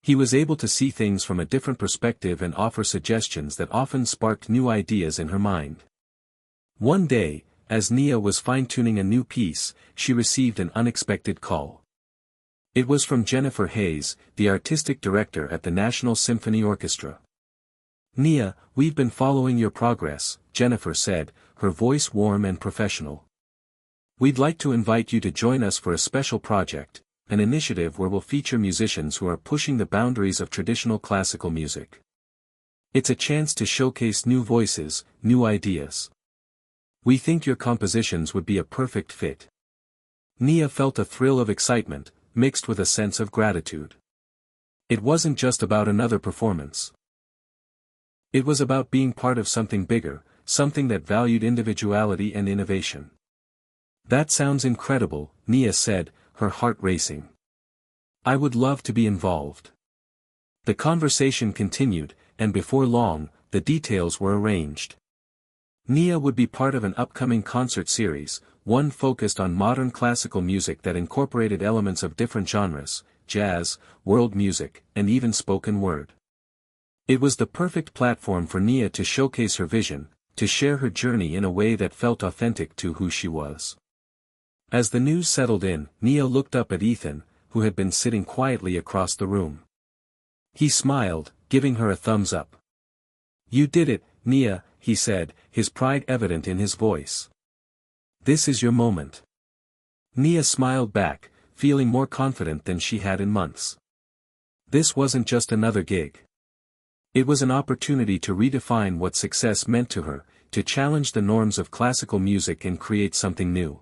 He was able to see things from a different perspective and offer suggestions that often sparked new ideas in her mind. One day, as Nia was fine-tuning a new piece, she received an unexpected call. It was from Jennifer Hayes, the artistic director at the National Symphony Orchestra. Nia, we've been following your progress, Jennifer said, her voice warm and professional. We'd like to invite you to join us for a special project, an initiative where we'll feature musicians who are pushing the boundaries of traditional classical music. It's a chance to showcase new voices, new ideas. We think your compositions would be a perfect fit. Nia felt a thrill of excitement, mixed with a sense of gratitude. It wasn't just about another performance. It was about being part of something bigger, something that valued individuality and innovation. That sounds incredible, Nia said, her heart racing. I would love to be involved. The conversation continued, and before long, the details were arranged. Nia would be part of an upcoming concert series, one focused on modern classical music that incorporated elements of different genres, jazz, world music, and even spoken word. It was the perfect platform for Nia to showcase her vision, to share her journey in a way that felt authentic to who she was. As the news settled in, Nia looked up at Ethan, who had been sitting quietly across the room. He smiled, giving her a thumbs up. You did it, Nia, he said, his pride evident in his voice. This is your moment. Nia smiled back, feeling more confident than she had in months. This wasn't just another gig. It was an opportunity to redefine what success meant to her, to challenge the norms of classical music and create something new.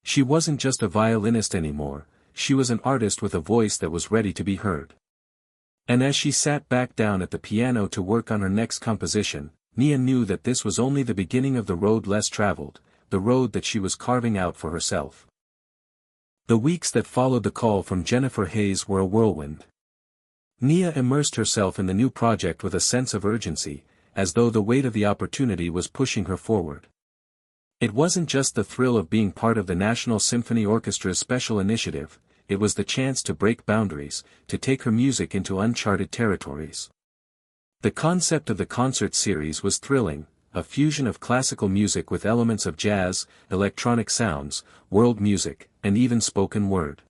She wasn't just a violinist anymore, she was an artist with a voice that was ready to be heard. And as she sat back down at the piano to work on her next composition, Nia knew that this was only the beginning of the road less traveled, the road that she was carving out for herself. The weeks that followed the call from Jennifer Hayes were a whirlwind. Nia immersed herself in the new project with a sense of urgency, as though the weight of the opportunity was pushing her forward. It wasn't just the thrill of being part of the National Symphony Orchestra's special initiative, it was the chance to break boundaries, to take her music into uncharted territories. The concept of the concert series was thrilling, a fusion of classical music with elements of jazz, electronic sounds, world music, and even spoken word.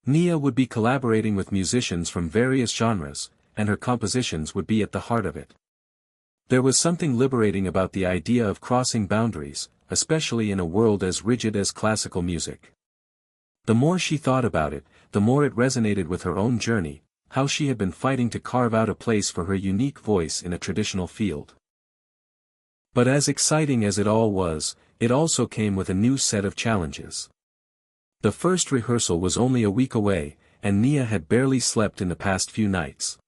Nia would be collaborating with musicians from various genres, and her compositions would be at the heart of it. There was something liberating about the idea of crossing boundaries, especially in a world as rigid as classical music. The more she thought about it, the more it resonated with her own journey, how she had been fighting to carve out a place for her unique voice in a traditional field. But as exciting as it all was, it also came with a new set of challenges. The first rehearsal was only a week away, and Nia had barely slept in the past few nights.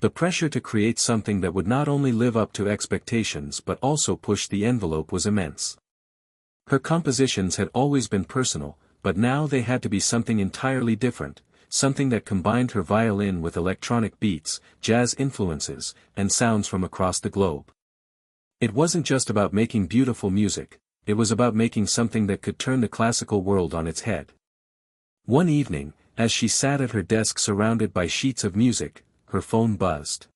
The pressure to create something that would not only live up to expectations but also push the envelope was immense. Her compositions had always been personal, but now they had to be something entirely different, something that combined her violin with electronic beats, jazz influences, and sounds from across the globe. It wasn't just about making beautiful music, it was about making something that could turn the classical world on its head. One evening, as she sat at her desk surrounded by sheets of music, her phone buzzed.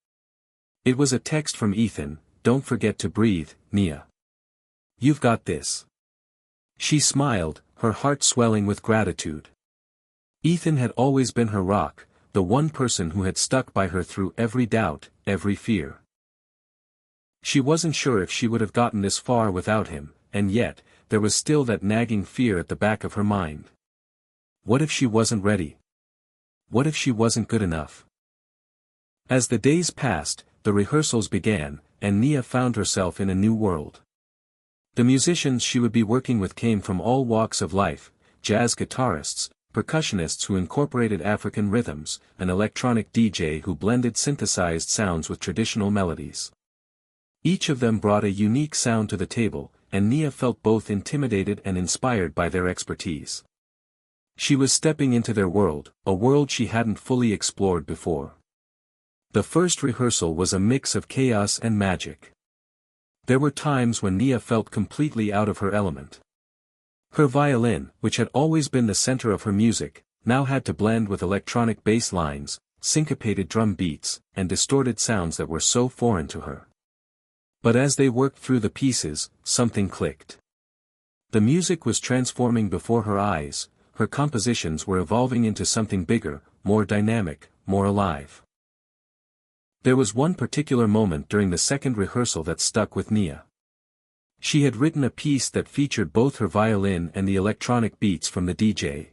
It was a text from Ethan. "Don't forget to breathe, Nia. You've got this." She smiled, her heart swelling with gratitude. Ethan had always been her rock, the one person who had stuck by her through every doubt, every fear. She wasn't sure if she would have gotten this far without him, and yet, there was still that nagging fear at the back of her mind. What if she wasn't ready? What if she wasn't good enough? As the days passed, the rehearsals began, and Nia found herself in a new world. The musicians she would be working with came from all walks of life: jazz guitarists, percussionists who incorporated African rhythms, an electronic DJ who blended synthesized sounds with traditional melodies. Each of them brought a unique sound to the table, and Nia felt both intimidated and inspired by their expertise. She was stepping into their world, a world she hadn't fully explored before. The first rehearsal was a mix of chaos and magic. There were times when Nia felt completely out of her element. Her violin, which had always been the center of her music, now had to blend with electronic bass lines, syncopated drum beats, and distorted sounds that were so foreign to her. But as they worked through the pieces, something clicked. The music was transforming before her eyes, her compositions were evolving into something bigger, more dynamic, more alive. There was one particular moment during the second rehearsal that stuck with Nia. She had written a piece that featured both her violin and the electronic beats from the DJ.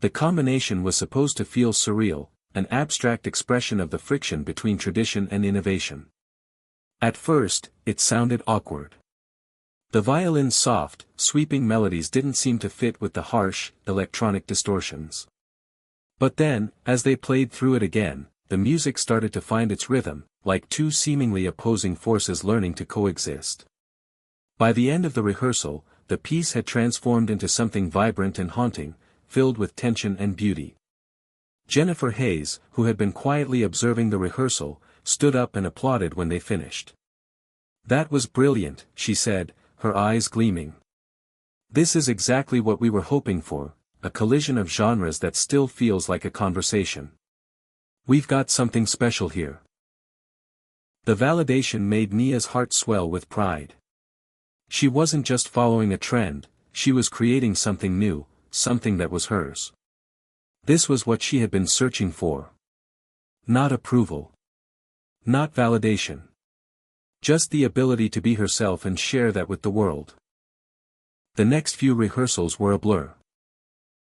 The combination was supposed to feel surreal, an abstract expression of the friction between tradition and innovation. At first, it sounded awkward. The violin's soft, sweeping melodies didn't seem to fit with the harsh, electronic distortions. But then, as they played through it again, the music started to find its rhythm, like two seemingly opposing forces learning to coexist. By the end of the rehearsal, the piece had transformed into something vibrant and haunting, filled with tension and beauty. Jennifer Hayes, who had been quietly observing the rehearsal, stood up and applauded when they finished. "That was brilliant," she said, her eyes gleaming. "This is exactly what we were hoping for, a collision of genres that still feels like a conversation. We've got something special here." The validation made Nia's heart swell with pride. She wasn't just following a trend, she was creating something new, something that was hers. This was what she had been searching for. Not approval. Not validation. Just the ability to be herself and share that with the world. The next few rehearsals were a blur.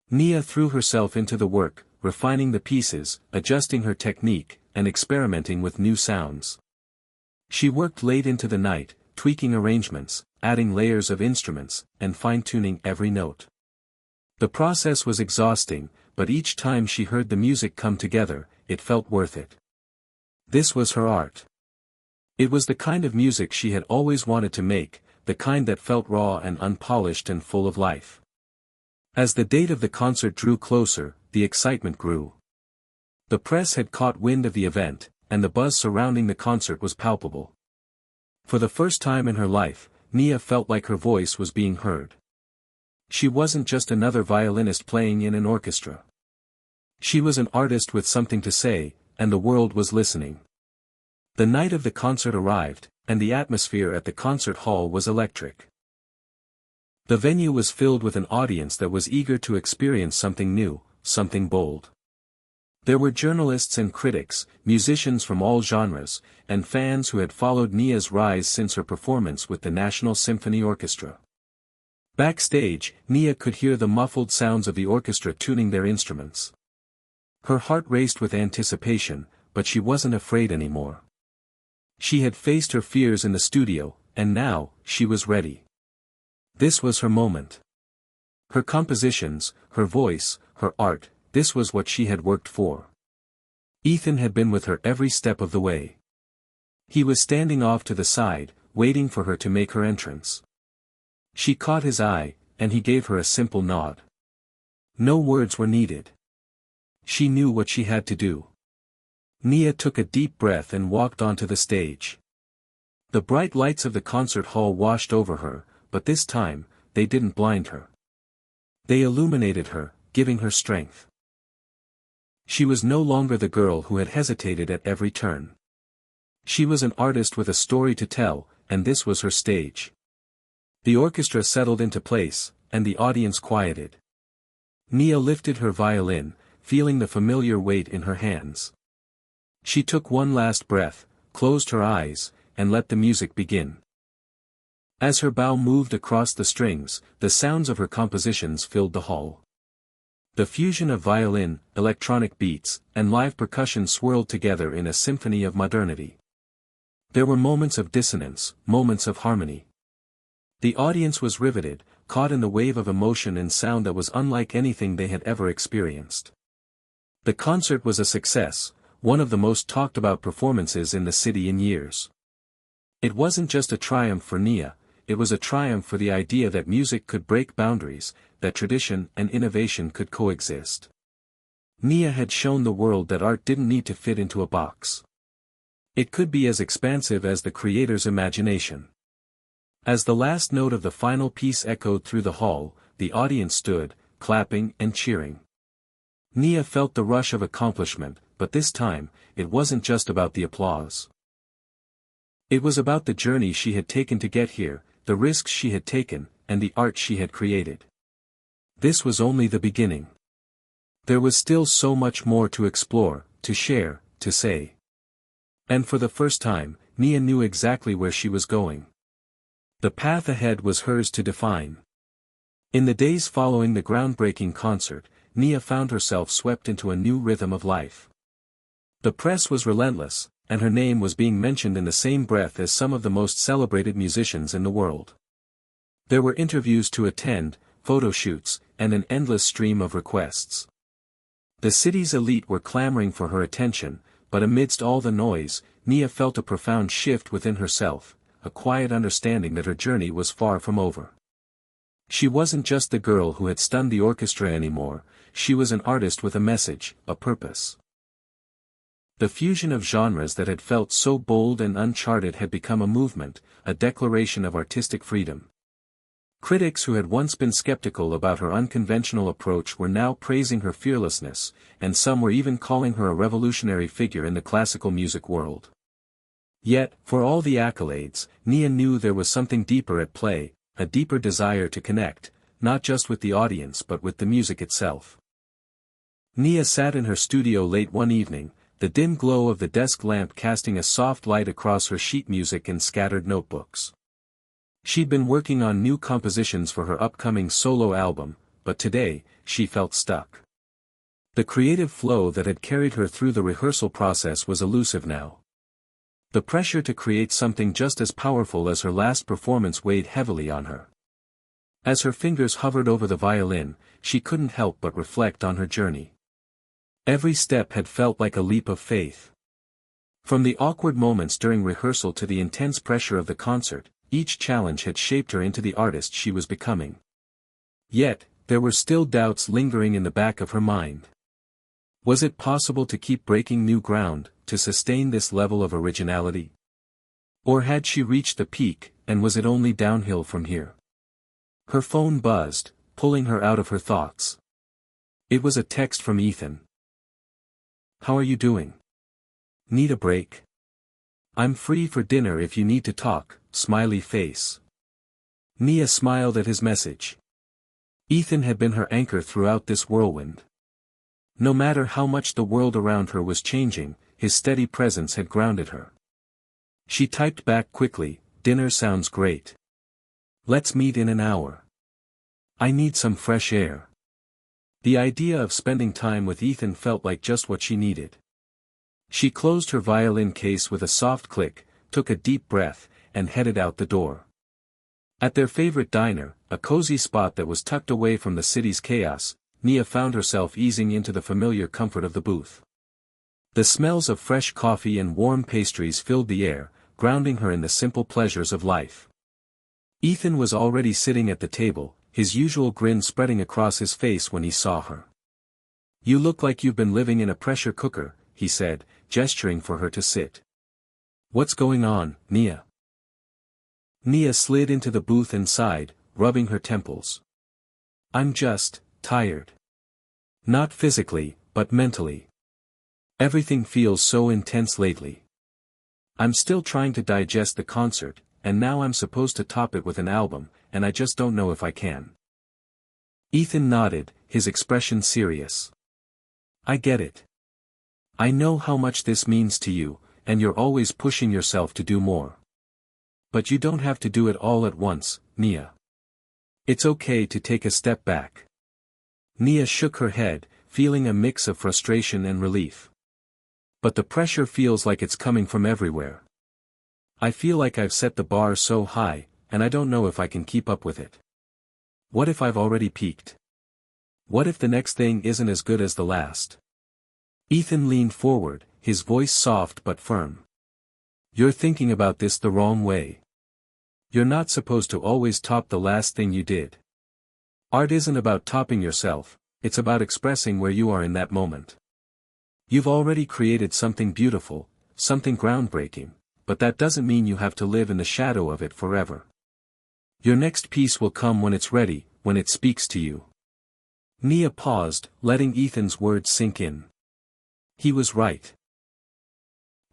Nia threw herself into the work, refining the pieces, adjusting her technique, and experimenting with new sounds. She worked late into the night, tweaking arrangements, adding layers of instruments, and fine-tuning every note. The process was exhausting, but each time she heard the music come together, it felt worth it. This was her art. It was the kind of music she had always wanted to make, the kind that felt raw and unpolished and full of life. As the date of the concert drew closer, the excitement grew. The press had caught wind of the event, and the buzz surrounding the concert was palpable. For the first time in her life, Nia felt like her voice was being heard. She wasn't just another violinist playing in an orchestra. She was an artist with something to say, and the world was listening. The night of the concert arrived, and the atmosphere at the concert hall was electric. The venue was filled with an audience that was eager to experience something new, something bold. There were journalists and critics, musicians from all genres, and fans who had followed Nia's rise since her performance with the National Symphony Orchestra. Backstage, Nia could hear the muffled sounds of the orchestra tuning their instruments. Her heart raced with anticipation, but she wasn't afraid anymore. She had faced her fears in the studio, and now, she was ready. This was her moment. Her compositions, her voice, her art, this was what she had worked for. Ethan had been with her every step of the way. He was standing off to the side, waiting for her to make her entrance. She caught his eye, and he gave her a simple nod. No words were needed. She knew what she had to do. Nia took a deep breath and walked onto the stage. The bright lights of the concert hall washed over her, but this time, they didn't blind her. They illuminated her, giving her strength. She was no longer the girl who had hesitated at every turn. She was an artist with a story to tell, and this was her stage. The orchestra settled into place, and the audience quieted. Nia lifted her violin, feeling the familiar weight in her hands. She took one last breath, closed her eyes, and let the music begin. As her bow moved across the strings, the sounds of her compositions filled the hall. The fusion of violin, electronic beats, and live percussion swirled together in a symphony of modernity. There were moments of dissonance, moments of harmony. The audience was riveted, caught in the wave of emotion and sound that was unlike anything they had ever experienced. The concert was a success, one of the most talked about performances in the city in years. It wasn't just a triumph for Nia, it was a triumph for the idea that music could break boundaries, that tradition and innovation could coexist. Nia had shown the world that art didn't need to fit into a box. It could be as expansive as the creator's imagination. As the last note of the final piece echoed through the hall, the audience stood, clapping and cheering. Nia felt the rush of accomplishment, but this time, it wasn't just about the applause. It was about the journey she had taken to get here, the risks she had taken, and the art she had created. This was only the beginning. There was still so much more to explore, to share, to say. And for the first time, Nia knew exactly where she was going. The path ahead was hers to define. In the days following the groundbreaking concert, Nia found herself swept into a new rhythm of life. The press was relentless, and her name was being mentioned in the same breath as some of the most celebrated musicians in the world. There were interviews to attend, photo shoots, and an endless stream of requests. The city's elite were clamoring for her attention, but amidst all the noise, Nia felt a profound shift within herself, a quiet understanding that her journey was far from over. She wasn't just the girl who had stunned the orchestra anymore, she was an artist with a message, a purpose. The fusion of genres that had felt so bold and uncharted had become a movement, a declaration of artistic freedom. Critics who had once been skeptical about her unconventional approach were now praising her fearlessness, and some were even calling her a revolutionary figure in the classical music world. Yet, for all the accolades, Nia knew there was something deeper at play, a deeper desire to connect, not just with the audience but with the music itself. Nia sat in her studio late one evening, the dim glow of the desk lamp casting a soft light across her sheet music and scattered notebooks. She'd been working on new compositions for her upcoming solo album, but today, she felt stuck. The creative flow that had carried her through the rehearsal process was elusive now. The pressure to create something just as powerful as her last performance weighed heavily on her. As her fingers hovered over the violin, she couldn't help but reflect on her journey. Every step had felt like a leap of faith. From the awkward moments during rehearsal to the intense pressure of the concert, each challenge had shaped her into the artist she was becoming. Yet, there were still doubts lingering in the back of her mind. Was it possible to keep breaking new ground, to sustain this level of originality? Or had she reached the peak, and was it only downhill from here? Her phone buzzed, pulling her out of her thoughts. It was a text from Ethan. "How are you doing? Need a break? I'm free for dinner if you need to talk," smiley face. Nia smiled at his message. Ethan had been her anchor throughout this whirlwind. No matter how much the world around her was changing, his steady presence had grounded her. She typed back quickly, "Dinner sounds great. Let's meet in an hour. I need some fresh air." The idea of spending time with Ethan felt like just what she needed. She closed her violin case with a soft click, took a deep breath, and headed out the door. At their favorite diner, a cozy spot that was tucked away from the city's chaos, Nia found herself easing into the familiar comfort of the booth. The smells of fresh coffee and warm pastries filled the air, grounding her in the simple pleasures of life. Ethan was already sitting at the table, his usual grin spreading across his face when he saw her. "You look like you've been living in a pressure cooker," he said, gesturing for her to sit. "What's going on, Nia?" Nia slid into the booth and sighed, rubbing her temples. "I'm just tired. Not physically, but mentally. Everything feels so intense lately. I'm still trying to digest the concert, and now I'm supposed to top it with an album, and I just don't know if I can." Ethan nodded, his expression serious. "I get it. I know how much this means to you, and you're always pushing yourself to do more. But you don't have to do it all at once, Nia. It's okay to take a step back." Nia shook her head, feeling a mix of frustration and relief. "But the pressure feels like it's coming from everywhere. I feel like I've set the bar so high, and I don't know if I can keep up with it. What if I've already peaked? What if the next thing isn't as good as the last?" Ethan leaned forward, his voice soft but firm. "You're thinking about this the wrong way. You're not supposed to always top the last thing you did. Art isn't about topping yourself, it's about expressing where you are in that moment. You've already created something beautiful, something groundbreaking, but that doesn't mean you have to live in the shadow of it forever. Your next piece will come when it's ready, when it speaks to you." Nia paused, letting Ethan's words sink in. He was right.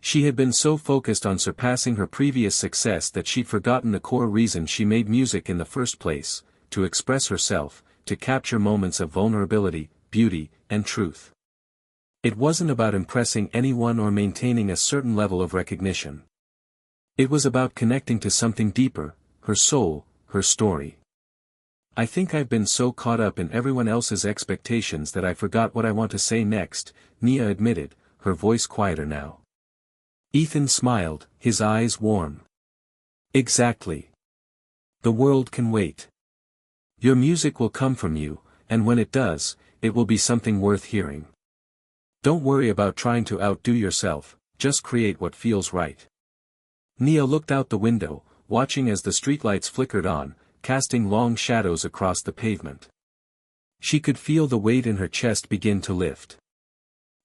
She had been so focused on surpassing her previous success that she'd forgotten the core reason she made music in the first place: to express herself, to capture moments of vulnerability, beauty, and truth. It wasn't about impressing anyone or maintaining a certain level of recognition. It was about connecting to something deeper, her soul, her story. "I think I've been so caught up in everyone else's expectations that I forgot what I want to say next," Nia admitted, her voice quieter now. Ethan smiled, his eyes warm. "Exactly. The world can wait. Your music will come from you, and when it does, it will be something worth hearing. Don't worry about trying to outdo yourself, just create what feels right." Nia looked out the window, watching as the streetlights flickered on, casting long shadows across the pavement. She could feel the weight in her chest begin to lift.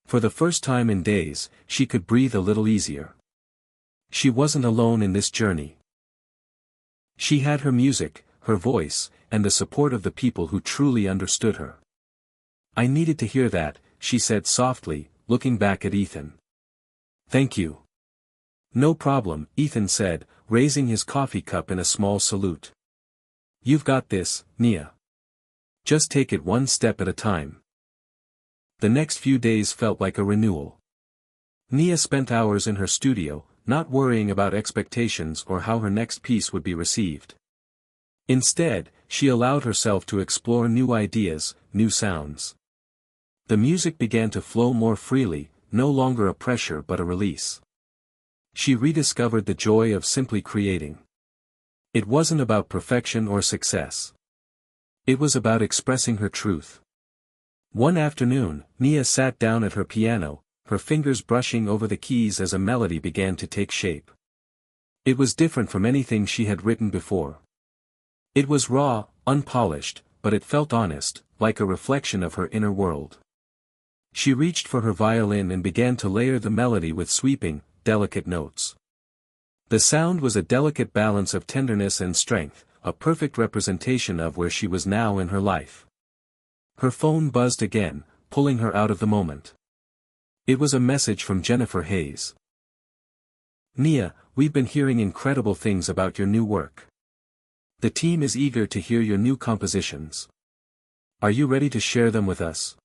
For the first time in days, she could breathe a little easier. She wasn't alone in this journey. She had her music, her voice, and the support of the people who truly understood her. "I needed to hear that," she said softly, looking back at Ethan. "Thank you." "No problem," Ethan said, raising his coffee cup in a small salute. "You've got this, Nia. Just take it one step at a time." The next few days felt like a renewal. Nia spent hours in her studio, not worrying about expectations or how her next piece would be received. Instead, she allowed herself to explore new ideas, new sounds. The music began to flow more freely, no longer a pressure but a release. She rediscovered the joy of simply creating. It wasn't about perfection or success. It was about expressing her truth. One afternoon, Nia sat down at her piano, her fingers brushing over the keys as a melody began to take shape. It was different from anything she had written before. It was raw, unpolished, but it felt honest, like a reflection of her inner world. She reached for her violin and began to layer the melody with sweeping, delicate notes. The sound was a delicate balance of tenderness and strength, a perfect representation of where she was now in her life. Her phone buzzed again, pulling her out of the moment. It was a message from Jennifer Hayes. "Nia, we've been hearing incredible things about your new work. The team is eager to hear your new compositions. Are you ready to share them with us?"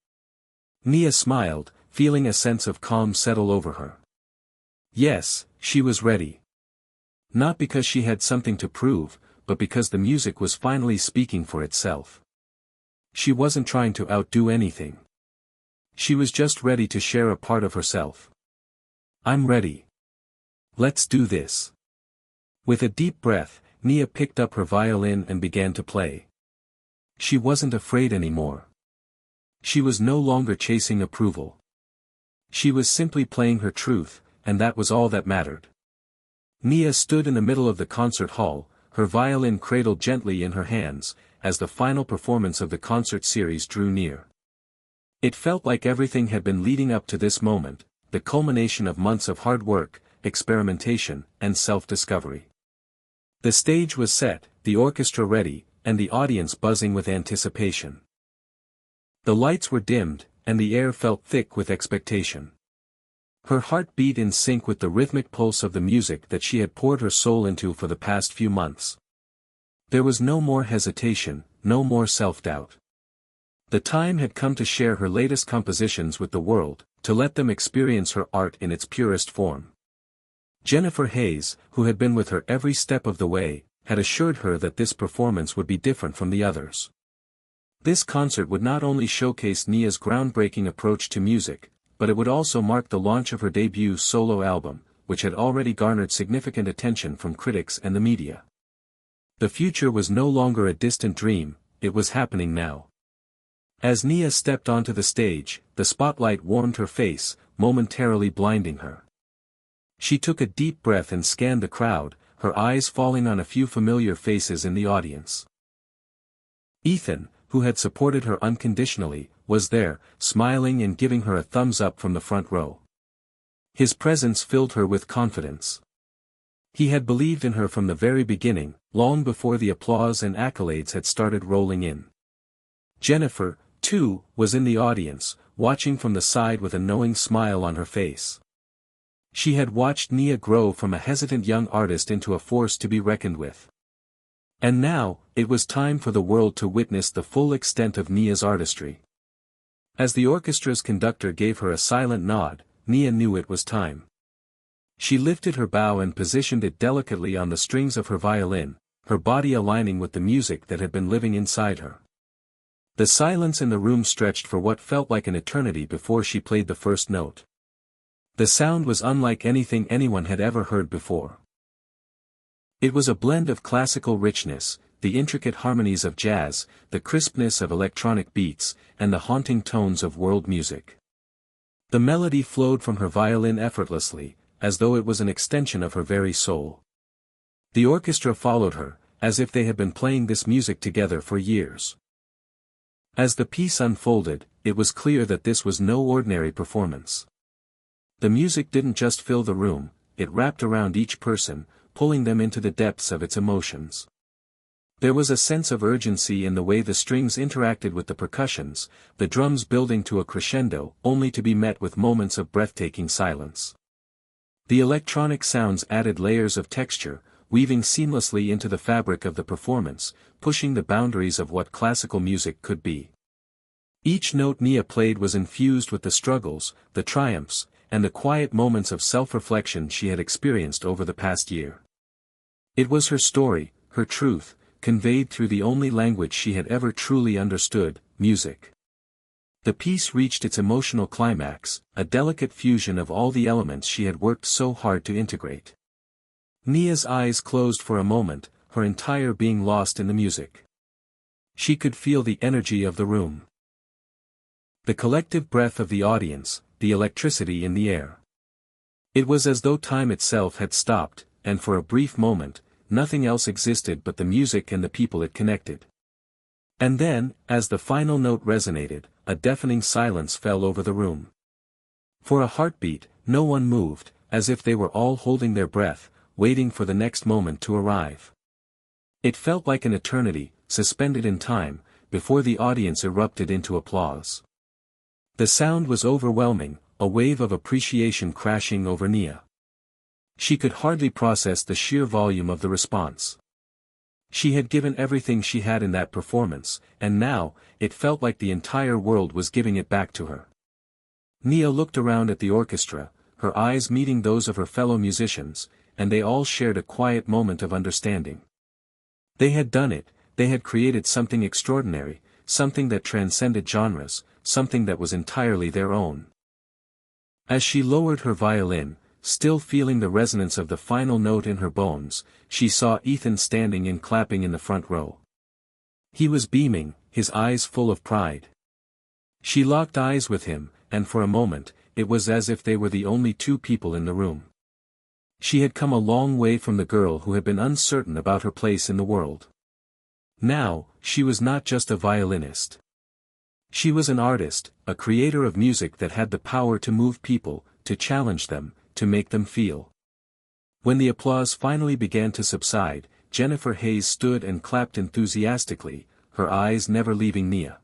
Nia smiled, feeling a sense of calm settle over her. Yes, she was ready. Not because she had something to prove, but because the music was finally speaking for itself. She wasn't trying to outdo anything. She was just ready to share a part of herself. "I'm ready. Let's do this." With a deep breath, Nia picked up her violin and began to play. She wasn't afraid anymore. She was no longer chasing approval. She was simply playing her truth, and that was all that mattered. Nia stood in the middle of the concert hall, her violin cradled gently in her hands, as the final performance of the concert series drew near. It felt like everything had been leading up to this moment, the culmination of months of hard work, experimentation, and self-discovery. The stage was set, the orchestra ready, and the audience buzzing with anticipation. The lights were dimmed, and the air felt thick with expectation. Her heart beat in sync with the rhythmic pulse of the music that she had poured her soul into for the past few months. There was no more hesitation, no more self-doubt. The time had come to share her latest compositions with the world, to let them experience her art in its purest form. Jennifer Hayes, who had been with her every step of the way, had assured her that this performance would be different from the others. This concert would not only showcase Nia's groundbreaking approach to music, but it would also mark the launch of her debut solo album, which had already garnered significant attention from critics and the media. The future was no longer a distant dream, it was happening now. As Nia stepped onto the stage, the spotlight warmed her face, momentarily blinding her. She took a deep breath and scanned the crowd, her eyes falling on a few familiar faces in the audience. Ethan, who had supported her unconditionally, was there, smiling and giving her a thumbs up from the front row. His presence filled her with confidence. He had believed in her from the very beginning, long before the applause and accolades had started rolling in. Jennifer, too, was in the audience, watching from the side with a knowing smile on her face. She had watched Nia grow from a hesitant young artist into a force to be reckoned with. And now, it was time for the world to witness the full extent of Nia's artistry. As the orchestra's conductor gave her a silent nod, Nia knew it was time. She lifted her bow and positioned it delicately on the strings of her violin, her body aligning with the music that had been living inside her. The silence in the room stretched for what felt like an eternity before she played the first note. The sound was unlike anything anyone had ever heard before. It was a blend of classical richness, the intricate harmonies of jazz, the crispness of electronic beats, and the haunting tones of world music. The melody flowed from her violin effortlessly, as though it was an extension of her very soul. The orchestra followed her, as if they had been playing this music together for years. As the piece unfolded, it was clear that this was no ordinary performance. The music didn't just fill the room, it wrapped around each person, pulling them into the depths of its emotions. There was a sense of urgency in the way the strings interacted with the percussions, the drums building to a crescendo, only to be met with moments of breathtaking silence. The electronic sounds added layers of texture, weaving seamlessly into the fabric of the performance, pushing the boundaries of what classical music could be. Each note Nia played was infused with the struggles, the triumphs, and the quiet moments of self-reflection she had experienced over the past year. It was her story, her truth, conveyed through the only language she had ever truly understood, music. The piece reached its emotional climax, a delicate fusion of all the elements she had worked so hard to integrate. Nia's eyes closed for a moment, her entire being lost in the music. She could feel the energy of the room. The collective breath of the audience, the electricity in the air. It was as though time itself had stopped, and for a brief moment, nothing else existed but the music and the people it connected. And then, as the final note resonated, a deafening silence fell over the room. For a heartbeat, no one moved, as if they were all holding their breath, waiting for the next moment to arrive. It felt like an eternity, suspended in time, before the audience erupted into applause. The sound was overwhelming, a wave of appreciation crashing over Nia. She could hardly process the sheer volume of the response. She had given everything she had in that performance, and now, it felt like the entire world was giving it back to her. Nia looked around at the orchestra, her eyes meeting those of her fellow musicians, and they all shared a quiet moment of understanding. They had done it, they had created something extraordinary, something that transcended genres, something that was entirely their own. As she lowered her violin, still feeling the resonance of the final note in her bones, she saw Ethan standing and clapping in the front row. He was beaming, his eyes full of pride. She locked eyes with him, and for a moment, it was as if they were the only two people in the room. She had come a long way from the girl who had been uncertain about her place in the world. Now, she was not just a violinist. She was an artist, a creator of music that had the power to move people, to challenge them, to make them feel. When the applause finally began to subside, Jennifer Hayes stood and clapped enthusiastically, her eyes never leaving Nia.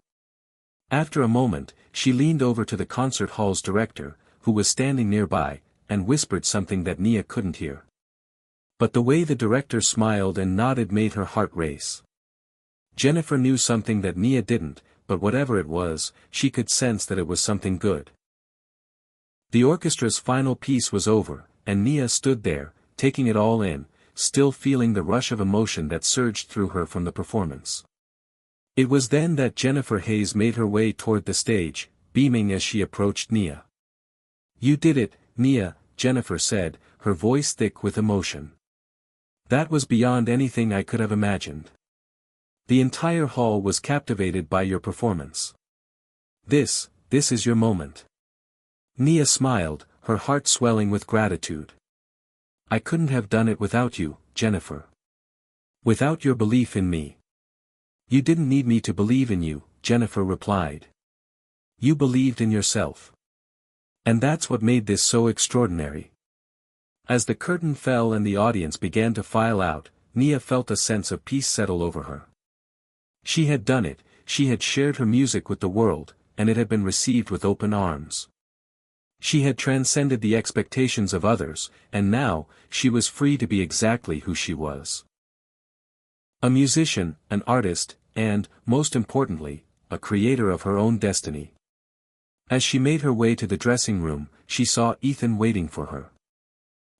After a moment, she leaned over to the concert hall's director, who was standing nearby, and whispered something that Nia couldn't hear. But the way the director smiled and nodded made her heart race. Jennifer knew something that Nia didn't, but whatever it was, she could sense that it was something good. The orchestra's final piece was over, and Nia stood there, taking it all in, still feeling the rush of emotion that surged through her from the performance. It was then that Jennifer Hayes made her way toward the stage, beaming as she approached Nia. "You did it, Nia," Jennifer said, her voice thick with emotion. "That was beyond anything I could have imagined. The entire hall was captivated by your performance. This is your moment." Nia smiled, her heart swelling with gratitude. "I couldn't have done it without you, Jennifer. Without your belief in me." "You didn't need me to believe in you," Jennifer replied. "You believed in yourself. And that's what made this so extraordinary." As the curtain fell and the audience began to file out, Nia felt a sense of peace settle over her. She had done it, she had shared her music with the world, and it had been received with open arms. She had transcended the expectations of others, and now, she was free to be exactly who she was. A musician, an artist, and, most importantly, a creator of her own destiny. As she made her way to the dressing room, she saw Ethan waiting for her.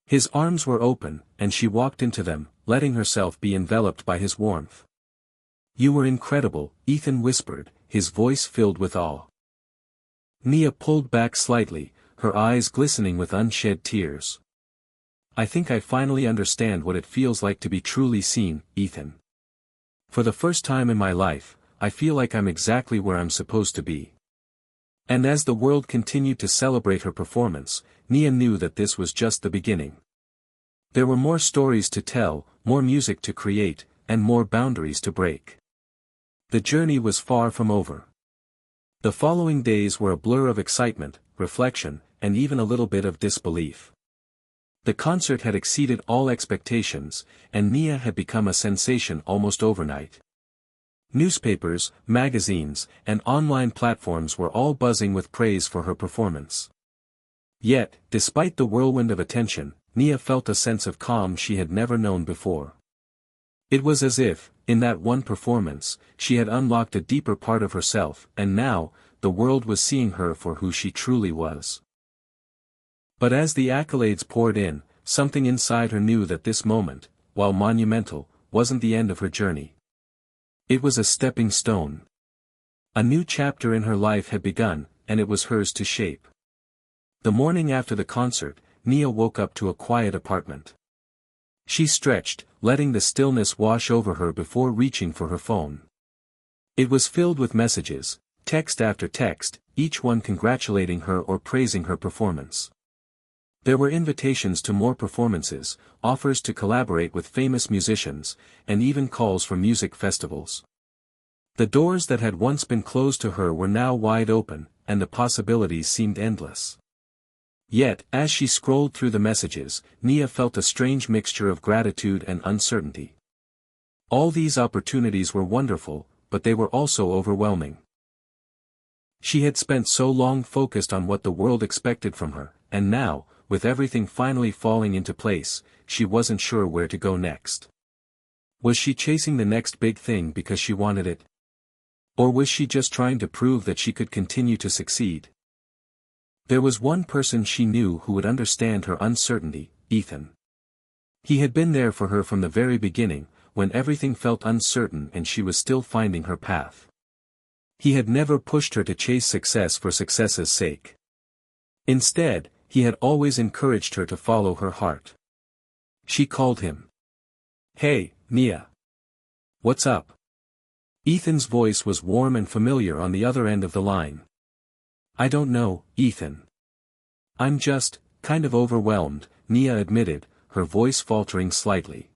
His arms were open, and she walked into them, letting herself be enveloped by his warmth. "You were incredible," Ethan whispered, his voice filled with awe. Nia pulled back slightly, her eyes glistening with unshed tears. "I think I finally understand what it feels like to be truly seen, Ethan. For the first time in my life, I feel like I'm exactly where I'm supposed to be." And as the world continued to celebrate her performance, Nia knew that this was just the beginning. There were more stories to tell, more music to create, and more boundaries to break. The journey was far from over. The following days were a blur of excitement, reflection, and even a little bit of disbelief. The concert had exceeded all expectations, and Nia had become a sensation almost overnight. Newspapers, magazines, and online platforms were all buzzing with praise for her performance. Yet, despite the whirlwind of attention, Nia felt a sense of calm she had never known before. It was as if, in that one performance, she had unlocked a deeper part of herself, and now, the world was seeing her for who she truly was. But as the accolades poured in, something inside her knew that this moment, while monumental, wasn't the end of her journey. It was a stepping stone. A new chapter in her life had begun, and it was hers to shape. The morning after the concert, Nia woke up to a quiet apartment. She stretched, letting the stillness wash over her before reaching for her phone. It was filled with messages, text after text, each one congratulating her or praising her performance. There were invitations to more performances, offers to collaborate with famous musicians, and even calls for music festivals. The doors that had once been closed to her were now wide open, and the possibilities seemed endless. Yet, as she scrolled through the messages, Nia felt a strange mixture of gratitude and uncertainty. All these opportunities were wonderful, but they were also overwhelming. She had spent so long focused on what the world expected from her, and now, with everything finally falling into place, she wasn't sure where to go next. Was she chasing the next big thing because she wanted it? Or was she just trying to prove that she could continue to succeed? There was one person she knew who would understand her uncertainty, Ethan. He had been there for her from the very beginning, when everything felt uncertain and she was still finding her path. He had never pushed her to chase success for success's sake. Instead, He had always encouraged her to follow her heart. She called him. "Hey, Nia. What's up?" Ethan's voice was warm and familiar on the other end of the line. "I don't know, Ethan. I'm just, kind of overwhelmed," Nia admitted, her voice faltering slightly.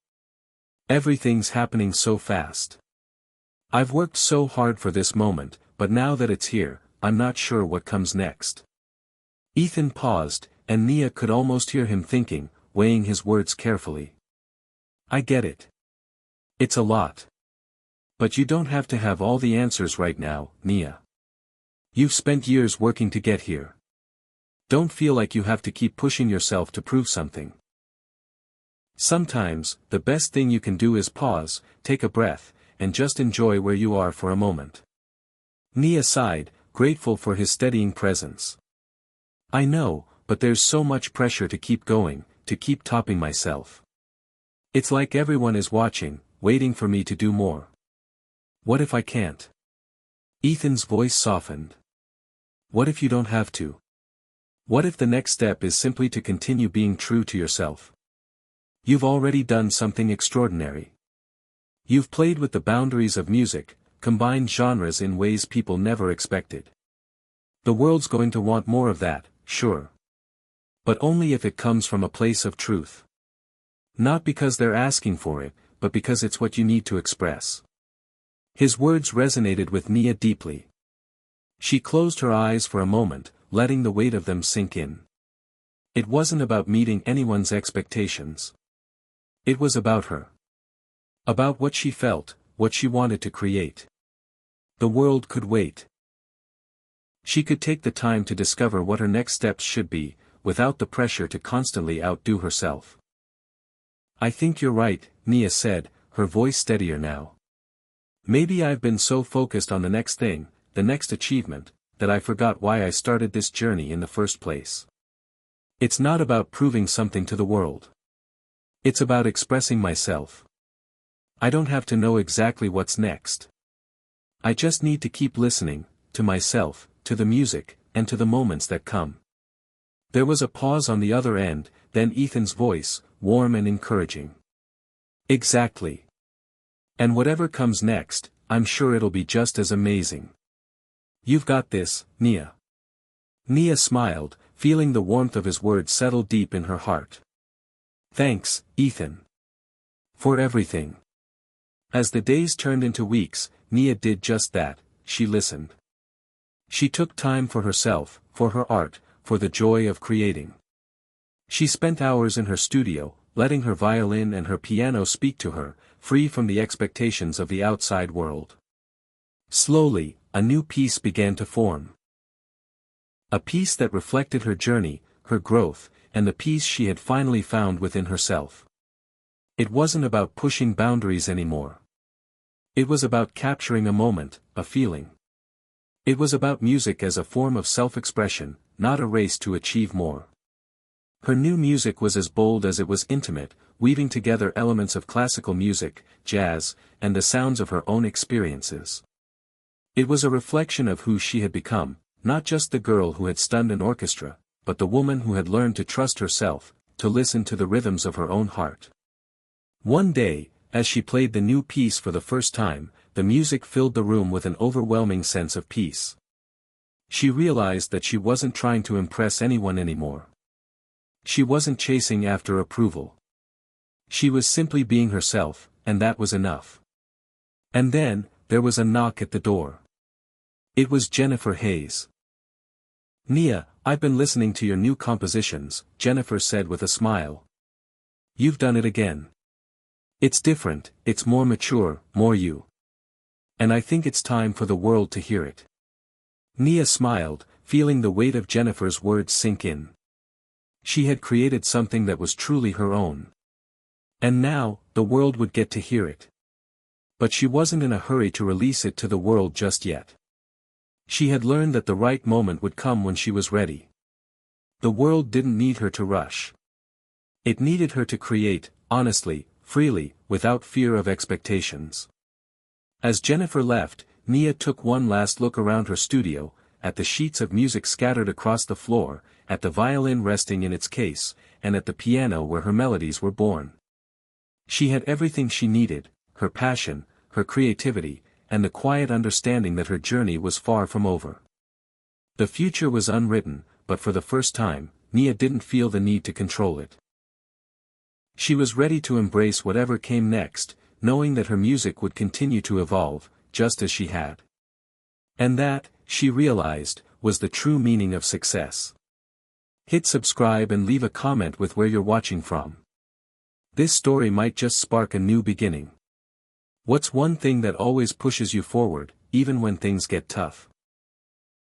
"Everything's happening so fast. I've worked so hard for this moment, but now that it's here, I'm not sure what comes next." Ethan paused, and Nia could almost hear him thinking, weighing his words carefully. "I get it. It's a lot. But you don't have to have all the answers right now, Nia. You've spent years working to get here. Don't feel like you have to keep pushing yourself to prove something. Sometimes, the best thing you can do is pause, take a breath, and just enjoy where you are for a moment." Nia sighed, grateful for his steadying presence. "I know, but there's so much pressure to keep going, to keep topping myself. It's like everyone is watching, waiting for me to do more. What if I can't?" Ethan's voice softened. "What if you don't have to? What if the next step is simply to continue being true to yourself? You've already done something extraordinary. You've played with the boundaries of music, combined genres in ways people never expected. The world's going to want more of that, sure. But only if it comes from a place of truth. Not because they're asking for it, but because it's what you need to express." His words resonated with Nia deeply. She closed her eyes for a moment, letting the weight of them sink in. It wasn't about meeting anyone's expectations. It was about her. About what she felt, what she wanted to create. The world could wait. She could take the time to discover what her next steps should be, without the pressure to constantly outdo herself. "I think you're right," Nia said, her voice steadier now. "Maybe I've been so focused on the next thing, the next achievement, that I forgot why I started this journey in the first place. It's not about proving something to the world. It's about expressing myself. I don't have to know exactly what's next. I just need to keep listening, to myself, to the music, and to the moments that come." There was a pause on the other end, then Ethan's voice, warm and encouraging. "Exactly. And whatever comes next, I'm sure it'll be just as amazing. You've got this, Nia." Nia smiled, feeling the warmth of his words settle deep in her heart. "Thanks, Ethan. For everything." As the days turned into weeks, Nia did just that, she listened. She took time for herself, for her art, for the joy of creating. She spent hours in her studio, letting her violin and her piano speak to her, free from the expectations of the outside world. Slowly, a new piece began to form. A piece that reflected her journey, her growth, and the peace she had finally found within herself. It wasn't about pushing boundaries anymore. It was about capturing a moment, a feeling. It was about music as a form of self-expression, not a race to achieve more. Her new music was as bold as it was intimate, weaving together elements of classical music, jazz, and the sounds of her own experiences. It was a reflection of who she had become, not just the girl who had stunned an orchestra, but the woman who had learned to trust herself, to listen to the rhythms of her own heart. One day, as she played the new piece for the first time, the music filled the room with an overwhelming sense of peace. She realized that she wasn't trying to impress anyone anymore. She wasn't chasing after approval. She was simply being herself, and that was enough. And then, there was a knock at the door. It was Jennifer Hayes. "Nia, I've been listening to your new compositions," Jennifer said with a smile. "You've done it again. It's different, it's more mature, more you. And I think it's time for the world to hear it." Nia smiled, feeling the weight of Jennifer's words sink in. She had created something that was truly her own. And now, the world would get to hear it. But she wasn't in a hurry to release it to the world just yet. She had learned that the right moment would come when she was ready. The world didn't need her to rush. It needed her to create, honestly, freely, without fear of expectations. As Jennifer left, Nia took one last look around her studio, at the sheets of music scattered across the floor, at the violin resting in its case, and at the piano where her melodies were born. She had everything she needed, her passion, her creativity, and the quiet understanding that her journey was far from over. The future was unwritten, but for the first time, Nia didn't feel the need to control it. She was ready to embrace whatever came next, knowing that her music would continue to evolve, just as she had. And that, she realized, was the true meaning of success. Hit subscribe and leave a comment with where you're watching from. This story might just spark a new beginning. What's one thing that always pushes you forward, even when things get tough?